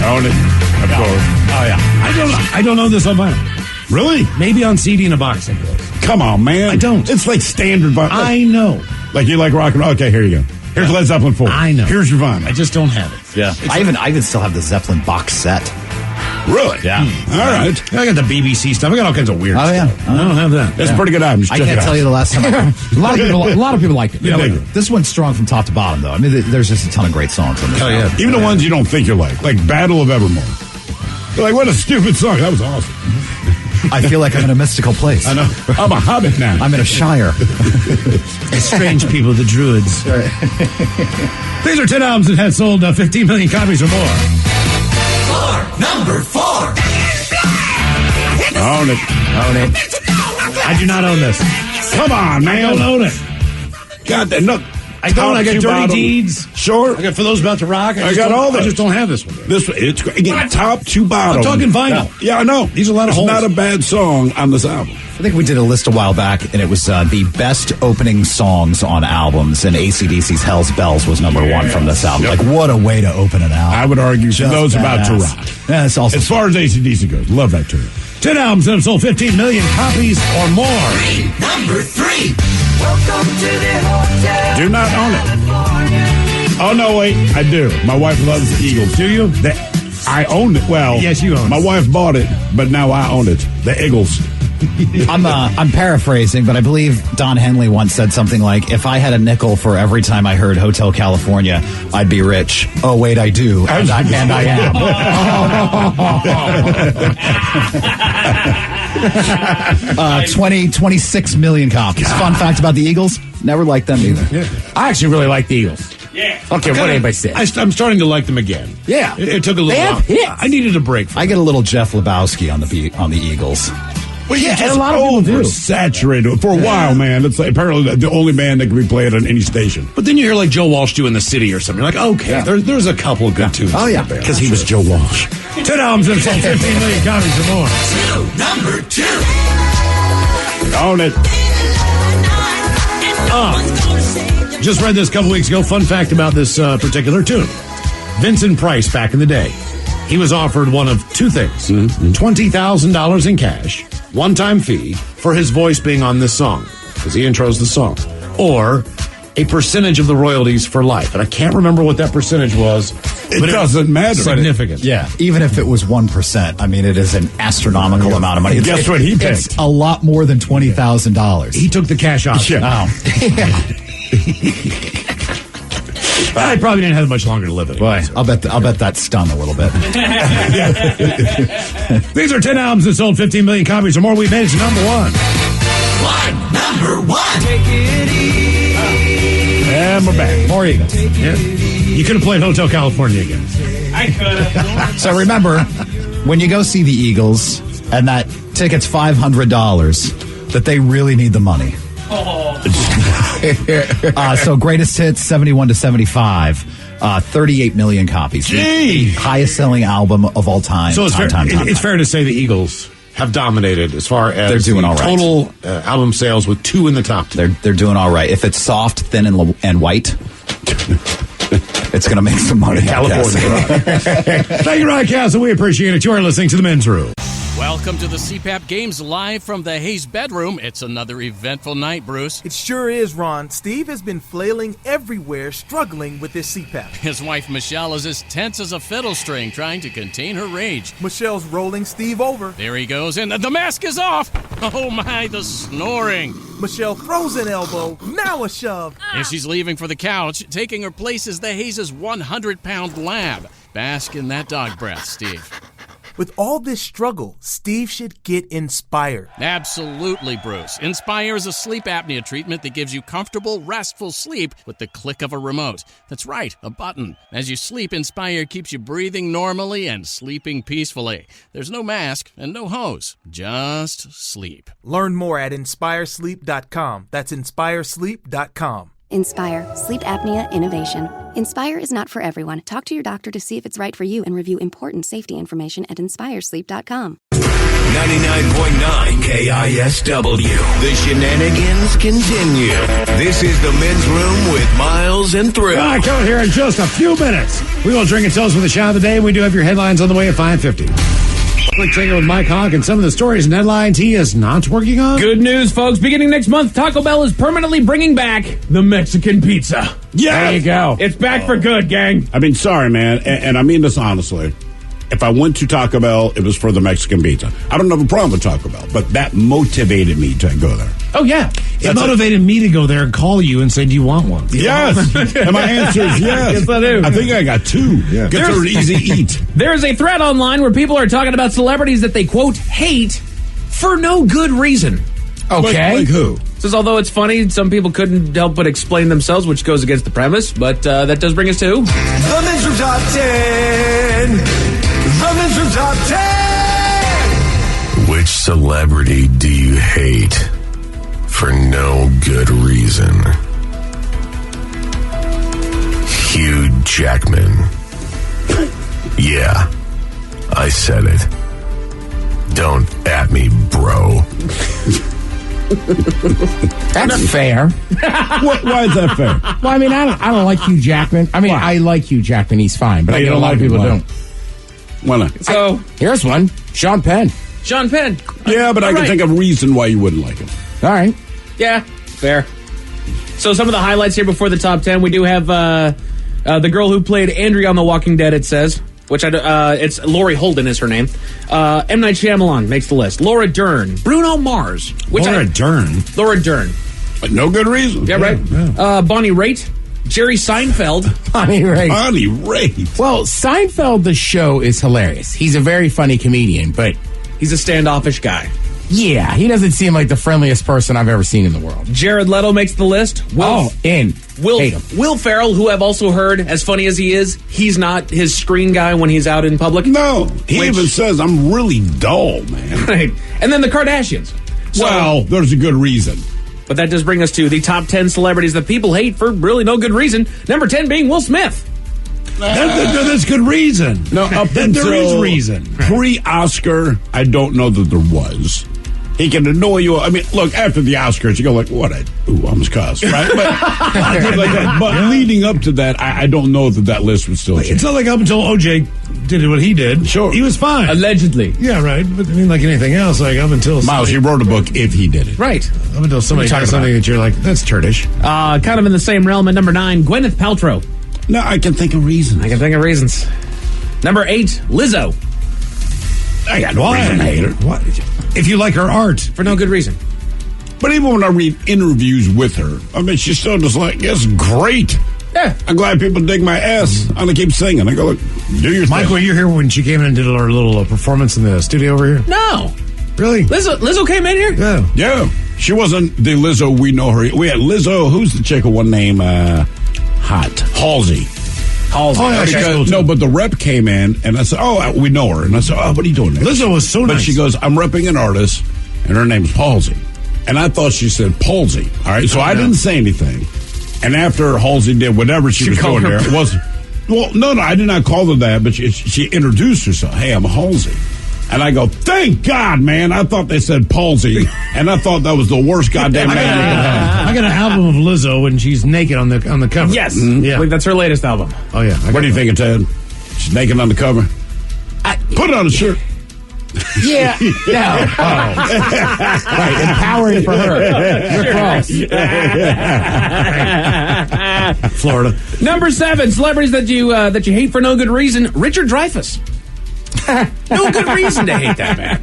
Own it, of course. Oh yeah. I don't know this on vinyl. Really? Maybe on CD in a box. Come on, man. I don't. It's like standard vinyl. I know. Like you like rock and roll. Okay, here you go. Here's Led Zeppelin 4. I know. Here's your vinyl. I just don't have it. Yeah. I even still have the Zeppelin box set. Really? Yeah. All right. I got the BBC stuff. I got all kinds of weird Oh, yeah. stuff. I don't have that. It's a pretty good album. I can't tell you the last time. A lot of people liked it. Yeah, like it. This one's strong from top to bottom, though. I mean, there's just a ton of great songs on this. Hell yeah. album. Even the ones you don't think you like Battle of Evermore. You're like, what a stupid song. That was awesome. I feel like I'm in a mystical place. I know. I'm a hobbit now. I'm in a shire. Strange people, the Druids. These are 10 albums that had sold 15 million copies or more. Number 4. Own it. I do not own this. Come on, man. I don't own it. God, no. I don't. I got Dirty bottom. Deeds. Sure. I got For Those About to Rock. I got all I those. just don't have this one. This it's again top to bottom. I'm talking vinyl. Yeah, I know. These are a lot of It's holes. not a bad song on this album. I think we did a list a while back, and it was the best opening songs on albums, and AC/DC's Hell's Bells was number 1 from this album. Yep. Like, what a way to open an album. I would argue For Those About to badass. Rock. Yeah, it's also As far as AC/DC goes, love that tune. 10 albums that have sold 15 million copies or more. Number 3. Welcome to the hotel. Do not own it. Oh, no, wait. I do. My wife loves the Eagles. Do you? I own it. Well, Yes, you own it. My wife bought it, but now I own it. The Eagles. I'm paraphrasing, but I believe Don Henley once said something like, if I had a nickel for every time I heard Hotel California, I'd be rich. Oh, wait, I do. And I am. 26 million copies. Fun fact about the Eagles, never liked them either. Yeah. I actually really like the Eagles. Yeah. I don't care what anybody says. I'm starting to like them again. Yeah. It took a little They have while. hits. I needed a break. I get a little Jeff Lebowski on the Eagles. Well, yeah, and a lot of people do. Saturated for a while, man. It's like apparently the only band that can be played on any station. But then you hear like Joe Walsh doing The City or something. You're like, okay, there's a couple of good tunes. Oh, yeah. Because he was Joe Walsh. 10 albums that sold 15 million copies or more. Number 2. Own it. Just read this a couple weeks ago. Fun fact about this particular tune. Vincent Price, back in the day, he was offered one of two things. $20,000 in cash, one-time fee for his voice being on this song, because he intros the song, or a percentage of the royalties for life. And I can't remember what that percentage was. It doesn't matter. Significant. Yeah, even if it was 1%, I mean, it is an astronomical amount of money. Guess what he picked? It's a lot more than $20,000. He took the cash option. Oh. I probably didn't have much longer to live it. Boy, I'll bet that stung a little bit. These are 10 albums that sold 15 million copies or more. We made it to number 1. Number 1. Take it easy. And we're back. More Eagles. Yeah. You could have played Hotel California again. I could have. So remember, when you go see the Eagles and that ticket's $500, that they really need the money. So greatest hits 71 to 75, 38 million copies. Gee. Highest selling album of all time. So it's fair to say the Eagles have dominated as far as they're doing all right. Total album sales with 2 in the top 10. They're doing all right. If it's soft, thin, and white, it's going to make some money. California. Thank you, Ryan Castle. We appreciate it. You are listening to The Men's Room. Welcome to the CPAP Games live from the Hayes bedroom. It's another eventful night, Bruce. It sure is, Ron. Steve has been flailing everywhere, struggling with his CPAP. His wife, Michelle, is as tense as a fiddle string, trying to contain her rage. Michelle's rolling Steve over. There he goes, and the mask is off. Oh, my, the snoring. Michelle throws an elbow, now a shove. And she's leaving for the couch. Taking her place is the Hayes' 100-pound lab. Bask in that dog breath, Steve. With all this struggle, Steve should get Inspire. Absolutely, Bruce. Inspire is a sleep apnea treatment that gives you comfortable, restful sleep with the click of a remote. That's right, a button. As you sleep, Inspire keeps you breathing normally and sleeping peacefully. There's no mask and no hose. Just sleep. Learn more at InspireSleep.com. That's InspireSleep.com. Inspire, sleep apnea innovation. Inspire is not for everyone. Talk to your doctor to see if it's right for you and review important safety information at InspireSleep.com. 99.9 KISW. The shenanigans continue. This is the Men's Room with Miles and Thrill. All right, coming here in just a few minutes. We will drink and tell us with the shot of the day. We do have your headlines on the way at 5:50. Quick check with Mike Hawk and some of the stories and headlines he is not working on. Good news, folks. Beginning next month, Taco Bell is permanently bringing back the Mexican pizza. Yeah, there you go. It's back for good, gang. I mean, sorry, man, and I mean this honestly. if I went to Taco Bell, it was for the Mexican pizza. I don't have a problem with Taco Bell, but that motivated me to go there. Oh, yeah. It motivated me to go there and call you and say, do you want one? Yes. And my answer is yes. Yes, I do. I think I got 2. Yeah. Because they're easy to eat. There's a thread online where people are talking about celebrities that they, quote, hate for no good reason. Okay. Like who? Says, although it's funny, some people couldn't help but explain themselves, which goes against the premise, but that does bring us to... The Men's Room Top 10. The Men's Room Top 10. Which celebrity do you hate for no good reason? Hugh Jackman. Yeah, I said it. Don't at me, bro. That's fair. Why is that fair? Well, I mean, I don't like Hugh Jackman. I mean, I like Hugh Jackman. He's fine, but I get a lot of people don't. Why not? So here's one: Sean Penn. Sean Penn. Yeah, but I can think of a reason why you wouldn't like him. All right. Yeah, fair. So some of the highlights here before the top 10, we do have the girl who played Andrea on The Walking Dead, it says, which it's Laurie Holden is her name. M. Night Shyamalan makes the list. Laura Dern. Bruno Mars. Laura Dern? Laura Dern. But no good reason. Yeah, right. Yeah. Bonnie Raitt. Jerry Seinfeld. Bonnie Raitt. Bonnie Raitt. Well, Seinfeld, the show, is hilarious. He's a very funny comedian, but... He's a standoffish guy. Yeah, he doesn't seem like the friendliest person I've ever seen in the world. Jared Leto makes the list. Hate him. Will Ferrell, who I've also heard, as funny as he is, he's not his screen guy when he's out in public. No, he even says, I'm really dull, man. Right. And then the Kardashians. Well, there's a good reason. But that does bring us to the top 10 celebrities that people hate for really no good reason. Number 10 being Will Smith. That's good reason. No, up there is reason. Pre-Oscar, I don't know that there was. He can annoy you. I mean, look, after the Oscars, you go like, what? I almost cussed, right? But leading up to that, I don't know that list would still change. It's not like up until OJ did what he did. Sure. He was fine. Allegedly. Yeah, right. But I mean, like anything else, like up until... Miles, you wrote a book if he did it. Right. Up until somebody does something that you're like, that's turdish. Kind of in the same realm at number 9, Gwyneth Paltrow. No, I can think of reasons. I can think of reasons. Number 8, Lizzo. I got no reason to hate her. What? If you like her art. For no good reason. But even when I read interviews with her, I mean, she's still just like, yes, great. Yeah. I'm glad people dig my ass. I'm going to keep singing. I go, look, do your Mike, thing. were you here when she came in and did her little performance in the studio over here? No. Really? Lizzo came in here? Yeah. Yeah. She wasn't the Lizzo we know her. We had Lizzo, who's the chick with one name? Hot. Halsey. Oh, yeah, because, no, but the rep came in, and I said, oh, we know her. And I said, oh, what are you doing there? Lizzo was so nice. But she goes, I'm repping an artist, and her name's Halsey. And I thought she said Palsy. All right, so I didn't say anything. And after Halsey did whatever she was doing there, it was... Well, no, I did not call her that, but she introduced herself. Hey, I'm Halsey. And I go, thank God, man. I thought they said palsy, and I thought that was the worst goddamn name you could have. I got an album of Lizzo, and she's naked on the cover. Yes. Yeah. I believe that's her latest album. Oh, yeah. What do you think, Ted? She's naked on the cover? Put it on a shirt. Yeah. No. Oh. Right. Empowering for her. You're false. Florida. Number 7, celebrities that you hate for no good reason. Richard Dreyfuss. No good reason to hate that man.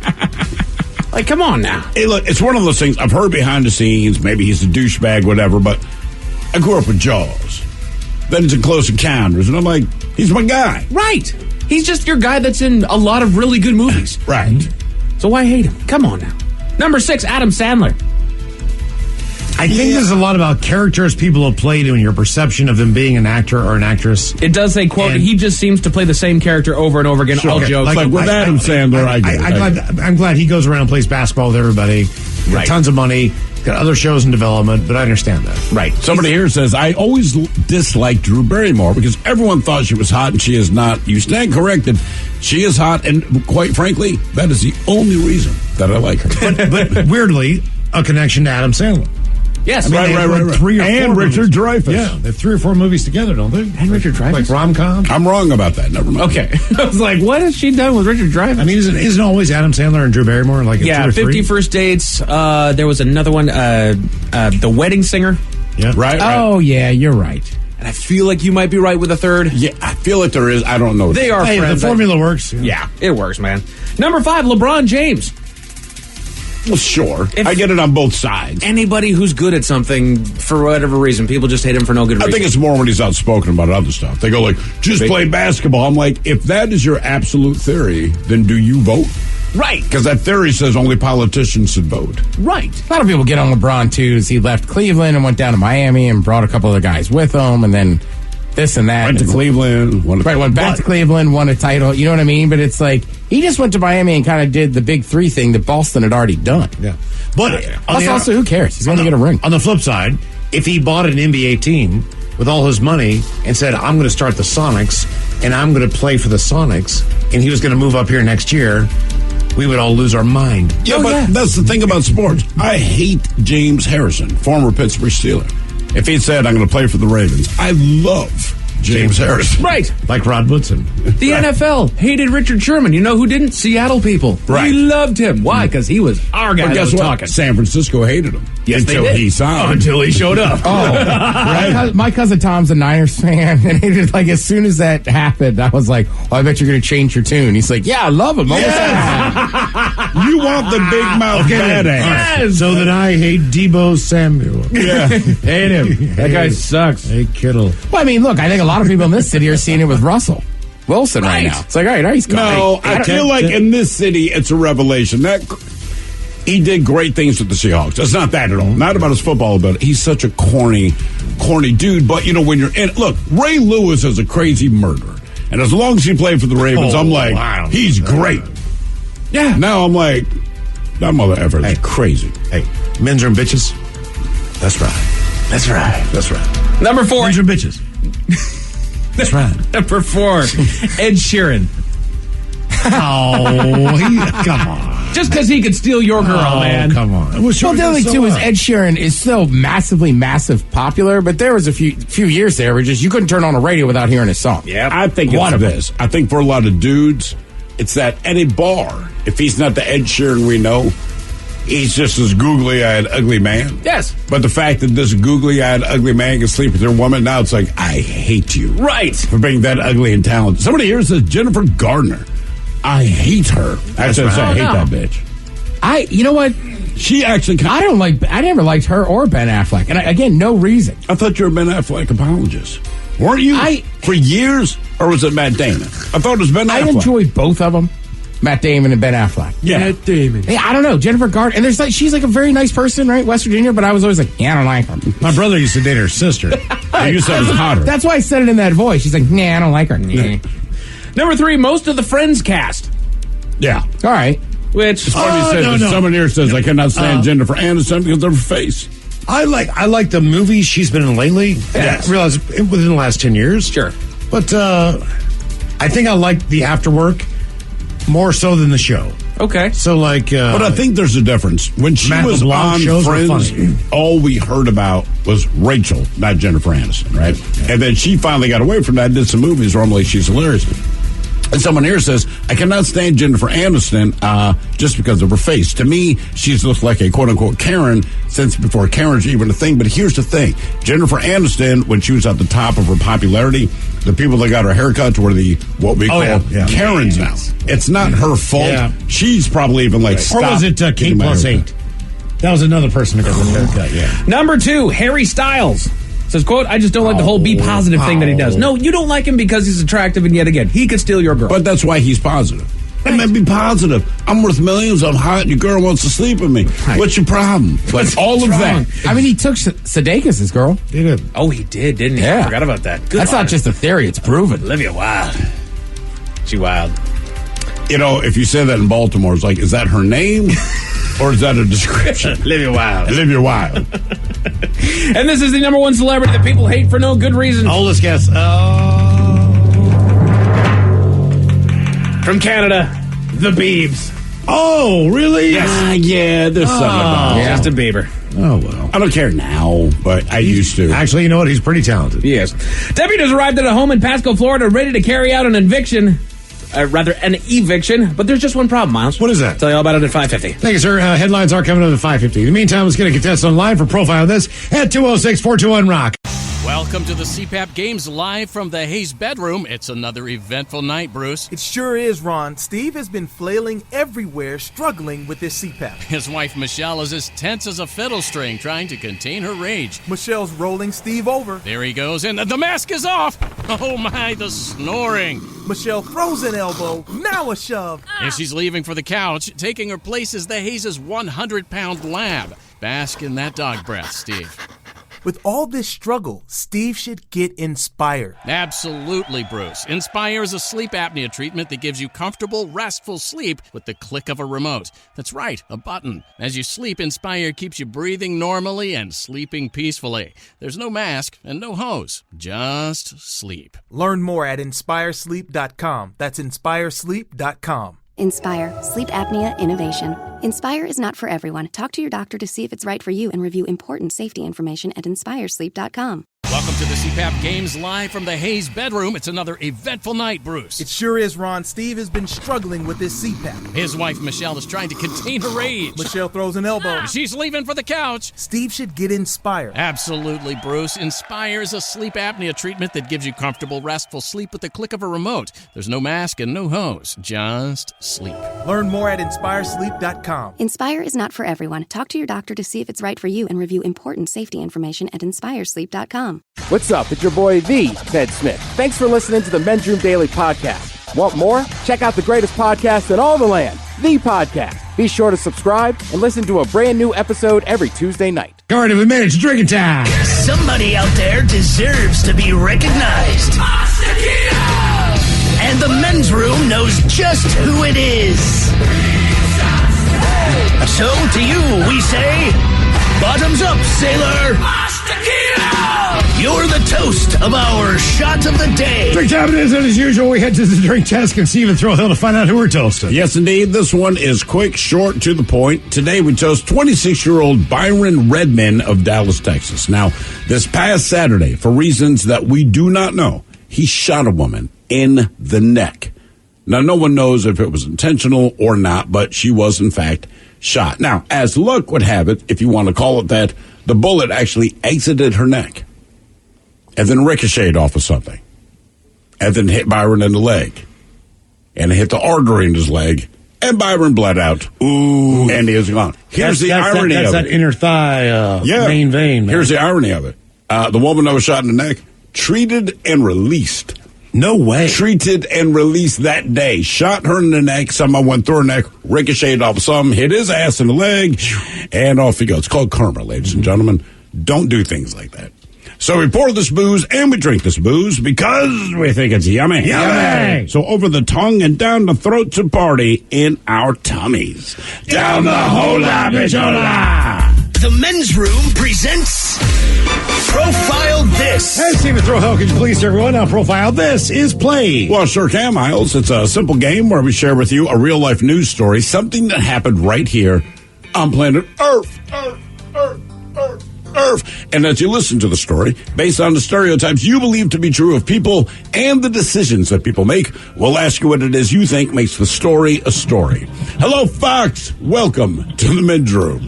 Like, come on now. Hey, look, it's one of those things. I've heard behind the scenes. Maybe he's a douchebag, whatever. But I grew up with Jaws. Then it's in Close Encounters, and I'm like, he's my guy. Right. He's just your guy that's in a lot of really good movies. Right. So why hate him? Come on now. Number 6, Adam Sandler. I think there's a lot about characters people have played and your perception of them being an actor or an actress. It does say, quote, he just seems to play the same character over and over again, all jokes. Like with Adam Sandler, I'm glad he goes around and plays basketball with everybody. Got tons of money. Got other shows in development, but I understand that. Right. Somebody here says, I always disliked Drew Barrymore because everyone thought she was hot and she is not. You stand corrected. She is hot, and quite frankly, that is the only reason that I like her. But weirdly, a connection to Adam Sandler. Yes, I mean, right. 3 or 4 and Richard Dreyfuss. Yeah, they have 3 or 4 movies together, don't they? And Richard Dreyfuss? Like rom-com? I'm wrong about that. Never mind. Okay. I was like, what has she done with Richard Dreyfuss? I mean, isn't always Adam Sandler and Drew Barrymore like 2 or 3? 50 First Dates. There was another one, The Wedding Singer. Yeah, right. Oh, yeah, you're right. And I feel like you might be right with a third. Yeah, I feel like there is. I don't know. They are friends. The formula works. Yeah, it works, man. Number 5, LeBron James. Well, sure. I get it on both sides. Anybody who's good at something, for whatever reason, people just hate him for no good reason. I think it's more when he's outspoken about other stuff. They go like, just play basketball. I'm like, if that is your absolute theory, then do you vote? Right. Because that theory says only politicians should vote. Right. A lot of people get on LeBron, too, as he left Cleveland and went down to Miami and brought a couple of guys with him, and then this and that. Went to Cleveland. Went back to Cleveland, won a title. You know what I mean? But it's like, he just went to Miami and kind of did the big 3 thing that Boston had already done. Yeah. But plus, also, who cares? He's going to get a ring. On the flip side, if he bought an NBA team with all his money and said, I'm going to start the Sonics and I'm going to play for the Sonics, and he was going to move up here next year, we would all lose our mind. Yeah, but that's the thing about sports. I hate James Harrison, former Pittsburgh Steeler. If he said, I'm going to play for the Ravens, I love James Harrison. Right. Like Rod Woodson. The NFL hated Richard Sherman. You know who didn't? Seattle people. Right. We loved him. Why? Because he was our guy. But that guess was what? talking. San Francisco hated him. Yes, until they did. he signed. Until he showed up. My cousin Tom's a Niners fan, and he just, like, as soon as that happened, I was like, I bet you're going to change your tune. He's like, yeah, I love him. You want the big mouth badass. Yes. So that I hate Debo Samuel. Yeah. Hate him. That guy sucks. Hey, Kittle. Well, I mean, look, I think a lot of people in this city are seeing it with Russell Wilson right now. It's like, all right, he's gone. No, I feel like in this city, it's a revelation. That he did great things with the Seahawks. It's not that at all. Not about his football, but he's such a corny dude. But, you know, when you're in... Look, Ray Lewis is a crazy murderer. And as long as he played for the Ravens, I'm like, he's great. Yeah. Now I'm like, that mother effer is crazy. Hey, men's room bitches. That's right. That's right. That's right. Number 4. Men's room bitches. That's right. Number 4. Ed Sheeran. Come on. Just because he could steal your girl, man. Come on. Well, the other thing, too, is Ed Sheeran is so massive popular, but there was a few years there where just you couldn't turn on a radio without hearing his song. Yeah, I think it's this. I think for a lot of dudes, it's that at a bar, if he's not the Ed Sheeran we know, he's just this googly-eyed, ugly man. Yes. But the fact that this googly-eyed, ugly man can sleep with your woman, now it's like, I hate you. Right. For being that ugly and talented. Somebody here says Jennifer Gardner. I hate her. I hate that bitch. You know what? She actually... I never liked her or Ben Affleck. And again, no reason. I thought you were a Ben Affleck apologist. Weren't you? For years? Or was it Matt Damon? I thought it was Ben Affleck. I enjoy both of them. Matt Damon and Ben Affleck. Yeah. Matt Damon. Hey, I don't know. Jennifer Gardner. And she's like a very nice person, right? West Virginia. But I was always like, yeah, I don't like her. My brother used to date her sister. You said it was hotter. That's why I said it in that voice. She's like, nah, I don't like her. Nah. Number 3, most of the Friends cast. Yeah. All right. Which... Someone here says, I cannot stand Jennifer Aniston because of her face. I like the movies she's been in lately. Yes. I realize within the last 10 years. Sure. But I think I like the after work more so than the show. Okay. So like... but I think there's a difference. When she Matt was LeBlanc on shows were Friends, funny. all we heard about was Rachel, not Jennifer Aniston, right? Yeah. And then she finally got away from that and did some movies. Normally she's hilarious. And someone here says, I cannot stand Jennifer Aniston just because of her face. To me, she's looked like a quote-unquote Karen since before Karen's even a thing. But here's the thing. Jennifer Aniston, when she was at the top of her popularity, the people that got her haircut were what we call Karens now. It's not her fault. Yeah. She's probably even like, or was it Kate plus 8? That was another person that got her haircut, yeah. Number 2, Harry Styles. Says, quote, I just don't like the whole be positive thing that he does. No, you don't like him because he's attractive, and yet again, he could steal your girl. But that's why he's positive. It might be positive. I'm worth millions. I'm hot. And your girl wants to sleep with me. Right. What's your problem? But all of that. I mean, he took Sudeikis' girl. He did. Oh, he did, didn't he? Yeah. I forgot about that. Good That's not just a theory. It's proven. Olivia Wilde. She wild. You know, if you say that in Baltimore, it's like, is that her name? Or is that a description? Olivia Wilde. Olivia Wilde. And this is the number 1 celebrity that people hate for no good reason. Oldest guess. From Canada, the Biebs. Oh, really? Yes. Yeah, there's something about it. Justin Bieber. Oh, well. I don't care now, but I used to. Actually, you know what? He's pretty talented. He is. Deputies arrived at a home in Pasco, Florida, ready to carry out an eviction. An eviction, but there's just one problem, Miles. What is that? I'll tell you all about it at 5:50. Thank you, sir. Headlines are coming up at 5:50. In the meantime, let's get a contestant online for profile of this at 206-421-ROCK. Well, Welcome to the CPAP Games live from the Hayes bedroom. It's another eventful night, Bruce. It sure is, Ron. Steve has been flailing everywhere, struggling with this CPAP. His wife, Michelle, is as tense as a fiddle string, trying to contain her rage. Michelle's rolling Steve over. There he goes, and the mask is off. Oh, my, the snoring. Michelle throws an elbow, now a shove. And she's leaving for the couch. Taking her place is the Hayes' 100-pound lab. Bask in that dog breath, Steve. With all this struggle, Steve should get Inspire. Absolutely, Bruce. Inspire is a sleep apnea treatment that gives you comfortable, restful sleep with the click of a remote. That's right, a button. As you sleep, Inspire keeps you breathing normally and sleeping peacefully. There's no mask and no hose. Just sleep. Learn more at InspireSleep.com. That's InspireSleep.com. Inspire, sleep apnea innovation. Inspire is not for everyone. Talk to your doctor to see if it's right for you and review important safety information at InspireSleep.com. Welcome to the CPAP Games live from the Hayes bedroom. It's another eventful night, Bruce. It sure is, Ron. Steve has been struggling with this CPAP. His wife, Michelle, is trying to contain her rage. Michelle throws an elbow. She's leaving for the couch. Steve should get Inspire. Absolutely, Bruce. Inspire is a sleep apnea treatment that gives you comfortable, restful sleep with the click of a remote. There's no mask and no hose. Just sleep. Learn more at InspireSleep.com. Inspire is not for everyone. Talk to your doctor to see if it's right for you and review important safety information at InspireSleep.com. What's up? It's your boy, the Ted Smith. Thanks for listening to the Men's Room Daily Podcast. Want more? Check out the greatest podcast in all the land, the podcast. Be sure to subscribe and listen to a brand new episode every Tuesday night. All right, we made it. It's drinking time. Somebody out there deserves to be recognized. And the Men's Room knows just who it is. So to you, we say, bottoms up, sailor. You're the toast of our shot of the day. Drink time it is, and as usual, we head to the drink test and Steve and Thrill Hill to find out who we're toasting. Yes, indeed. This one is quick, short, to the point. Today, we toast 26-year-old Byron Redman of Dallas, Texas. Now, this past Saturday, for reasons that we do not know, he shot a woman in the neck. Now, no one knows if it was intentional or not, but she was, in fact, shot. Now, as luck would have it, if you want to call it that, the bullet actually exited her neck and then ricocheted off of something and then hit Byron in the leg and it hit the artery in his leg and Byron bled out. Ooh. And he is gone. Here's the irony of it. That's that inner thigh, main vein. Man. Here's the irony of it. The woman that was shot in the neck, treated and released. No way. Treated and released that day. Shot her in the neck. Someone went through her neck, ricocheted off some, hit his ass in the leg, and off he goes. It's called karma, ladies and gentlemen. Don't do things like that. So we pour this booze and we drink this booze because we think it's yummy. Yummy! So over the tongue and down the throat to party in our tummies. Down the hola, bichola! The Men's Room presents Profile This. Hey, Steve and Thrill Hill, could you please, everyone, now Profile This is played. Well, sure can, Miles. It's a simple game where we share with you a real-life news story, something that happened right here on planet Earth. Earth. And as you listen to the story, based on the stereotypes you believe to be true of people and the decisions that people make, we'll ask you what it is you think makes the story a story. Hello, Fox. Welcome to the Men's Room.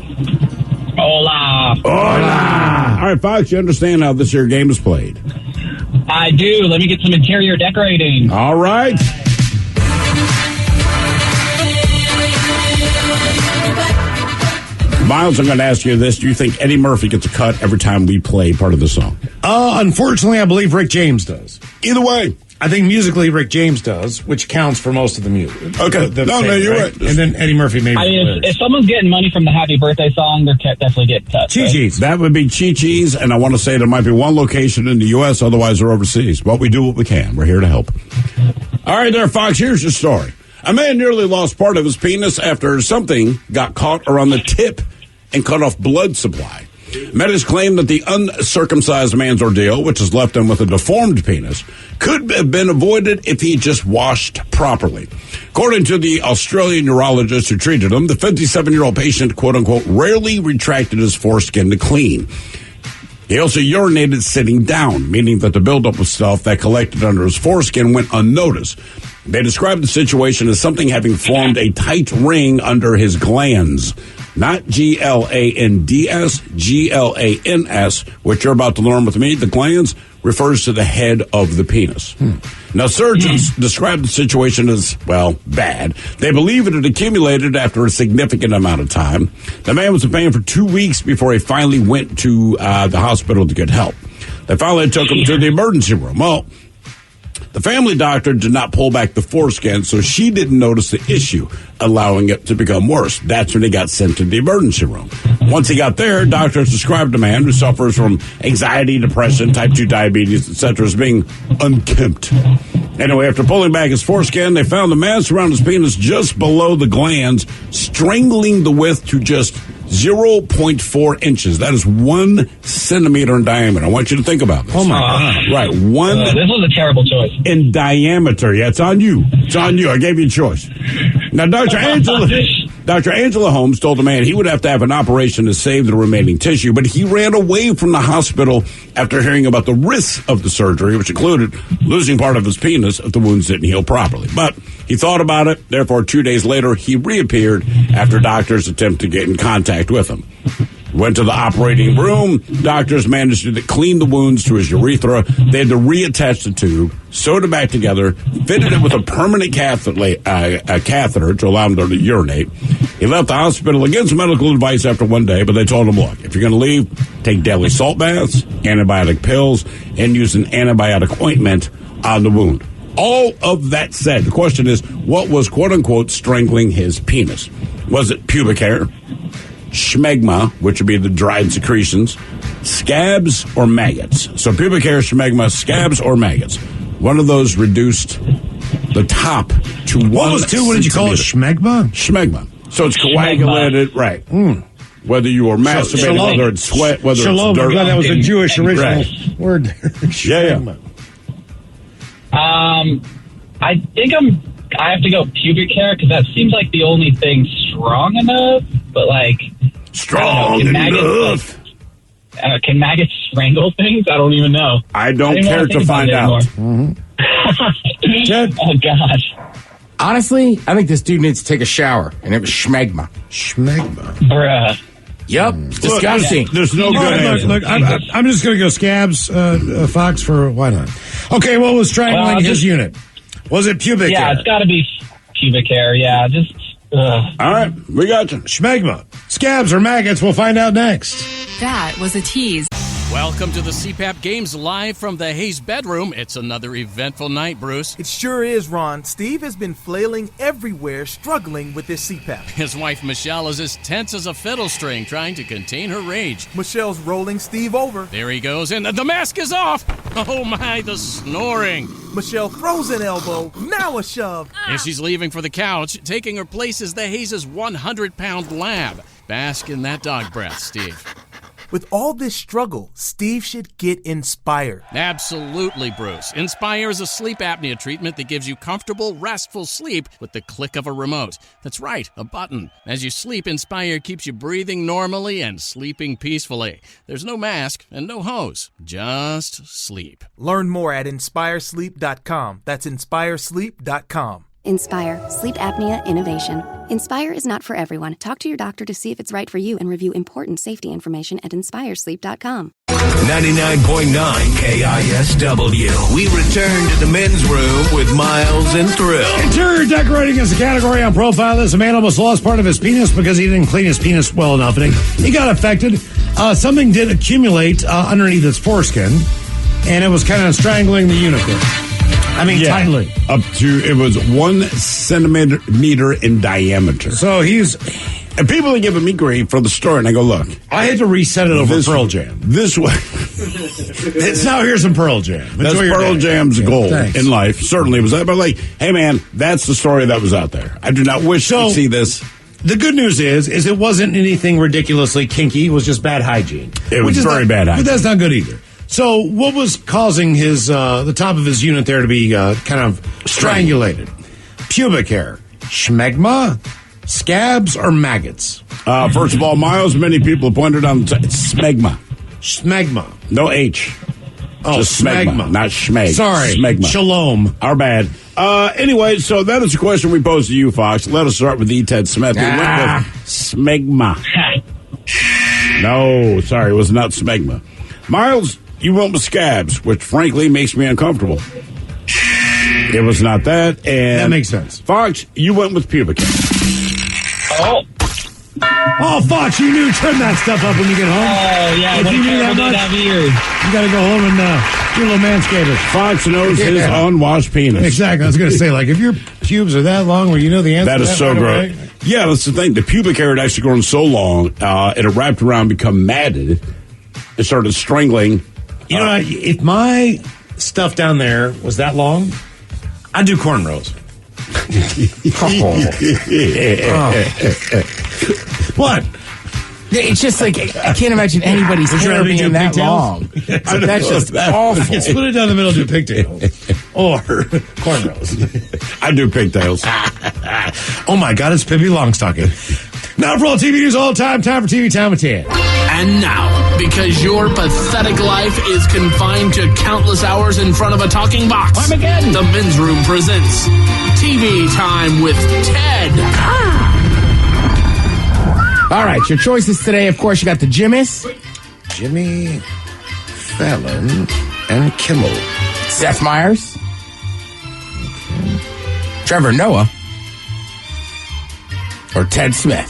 Hola. Hola. All right, Fox, you understand how this here game is played? I do. Let me get some interior decorating. All right. Miles, I'm going to ask you this. Do you think Eddie Murphy gets a cut every time we play part of the song? Unfortunately, I believe Rick James does. Either way. I think musically Rick James does, which counts for most of the music. Okay. No, you're right. And then Eddie Murphy maybe. I mean, if someone's getting money from the Happy Birthday song, they're definitely getting cut. Chi-Chi's. That would be Chi-Chi's, and I want to say there might be one location in the U.S., otherwise they're overseas. But we do what we can. We're here to help. All right, there, Fox, here's your story. A man nearly lost part of his penis after something got caught around the tip and cut off blood supply. Medics claim that the uncircumcised man's ordeal, which has left him with a deformed penis, could have been avoided if he just washed properly. According to the Australian urologist who treated him, the 57-year-old patient, quote-unquote, rarely retracted his foreskin to clean. He also urinated sitting down, meaning that the buildup of stuff that collected under his foreskin went unnoticed. They described the situation as something having formed a tight ring under his glands. Not Glands, Glans, which you're about to learn with me. The glands refers to the head of the penis. Now, surgeons describe the situation as, well, bad. They believe it had accumulated after a significant amount of time. The man was in pain for 2 weeks before he finally went to the hospital to get help. They finally took him to the emergency room. Well, the family doctor did not pull back the foreskin, so she didn't notice the issue, allowing it to become worse. That's when he got sent to the emergency room. Once he got there, doctors described a man who suffers from anxiety, depression, type 2 diabetes, etc. as being unkempt. Anyway, after pulling back his foreskin, they found the mass around his penis just below the glands, strangling the width to just 0.4 inches. That is 1 centimeter in diameter. I want you to think about this. Oh, my God. Right. This was a terrible choice. In diameter. Yeah, it's on you. It's on you. I gave you a choice. Now, Dr. Angela Holmes told the man he would have to have an operation to save the remaining tissue, but he ran away from the hospital after hearing about the risks of the surgery, which included losing part of his penis if the wounds didn't heal properly. But he thought about it. Therefore, 2 days later, he reappeared after doctors attempted to get in contact with him. Went to the operating room. Doctors managed to clean the wounds to his urethra. They had to reattach the tube, sewed it back together, fitted it with a permanent catheter to allow him to urinate. He left the hospital against medical advice after 1 day, but they told him, look, if you're going to leave, take daily salt baths, antibiotic pills, and use an antibiotic ointment on the wound. All of that said, the question is, what was, quote-unquote, strangling his penis? Was it pubic hair, schmegma, which would be the dried secretions, scabs, or maggots? So pubic hair, schmegma, scabs, or maggots. One of those reduced the top to What 1 was two? What did you call it? Schmegma? Schmegma. So it's coagulated, right. Whether you were masturbating, whether it's sweat, whether Shalom, it's dirt. God, that was a Jewish original Right. word. Yeah. I think I have to go pubic hair because that seems like the only thing strong enough. But like strong can enough. Can maggots strangle things? I don't even know. I don't care to find out. Oh gosh. Honestly, I think this dude needs to take a shower, and it was schmegma. Schmegma. Bruh. Yep. It's disgusting. There's no good answer. Look, I'm just going to go scabs, Fox, for why not? Okay, what was strangling his unit? Was it pubic hair? Yeah, it's got to be pubic hair. Yeah, just. All right, we got you. Schmegma. Scabs or maggots, we'll find out next. That was a tease. Welcome to the CPAP Games live from the Hayes bedroom. It's another eventful night, Bruce. It sure is, Ron. Steve has been flailing everywhere, struggling with this CPAP. His wife, Michelle, is as tense as a fiddle string, trying to contain her rage. Michelle's rolling Steve over. There he goes, and the mask is off. Oh, my, the snoring. Michelle throws an elbow, now a shove. As she's leaving for the couch, taking her place is the Hayes' 100-pound lab. Bask in that dog breath, Steve. With all this struggle, Steve should get Inspire. Absolutely, Bruce. Inspire is a sleep apnea treatment that gives you comfortable, restful sleep with the click of a remote. That's right, a button. As you sleep, Inspire keeps you breathing normally and sleeping peacefully. There's no mask and no hose. Just sleep. Learn more at InspireSleep.com. That's InspireSleep.com. Inspire, sleep apnea innovation. Inspire is not for everyone. Talk to your doctor to see if it's right for you and review important safety information at InspireSleep.com. 99.9 KISW. We return to the men's room with Miles and Thrill. Interior decorating is a category on Profile. This man almost lost part of his penis because he didn't clean his penis well enough, and he got affected. Something did accumulate underneath his foreskin, and it was kind of strangling the unit there. Tightly. Up to, it was 1 centimeter in diameter. So and people are giving me grief for the story, and I go, look. I had to reset it over Pearl Jam. This way. Now here's some Pearl Jam. That's Pearl Jam's goal in life. Certainly was that. But like, hey man, that's the story that was out there. I do not wish to see this. The good news is it wasn't anything ridiculously kinky. It was just bad hygiene. It was very bad hygiene. But that's not good either. So what was causing his the top of his unit there to be kind of strangulated? Pubic hair, schmegma, scabs, or maggots? First of all, Miles, many people pointed on it's smegma. Smegma. No H. Oh, just smegma, not schmeg. Sorry. Smegma. Shalom. Our bad. Anyway, so that is a question we posed to you, Fox. Let us start with E. Ted Smith. We went with smegma. No, sorry, it was not smegma. Miles, you went with scabs, which frankly makes me uncomfortable. It was not that. And that makes sense. Fox, you went with pubic hair. Oh, Fox, you knew trim that stuff up when you get home. Oh, yeah. If you knew that much, you got to go home and do a little manscaping. Fox knows his unwashed penis. Exactly. I was going to say, like, if your pubes are that long where you know the answer that to is that so right gross. away. Yeah, that's the thing. The pubic hair had actually grown so long, it had wrapped around, become matted, it started strangling. You know, if my stuff down there was that long, I'd do cornrows. What? Yeah, it's just like I can't imagine anybody's hair being that long. So that's just awful. You split it down the middle, do pigtails or cornrows. I do pigtails. Oh my God, it's Pippi Longstocking. Now for all TV news all time for TV Time with 10. And now, because your pathetic life is confined to countless hours in front of a talking box, the Men's Room presents TV Time with Ted. All right, your choices today, of course, you got the Jimmys. Jimmy Fallon and Kimmel. Seth Meyers. Trevor Noah. Or Ted Smith.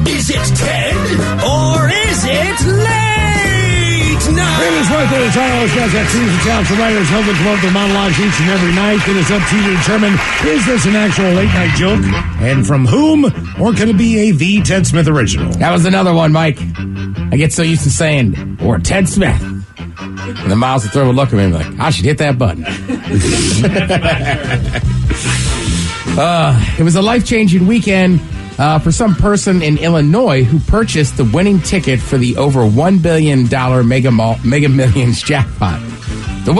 Is it Ted or is it late night? It is right there. The title guys that teams and talents and writers help them come up with monologues each and every night. Then it's up to you to determine, is this an actual late night joke? And from whom? Or could it be a The Ted Smith original? That was another one, Mike. I get so used to saying, or Ted Smith. And then Miles would throw a look at me and be like, I should hit that button. It was a life-changing weekend for some person in Illinois who purchased the winning ticket for the over $1 billion Mega Millions jackpot. The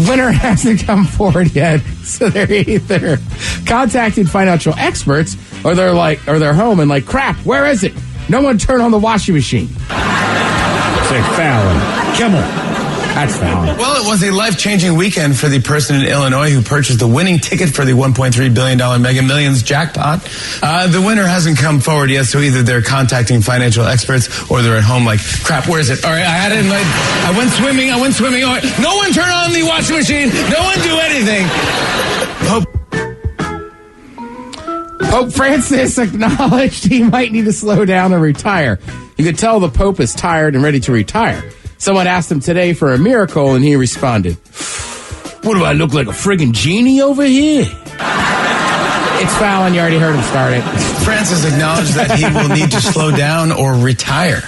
winner hasn't come forward yet, so they're either contacted financial experts or they're home and like, crap, where is it? No one turn on the washing machine. Say Fallon. Kimmel. That's Fallon. Well, it was a life-changing weekend for the person in Illinois who purchased the winning ticket for the $1.3 billion Mega Millions jackpot. The winner hasn't come forward yet, so either they're contacting financial experts or they're at home like, crap, where is it? All right, I had it in my... I went swimming. All right, no one turn on the washing machine. No one do anything. Pope Francis acknowledged he might need to slow down and retire. You could tell the Pope is tired and ready to retire. Someone asked him today for a miracle, and he responded, what do I look like, a friggin' genie over here? It's Fallon. You already heard him start it. Francis acknowledged that he will need to slow down or retire.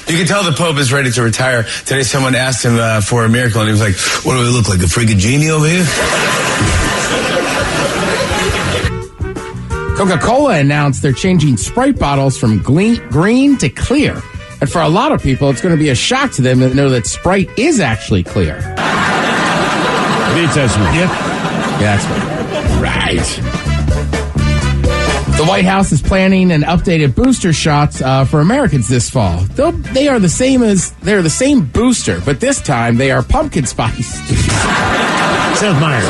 You can tell the Pope is ready to retire. Today someone asked him for a miracle, and he was like, what do I look like, a friggin' genie over here? Coca-Cola announced they're changing Sprite bottles from green to clear. And for a lot of people, it's going to be a shock to them to know that Sprite is actually clear. The Testament. Yep. Yeah, that's right. The White House is planning an updated booster shots for Americans this fall. They're the same booster, but this time they are pumpkin spice. Seth Meyers.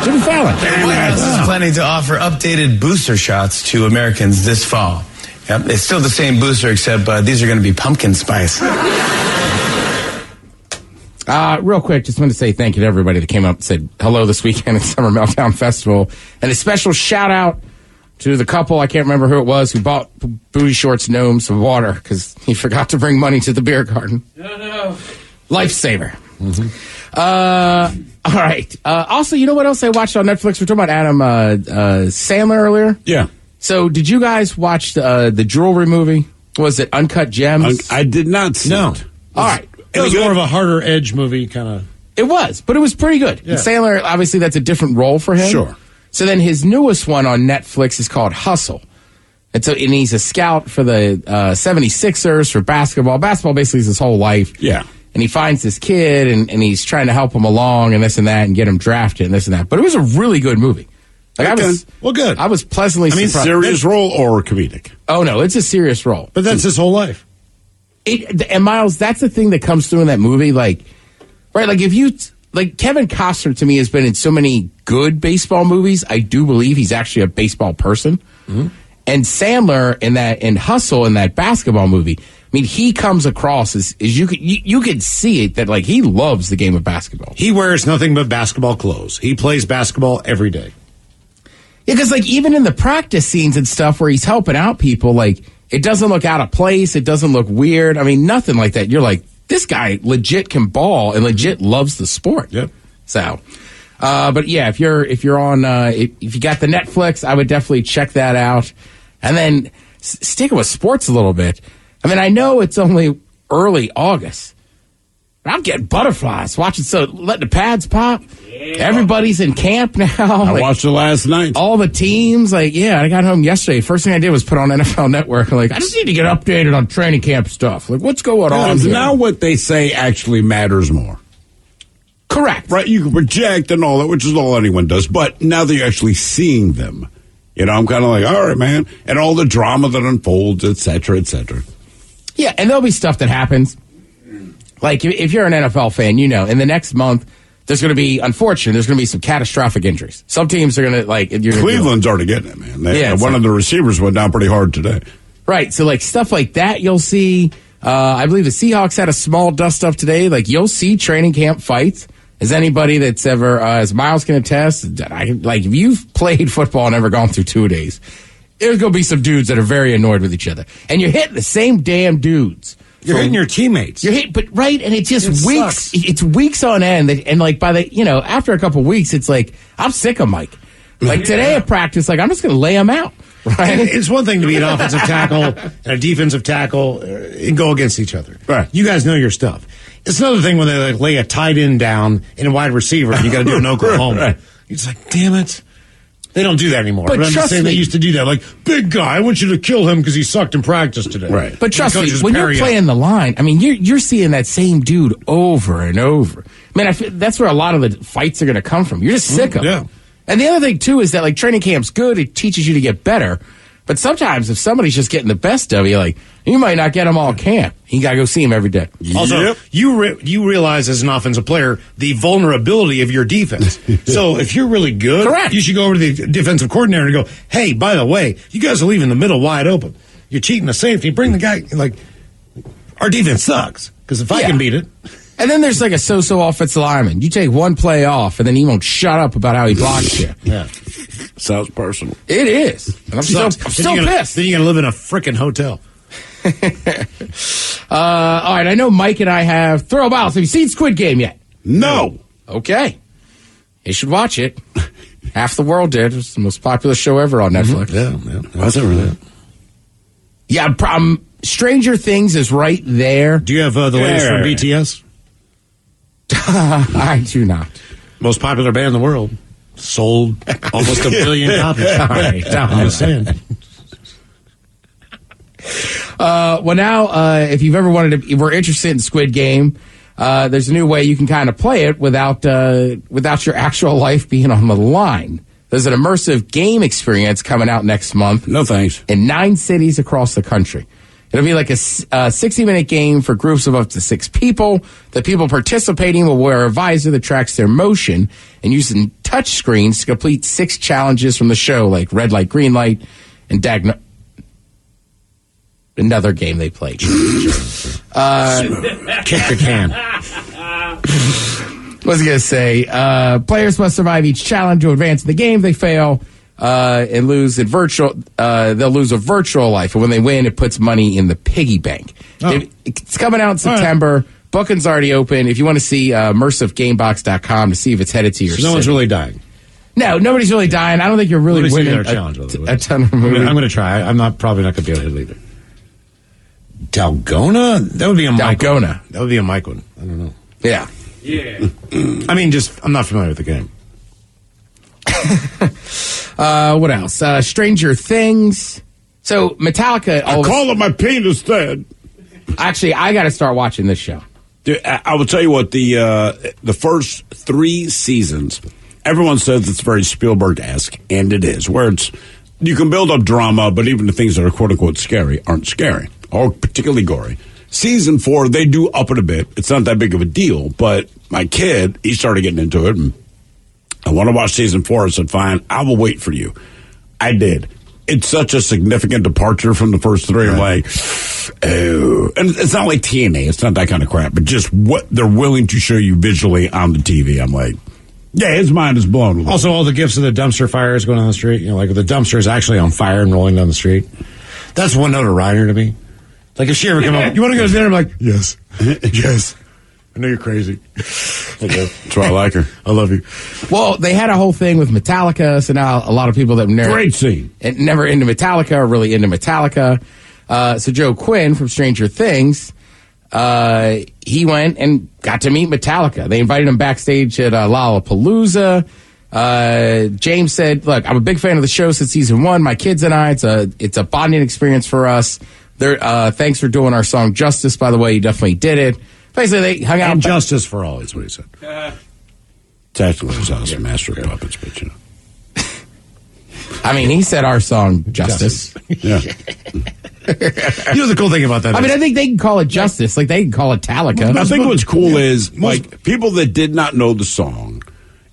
Jimmy Fallon. The White House is planning to offer updated booster shots to Americans this fall. Yep, it's still the same booster, except these are going to be pumpkin spice. Real quick, just want to say thank you to everybody that came up and said hello this weekend at Summer Meltdown Festival. And a special shout out to the couple, I can't remember who it was, who bought Booty Shorts Gnome some water because he forgot to bring money to the beer garden. No. Lifesaver. Mm-hmm. All right. Also, you know what else I watched on Netflix? We're talking about Adam Sandler earlier. Yeah. So, did you guys watch the jewelry movie? Was it Uncut Gems? I did not see it. All right. It was more of a harder edge movie, kind of. It was, but it was pretty good. Yeah. And Sandler, obviously, that's a different role for him. Sure. So then his newest one on Netflix is called Hustle. And he's a scout for the 76ers for basketball. Basketball basically is his whole life. Yeah. And he finds this kid, and he's trying to help him along and this and that and get him drafted and this and that. But it was a really good movie. Like good. I was pleasantly surprised. Serious role or comedic? Oh, no, it's a serious role. But that's his whole life. And Miles, that's the thing that comes through in that movie. Like, right, like if you, like Kevin Costner to me has been in so many good baseball movies. I do believe he's actually a baseball person. Mm-hmm. And Sandler in Hustle in that basketball movie, I mean, he comes across as you could see it that like he loves the game of basketball. He wears nothing but basketball clothes. He plays basketball every day. Yeah, because like even in the practice scenes and stuff where he's helping out people, like it doesn't look out of place. It doesn't look weird. I mean, nothing like that. You're like, this guy legit can ball and legit loves the sport. Yep. So, but yeah, if you're on, if you got the Netflix, I would definitely check that out. And then sticking with sports a little bit. I mean, I know it's only early August, but I'm getting butterflies watching. So letting the pads pop. Yeah. Everybody's in camp now. I watched it last night. All the teams, like, yeah, I got home yesterday. First thing I did was put on NFL Network. I'm like, I just need to get updated on training camp stuff. Like, what's going on? Now what they say actually matters more. Correct. Right? You can project and all that, which is all anyone does. But now that you're actually seeing them, I'm kind of like, all right, man. And all the drama that unfolds, et cetera, et cetera. Yeah, and there'll be stuff that happens. Like, if you're an NFL fan, in the next month, there's going to be, unfortunately, there's going to be some catastrophic injuries. Some teams are going to, like... Cleveland's already getting it, man. One of the receivers went down pretty hard today. Right, so, like, stuff like that you'll see. I believe the Seahawks had a small dust-up today. Like, you'll see training camp fights. As anybody that's ever, as Miles can attest, if you've played football and ever gone through 2 days, there's going to be some dudes that are very annoyed with each other. And you're hitting the same damn dudes. You're hitting your teammates. And it just weeks. It's weeks on end. And like by the, after a couple weeks, it's like, I'm sick of Mike. Like today at practice, like I'm just going to lay him out. Right? It's one thing to be an offensive tackle and a defensive tackle and go against each other. Right. You guys know your stuff. It's another thing when they lay a tight end down in a wide receiver and you got to do it in Oklahoma. Right. It's like, damn it. They don't do that anymore. But I'm just saying they used to do that. Like, big guy, I want you to kill him because he sucked in practice today. Right. But trust me, when you're playing the line, I mean, you're seeing that same dude over and over. Man, that's where a lot of the fights are going to come from. You're just sick of them. And the other thing, too, is that, like, training camp's good. It teaches you to get better. But sometimes if somebody's just getting the best of you, like, you might not get them all camp. You got to go see them every day. Also, you realize as an offensive player the vulnerability of your defense. So if you're really good, correct, you should go over to the defensive coordinator and go, hey, by the way, you guys are leaving the middle wide open. You're cheating the safety. Bring the guy, like, our defense sucks. Because if I can beat it. And then there's like a so-so offensive lineman. You take one play off, and then he won't shut up about how he blocks you. Yeah. Sounds personal. It is. And I'm still pissed. Then you're going to live in a frickin' hotel. All right, I know Mike and I have Throw Miles. Have you seen Squid Game yet? No. Okay. You should watch it. Half the world did. It's the most popular show ever on Netflix. Yeah. That's it, really. Yeah, Stranger Things is right there. Do you have the latest from BTS? I do not. Most popular band in the world. Sold almost 1 billion copies. All right, I'm just saying. Well, now, if you've ever we're interested in Squid Game, there's a new way you can kind of play it without your actual life being on the line. There's an immersive game experience coming out next month. No thanks. In 9 cities across the country. It'll be like a 60-minute game for groups of up to 6 people. The people participating will wear a visor that tracks their motion and using touch screens to complete 6 challenges from the show, like red light, green light, and another game they played. Kick the can. What was I going to say? Players must survive each challenge to advance in the game. If they fail and lose in virtual, they'll lose a virtual life. And when they win, it puts money in the piggy bank. Oh. It's coming out in September. Right. Booking's already open. If you want to see immersivegamebox.com to see if it's headed to your city. No one's really dying. No, nobody's really dying. I don't think you're really winning a ton of movies. I'm going to try. I'm probably not going to be able to hit it either. Dalgona? That would be a Mike one. That would be a Mike one. I don't know. Yeah. I mean, I'm not familiar with the game. What else? Stranger Things. So Metallica. I call it my penis dead. Actually, I got to start watching this show. Dude, I will tell you what, the first 3 seasons, everyone says it's very Spielberg-esque, and it is, where you can build up drama, but even the things that are quote-unquote scary aren't scary, or particularly gory. season 4, they do up it a bit. It's not that big of a deal, but my kid, he started getting into it, and I want to watch season 4. I said, fine, I will wait for you. I did. It's such a significant departure from the first 3. I'm like, oh. And it's not like TNA. It's not that kind of crap, but just what they're willing to show you visually on the TV. I'm like, yeah, his mind is blown. Also, all the gifts of the dumpster fires going down the street. You know, like the dumpster is actually on fire and rolling down the street. That's one note of Ryder to me. Like if she ever come up, you want to go to dinner? I'm like, yes, yes. I know you're crazy. That's why I like her. I love you. Well, they had a whole thing with Metallica, so now a lot of people that great scene, never into Metallica are really into Metallica. So Joe Quinn from Stranger Things, he went and got to meet Metallica. They invited him backstage at Lollapalooza. James said, "Look, I'm a big fan of the show since season 1. My kids and I, it's a bonding experience for us. Thanks for doing our song Justice, by the way. You definitely did it." Basically, they hung out. And justice for all is what he said. Technically, he's also master of puppets, but you know. I mean, he said our song Justice. Yeah. You know the cool thing about that I mean, I think they can call it Justice. Like, they can call it Talica. I think what's cool is, like, people that did not know the song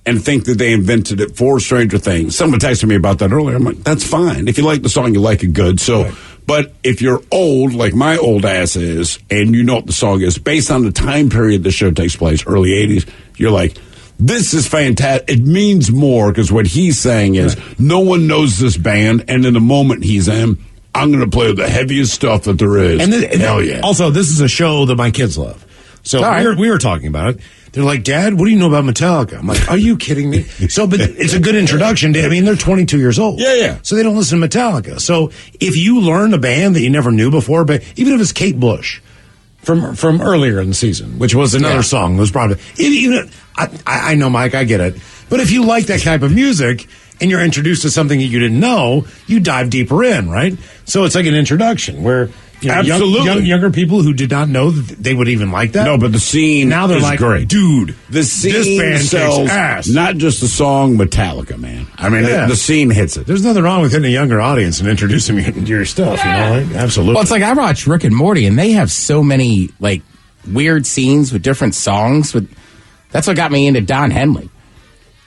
and think that they invented it for Stranger Things. Someone texted me about that earlier. I'm like, that's fine. If you like the song, you like it good. So, right. But if you're old, like my old ass is, and you know what the song is, based on the time period the show takes place, early 80s, you're like, this is fantastic. It means more because what he's saying is no one knows this band, and in the moment he's in, I'm going to play the heaviest stuff that there is. And hell yeah. Also, this is a show that my kids love. So we were talking about it. They're like, Dad, what do you know about Metallica? I'm like, are you kidding me? So, but it's a good introduction. I mean, they're 22 years old. Yeah. So they don't listen to Metallica. So if you learn a band that you never knew before, but even if it's Kate Bush from earlier in the season, which was another song that was probably, I know, Mike, I get it. But if you like that type of music and you're introduced to something that you didn't know, you dive deeper in, right? So it's like an introduction where, you know, absolutely, younger people who did not know that they would even like that. No, but the scene now they're is like, great. Dude, the scene this band sells kicks ass. Not just the song Metallica, man. I mean, the scene hits it. There's nothing wrong with hitting a younger audience and introducing me to your stuff. You know, like, absolutely. Well, it's like I watch Rick and Morty, and they have so many like weird scenes with different songs. That's what got me into Don Henley.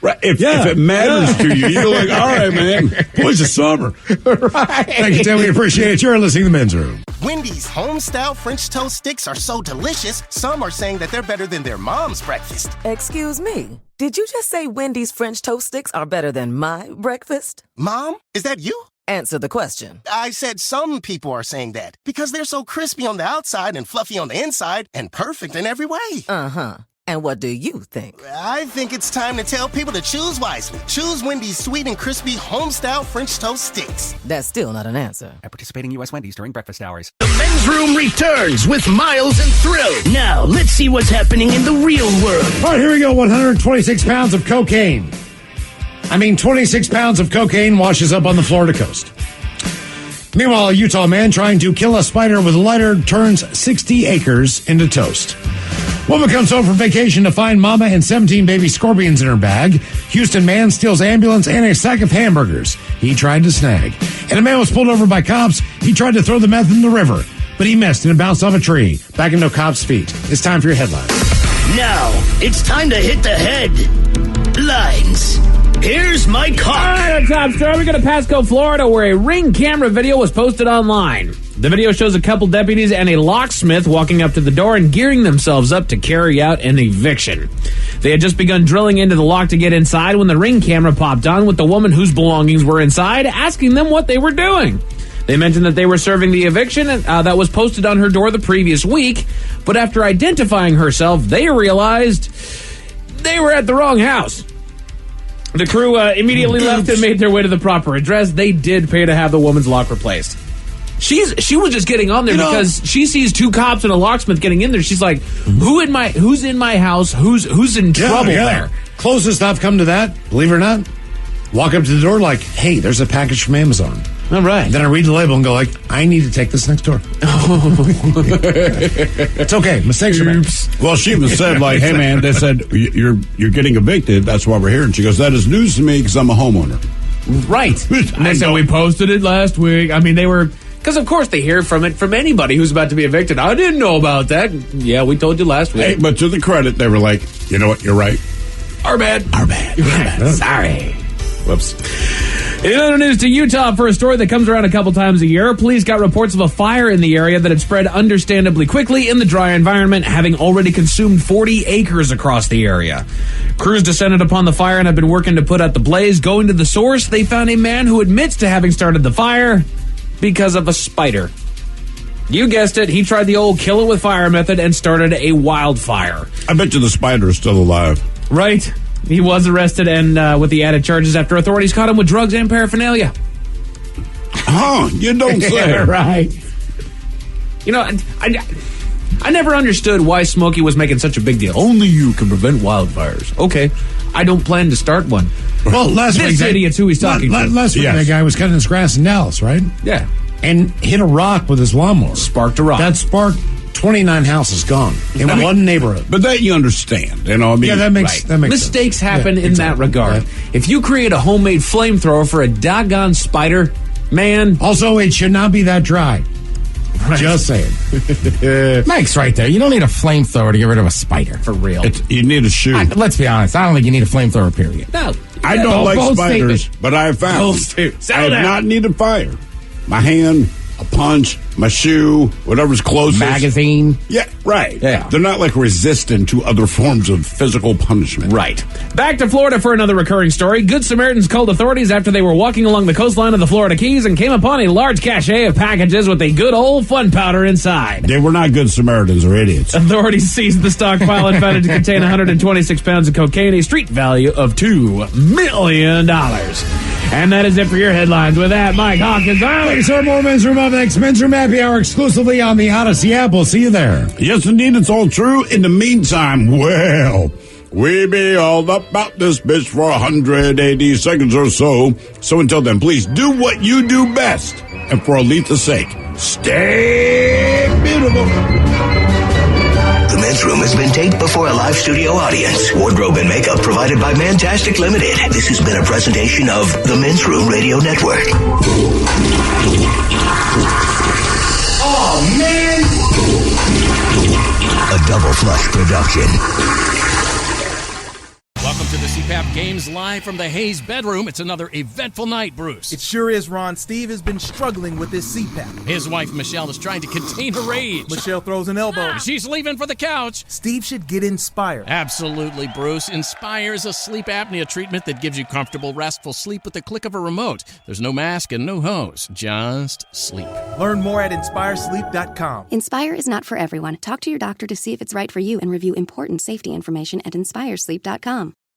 Right. If it matters to you, you're like, all right, man. Boys of summer. Right. Thank you, Tim. We appreciate it. You're listening to The Men's Room. Wendy's home-style French toast sticks are so delicious, some are saying that they're better than their mom's breakfast. Excuse me. Did you just say Wendy's French toast sticks are better than my breakfast? Mom, is that you? Answer the question. I said some people are saying that because they're so crispy on the outside and fluffy on the inside and perfect in every way. Uh-huh. And what do you think? I think it's time to tell people to choose wisely. Choose Wendy's sweet and crispy home-style French toast sticks. That's still not an answer. At participating U.S. Wendy's during breakfast hours. The Men's Room returns with Miles and Thrill. Now, let's see what's happening in the real world. All right, here we go. 126 pounds of cocaine. 26 pounds of cocaine washes up on the Florida coast. Meanwhile, a Utah man trying to kill a spider with a lighter turns 60 acres into toast. Woman comes home from vacation to find mama and 17 baby scorpions in her bag. Houston man steals ambulance and a sack of hamburgers he tried to snag. And a man was pulled over by cops. He tried to throw the meth in the river, but he missed and it bounced off a tree back into a cop's feet. It's time for your headlines. Now, it's time to hit the headlines. Here's my car. All right, on top story, we go to Pasco, Florida, where a Ring camera video was posted online. The video shows a couple deputies and a locksmith walking up to the door and gearing themselves up to carry out an eviction. They had just begun drilling into the lock to get inside when the Ring camera popped on with the woman whose belongings were inside, asking them what they were doing. They mentioned that they were serving the eviction that was posted on her door the previous week, but after identifying herself, they realized they were at the wrong house. The crew immediately left and made their way to the proper address. They did pay to have the woman's lock replaced. She was just getting on there because she sees two cops and a locksmith getting in there. She's like, who's in my house? Who's in trouble there? Closest I've come to that, believe it or not, walk up to the door like, hey, there's a package from Amazon. All right. Then I read the label and go like, I need to take this next door. It's okay. Mistakes are made. Well, she even said like, hey man, they said you're getting evicted. That's why we're here. And she goes, that is news to me because I'm a homeowner. Right. And they said we posted it last week. I mean, they were Because, of course, they hear from it from anybody who's about to be evicted. I didn't know about that. Yeah, we told you last week. Hey, but to the credit, they were like, you know what, you're right. Our bad. You're right. Sorry. Whoops. In other news, to Utah for a story that comes around a couple times a year. Police got reports of a fire in the area that had spread understandably quickly in the dry environment, having already consumed 40 acres across the area. Crews descended upon the fire and have been working to put out the blaze. Going to the source, they found a man who admits to having started the fire because of a spider. You guessed it, he tried the old kill it with fire method and started a wildfire. I bet you the spider is still alive. Right. He was arrested and with the added charges after authorities caught him with drugs and paraphernalia. Huh, you don't say. Right. You know, I never understood why Smokey was making such a big deal. Only you can prevent wildfires. Okay, I don't plan to start one. Well, last week, this idiot's who he's talking to. Last week, that guy was cutting his grass in Dallas, right? Yeah. And hit a rock with his lawnmower. Sparked a rock. That sparked 29 houses gone in one neighborhood. But that you understand, you know. I mean, yeah, that makes mistakes sense. happen in that regard. Yeah. If you create a homemade flamethrower for a doggone spider, man. Also, it should not be that dry. Right. Just saying. Mike's right there. You don't need a flamethrower to get rid of a spider. For real. You need a shoe. Let's be honest. I don't think you need a flamethrower, period. No. I don't like spiders, but I have found I have not needed fire. My hand, a punch, my shoe, whatever's closest. Magazine. Yeah, right. Yeah. They're not like resistant to other forms of physical punishment. Right. Back to Florida for another recurring story. Good Samaritans called authorities after they were walking along the coastline of the Florida Keys and came upon a large cache of packages with a good old fun powder inside. They were not good Samaritans or idiots. Authorities seized the stockpile and found it to contain 126 pounds of cocaine, a street value of $2 million. And that is it for your headlines. With that, Mike Hawkins. Thanks, sir. More Men's Room up next. Men's Room Happy Hour exclusively on the Odyssey app. We'll see you there. Yes, indeed. It's all true. In the meantime, well, we be all about this bitch for 180 seconds or so. So until then, please do what you do best. And for Alita's sake, stay beautiful. The Men's Room has been taped before a live studio audience. Wardrobe and makeup provided by Mantastic Limited. This has been a presentation of the Men's Room Radio Network. Oh, man! A Double Flush production. Welcome to the CPAP Games live from the Hayes bedroom. It's another eventful night, Bruce. It sure is, Ron. Steve has been struggling with his CPAP. His wife, Michelle, is trying to contain her rage. Michelle throws an elbow. She's leaving for the couch. Steve should get Inspire. Absolutely, Bruce. Inspire is a sleep apnea treatment that gives you comfortable, restful sleep with the click of a remote. There's no mask and no hose. Just sleep. Learn more at InspireSleep.com. Inspire is not for everyone. Talk to your doctor to see if it's right for you and review important safety information at InspireSleep.com.